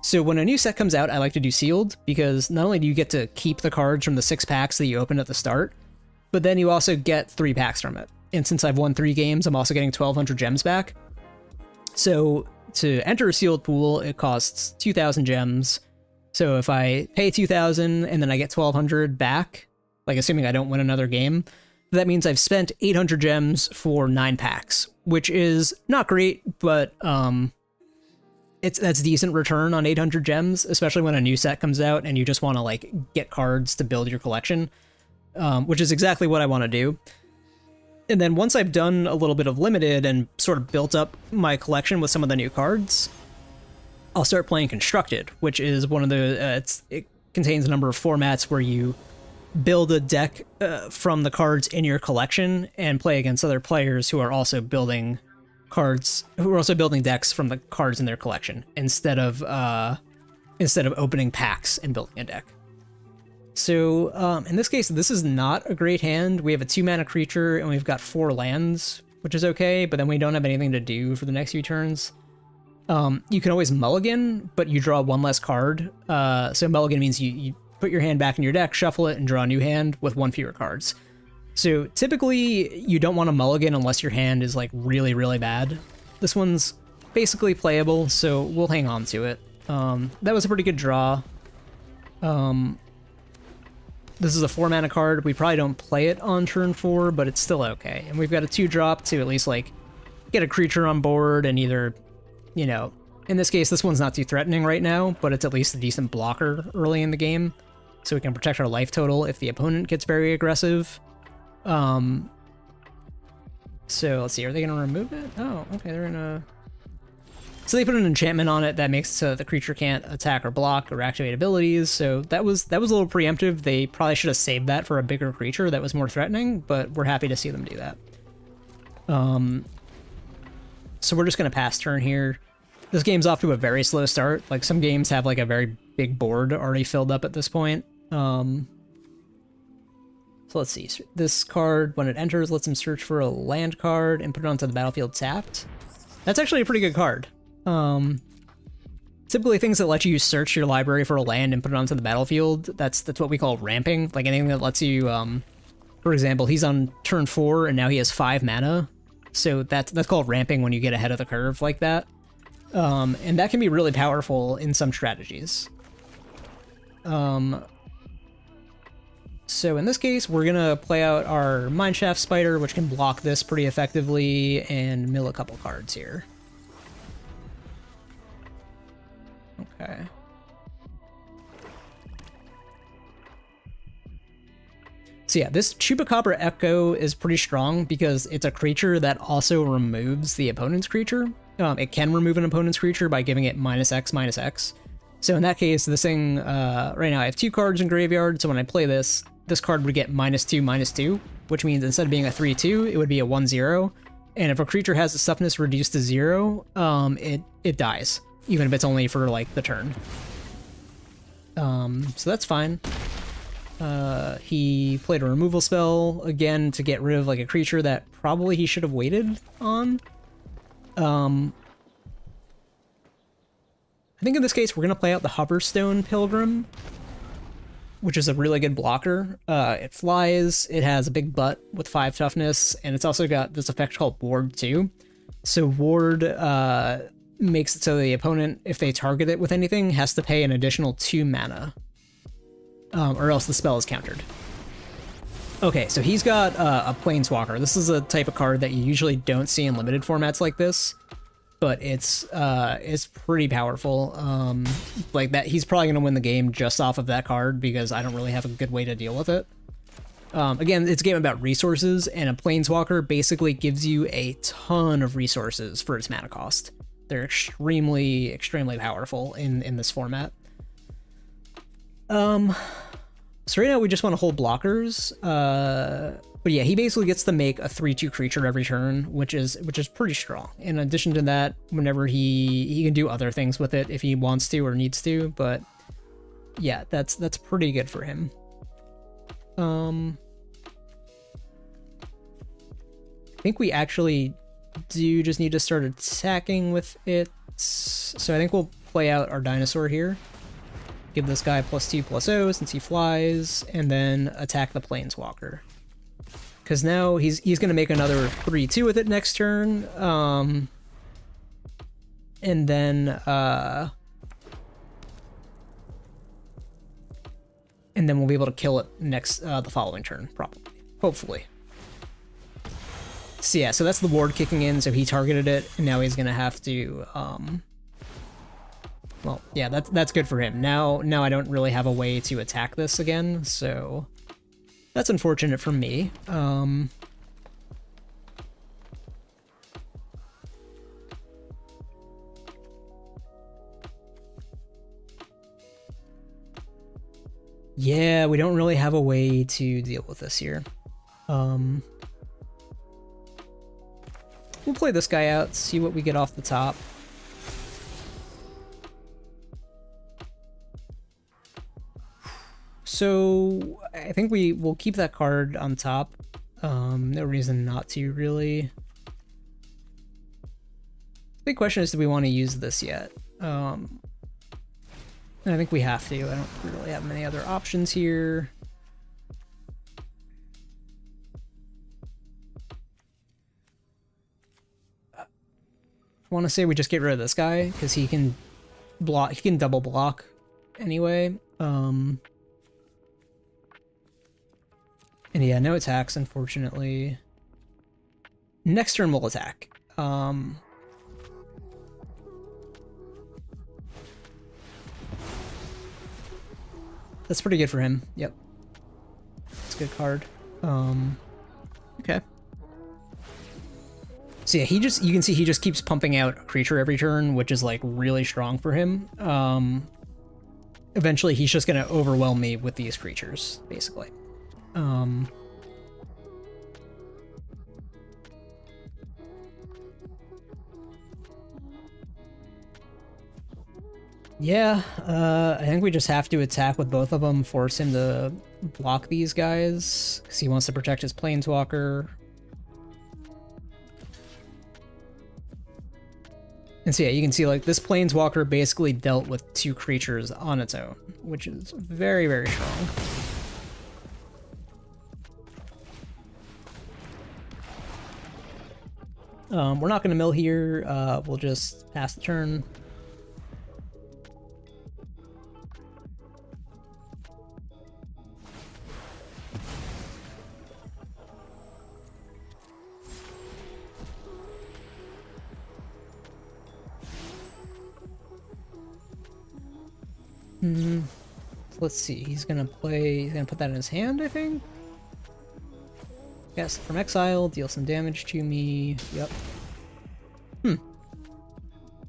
So when a new set comes out, I like to do sealed, because not only do you get to keep the cards from the 6 packs that you opened at the start, but then you also get 3 packs from it. And since I've won 3 games, I'm also getting 1,200 gems back. So to enter a sealed pool, it costs 2,000 gems. So if I pay 2,000 and then I get 1,200 back, like assuming I don't win another game, that means I've spent 800 gems for 9 packs, which is not great, but that's decent return on 800 gems, especially when a new set comes out and you just want to like get cards to build your collection, which is exactly what I want to do. And then once I've done a little bit of limited and sort of built up my collection with some of the new cards, I'll start playing Constructed, which is one of the, it contains a number of formats where you build a deck from the cards in your collection and play against other players who are also building cards, who are also building decks from the cards in their collection instead of opening packs and building a deck. So in this case, this is not a great hand. We have a 2-mana creature and we've got 4 lands, which is okay, but then we don't have anything to do for the next few turns. You can always mulligan, but you draw 1 less card. So mulligan means you put your hand back in your deck, shuffle it, and draw a new hand with 1 fewer cards. So typically, you don't want to mulligan unless your hand is like really, really bad. This one's basically playable, so we'll hang on to it. That was a pretty good draw. This is a 4-mana card. We probably don't play it on turn 4, but it's still okay. And we've got a 2-drop to at least like get a creature on board and either, you know, in this case, this one's not too threatening right now, but it's at least a decent blocker early in the game, so we can protect our life total if the opponent gets very aggressive. So let's see, are they going to remove it? Oh, okay, they're gonna... So they put an enchantment on it that makes it so that the creature can't attack or block or activate abilities, so that was a little preemptive. They probably should have saved that for a bigger creature that was more threatening, but we're happy to see them do that. So we're just going to pass turn here. This game's off to a very slow start. Like, some games have like a very big board already filled up at this point. So let's see. This card, when it enters, lets him search for a land card and put it onto the battlefield tapped. That's actually a pretty good card. Typically things that let you search your library for a land and put it onto the battlefield, that's what we call ramping. Like anything that lets you, for example, he's on turn 4 and now he has 5 mana. So that's called ramping when you get ahead of the curve like that. And that can be really powerful in some strategies. So in this case, we're gonna play out our Mineshaft Spider, which can block this pretty effectively, and mill a couple cards here. Okay. So yeah, this Chupacabra Echo is pretty strong because it's a creature that also removes the opponent's creature. It can remove an opponent's creature by giving it -X/-X. So in that case, this thing, right now I have 2 cards in graveyard, so when I play this, this card would get -2/-2, which means instead of being a 3/2, it would be a 1/0. And if a creature has its toughness reduced to 0, it dies, even if it's only for like the turn. So that's fine. He played a removal spell again to get rid of like a creature that probably he should have waited on. I think in this case we're gonna play out the Hoverstone Pilgrim, which is a really good blocker. It flies, it has a big butt with 5 toughness, and it's also got this effect called Ward too. So Ward makes it so the opponent, if they target it with anything, has to pay an additional 2 mana. Or else the spell is countered. Okay, so he's got a Planeswalker. This is a type of card that you usually don't see in limited formats like this, but it's pretty powerful. Like that, he's probably gonna win the game just off of that card because I don't really have a good way to deal with it. Again, it's a game about resources, and a Planeswalker basically gives you a ton of resources for its mana cost. They're extremely, extremely powerful in this format. So right now we just want to hold blockers, but yeah, he basically gets to make a 3/2 creature every turn, which is pretty strong. In addition to that, whenever he can do other things with it if he wants to or needs to, but yeah, that's pretty good for him. I think we actually do just need to start attacking with it, so I think we'll play out our dinosaur here. Give this guy +2/+0 since he flies, and then attack the Planeswalker. Because now he's going to make another 3/2 with it next turn, and then we'll be able to kill it next the following turn, probably, hopefully. So yeah, so that's the ward kicking in. So he targeted it, and now he's going to have to. Well, yeah, that's good for him. Now I don't really have a way to attack this again, so that's unfortunate for me. Yeah, we don't really have a way to deal with this here. We'll play this guy out, see what we get off the top. So I think we will keep that card on top. No reason not to, really. The big question is, do we want to use this yet? And I think we have to. I don't really have many other options here. I want to say we just get rid of this guy because he can block. He can double block anyway. And yeah, no attacks, unfortunately. Next turn we'll attack. That's pretty good for him. Yep. It's a good card. Okay. So yeah, you can see he just keeps pumping out a creature every turn, which is like really strong for him. Eventually he's just gonna overwhelm me with these creatures, basically. Yeah, I think we just have to attack with both of them, force him to block these guys, because he wants to protect his planeswalker. And so yeah, you can see like this planeswalker basically dealt with 2 creatures on its own, which is very, very strong. We're not going to mill here, we'll just pass the turn. Let's see, he's gonna put that in his hand, I think? Yes, from exile, deal some damage to me. Yep.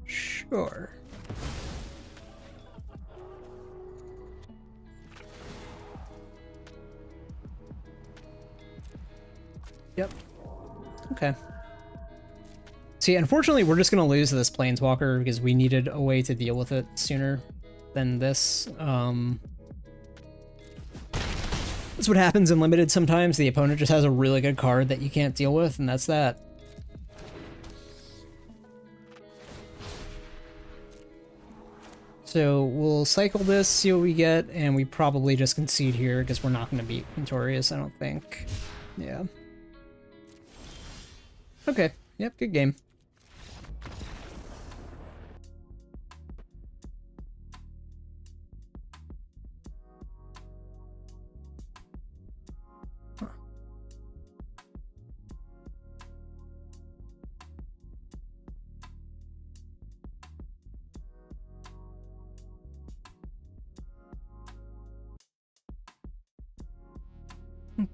Sure. Yep. Okay. See, unfortunately, we're just gonna lose this planeswalker because we needed a way to deal with it sooner than this. That's what happens in Limited sometimes. The opponent just has a really good card that you can't deal with, and that's that. So we'll cycle this, see what we get, and we probably just concede here because we're not going to beat Quintorius, I don't think. Yeah. Okay. Yep, good game.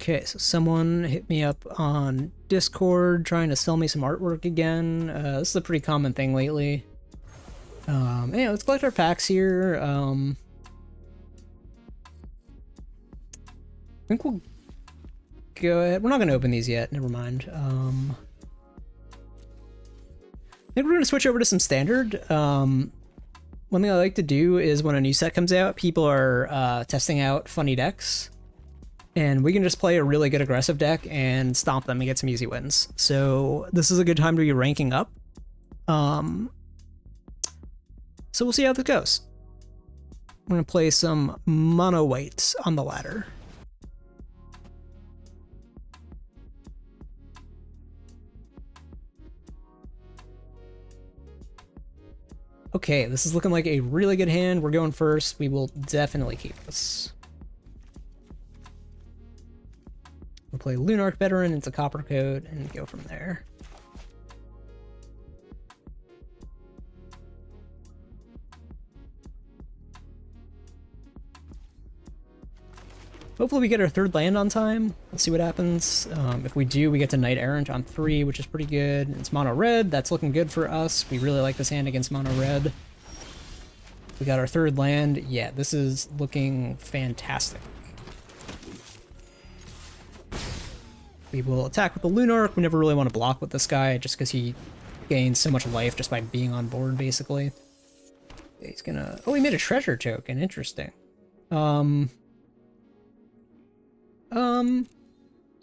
Okay, so someone hit me up on Discord trying to sell me some artwork again. This is a pretty common thing lately. Yeah, let's collect our packs here. I think we'll go ahead. We're not going to open these yet. Never mind. I think we're going to switch over to some standard. One thing I like to do is when a new set comes out, people are testing out funny decks. And we can just play a really good aggressive deck and stomp them and get some easy wins. So this is a good time to be ranking up. So we'll see how this goes. I'm going to play some mono whites on the ladder. Okay, this is looking like a really good hand. We're going first. We will definitely keep this. We'll play Lunarch Veteran into Copper Code and go from there. Hopefully we get our 3rd land on time. Let's see what happens. If we do, we get to Knight Errant on 3, which is pretty good. It's mono red. That's looking good for us. We really like this hand against mono red. We got our third land. Yeah, this is looking fantastic. We will attack with the Lunark. We never really want to block with this guy just because he gains so much life just by being on board, basically. He's gonna... Oh, he made a treasure token. Interesting.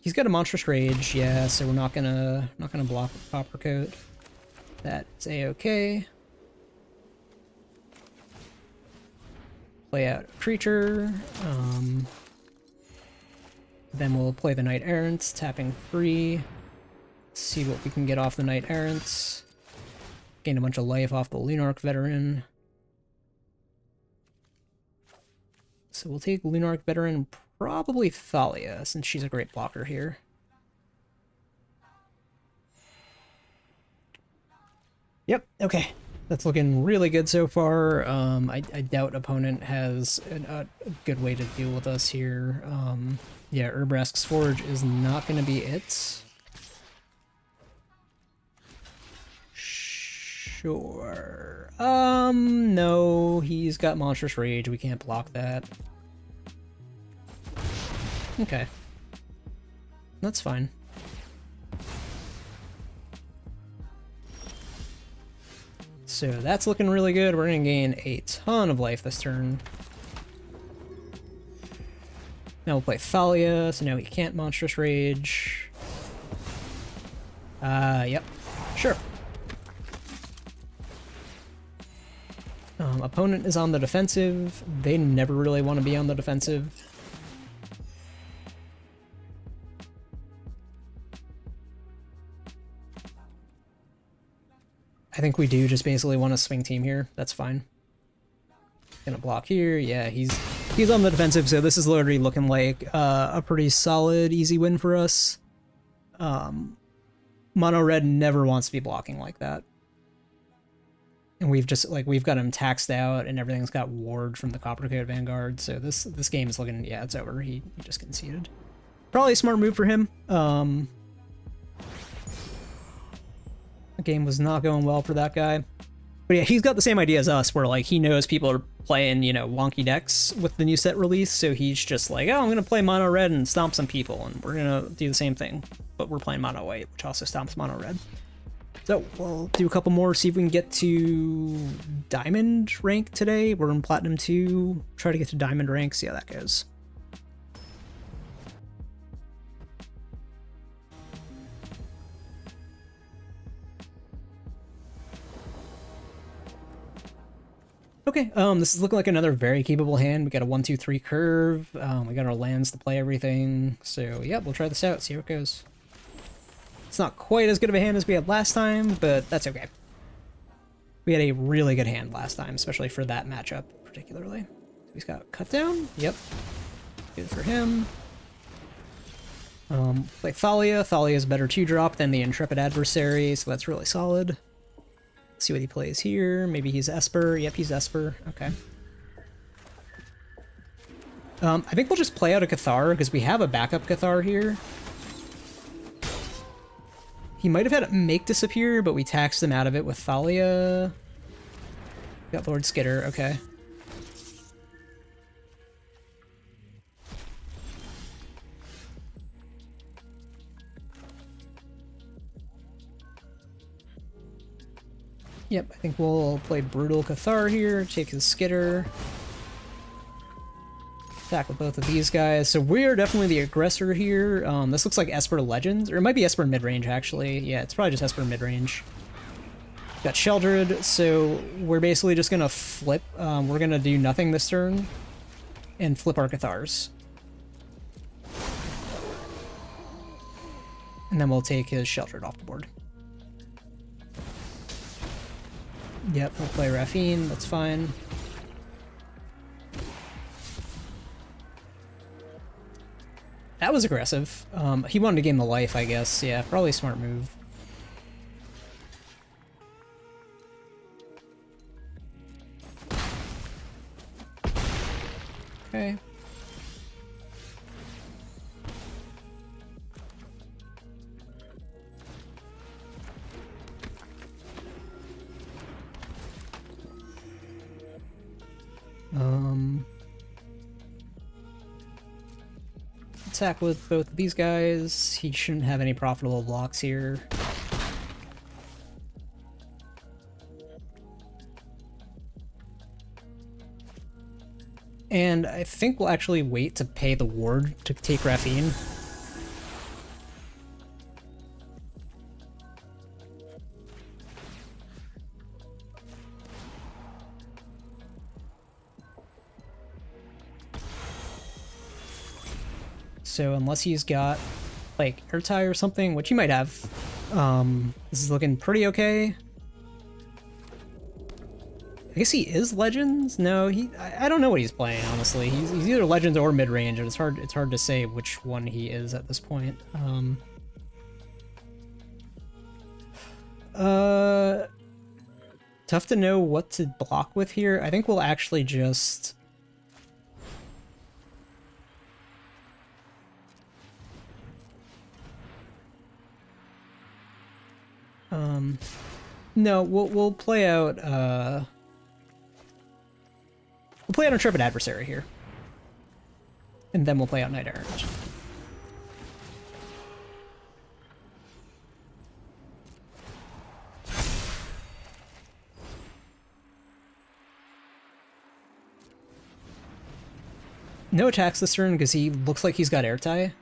He's got a monstrous rage, yeah, so we're not gonna block with Copper Coat. That's a-okay. Play out a creature. Then we'll play the Knight Errants, tapping 3. See what we can get off the Knight Errants. Gain a bunch of life off the Lunark Veteran. So we'll take Lunark Veteran, probably Thalia, since she's a great blocker here. Yep, okay. That's looking really good so far. I doubt opponent has a good way to deal with us here. Yeah, Urbrask's Forge is not going to be it. Sure. No, he's got Monstrous Rage. We can't block that. Okay. That's fine. So that's looking really good. We're going to gain a ton of life this turn. Now we'll play Thalia, so now he can't Monstrous Rage. Yep. Sure. Opponent is on the defensive. They never really want to be on the defensive. I think we do just basically want to swing team here. That's fine. Gonna block here. Yeah, he's on the defensive, so this is literally looking like a pretty solid, easy win for us. Mono Red never wants to be blocking like that. And we've just, like, we've got him taxed out, and everything's got ward from the Copper Coat Vanguard, so this game is looking, yeah, it's over. He just conceded. Probably a smart move for him. The game was not going well for that guy. But yeah, he's got the same idea as us, where, like, he knows people are playing, you know, wonky decks with the new set release, so he's just like, oh, I'm gonna play mono red and stomp some people, and we're gonna do the same thing, but we're playing mono white, which also stomps mono red. So we'll do a couple more, see if we can get to diamond rank today. We're in platinum 2, try to get to diamond rank, see how that goes. Okay, this is looking like another very capable hand. We got a 1-2-3 curve. We got our lands to play everything. So yeah, we'll try this out, see how it goes. It's not quite as good of a hand as we had last time, but that's okay. We had a really good hand last time, especially for that matchup particularly. He's got cut down. Yep, good for him. Like Thalia. Thalia is a better 2-drop than the Intrepid Adversary, so that's really solid. See what he plays here. Maybe he's Esper. Yep, he's Esper. Okay. I think we'll just play out a Cathar, because we have a backup Cathar here. He might have had it make disappear, but we taxed him out of it with Thalia. Got Lord Skitter. Okay. Yep, I think we'll play Brutal Cathar here, take his Skitter. Attack with both of these guys. So we're definitely the aggressor here. This looks like Esper Legends, or it might be Esper Midrange, actually. Yeah, it's probably just Esper Midrange. Got Sheldred, so we're basically just gonna flip. We're gonna do nothing this turn, and flip our Cathars. And then we'll take his Sheldred off the board. Yep, we'll play Raffine, that's fine. That was aggressive. He wanted to gain the life, I guess. Yeah, probably a smart move. Okay. Attack with both of these guys. He shouldn't have any profitable blocks here. And I think we'll actually wait to pay the ward to take Graphene. So unless he's got like airtie or something, which he might have, this is looking pretty okay. I guess he is Legends? No, I don't know what he's playing, honestly. He's either Legends or mid-range, and it's hard to say which one he is at this point. Tough to know what to block with here. I think we'll actually just no, we'll play out Intrepid Adversary here. And then we'll play out Knight Errant. No attacks this turn because he looks like he's got airtie.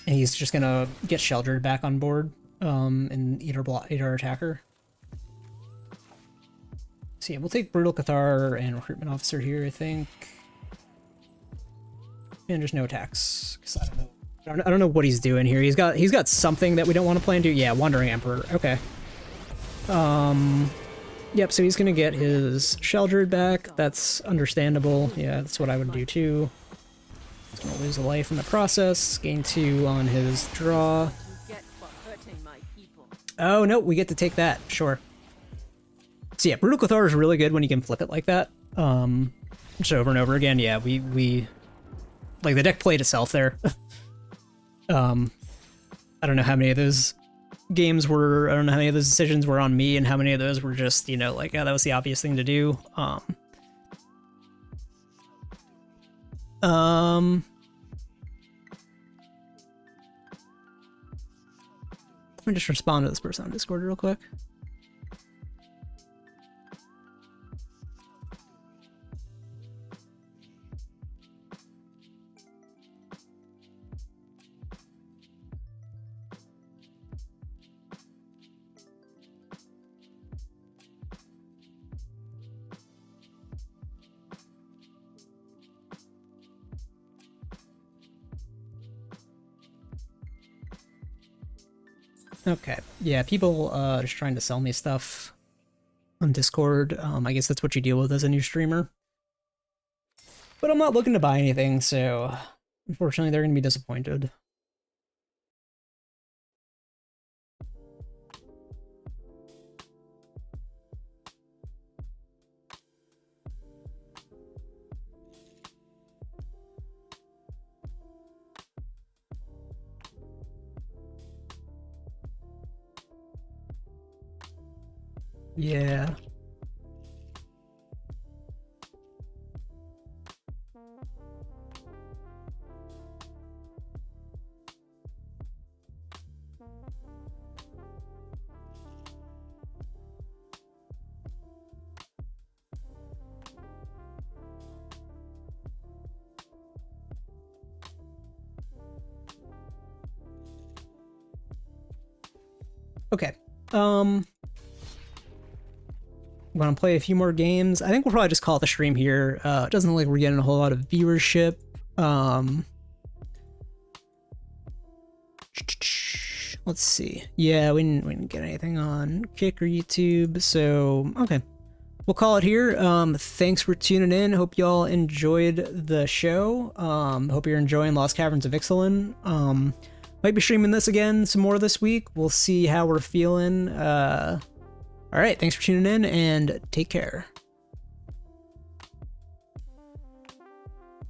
And he's just gonna get sheltered back on board, and eat our attacker. So yeah, we'll take Brutal Cathar and Recruitment Officer here, I think. And there's no attacks, because I don't know what he's doing here. He's got something that we don't want to play into. Yeah, Wandering Emperor. Okay. Yep, so he's gonna get his Sheldred back. That's understandable. Yeah, that's what I would do too. He's gonna lose a life in the process. Gain 2 on his draw. Oh no, we get to take that. Sure. So yeah, Brutal Cathar is really good when you can flip it like that. Just over and over again. Yeah, we like the deck played itself there. I don't know how many of those games were, I don't know how many of those decisions were on me and how many of those were just, you know, like, yeah, that was the obvious thing to do. Let me just respond to this person on Discord real quick. Okay, yeah, people just trying to sell me stuff on Discord. I guess that's what you deal with as a new streamer. But I'm not looking to buy anything, so unfortunately they're going to be disappointed. Yeah. Okay. I'm gonna play a few more games. I think we'll probably just call it the stream here. It doesn't look like we're getting a whole lot of viewership. Let's see. Yeah, we didn't get anything on Kick or YouTube, so okay. We'll call it here. Thanks for tuning in. Hope y'all enjoyed the show. Hope you're enjoying Lost Caverns of Ixalan. Might be streaming this again some more this week. We'll see how we're feeling. All right, thanks for tuning in, and take care.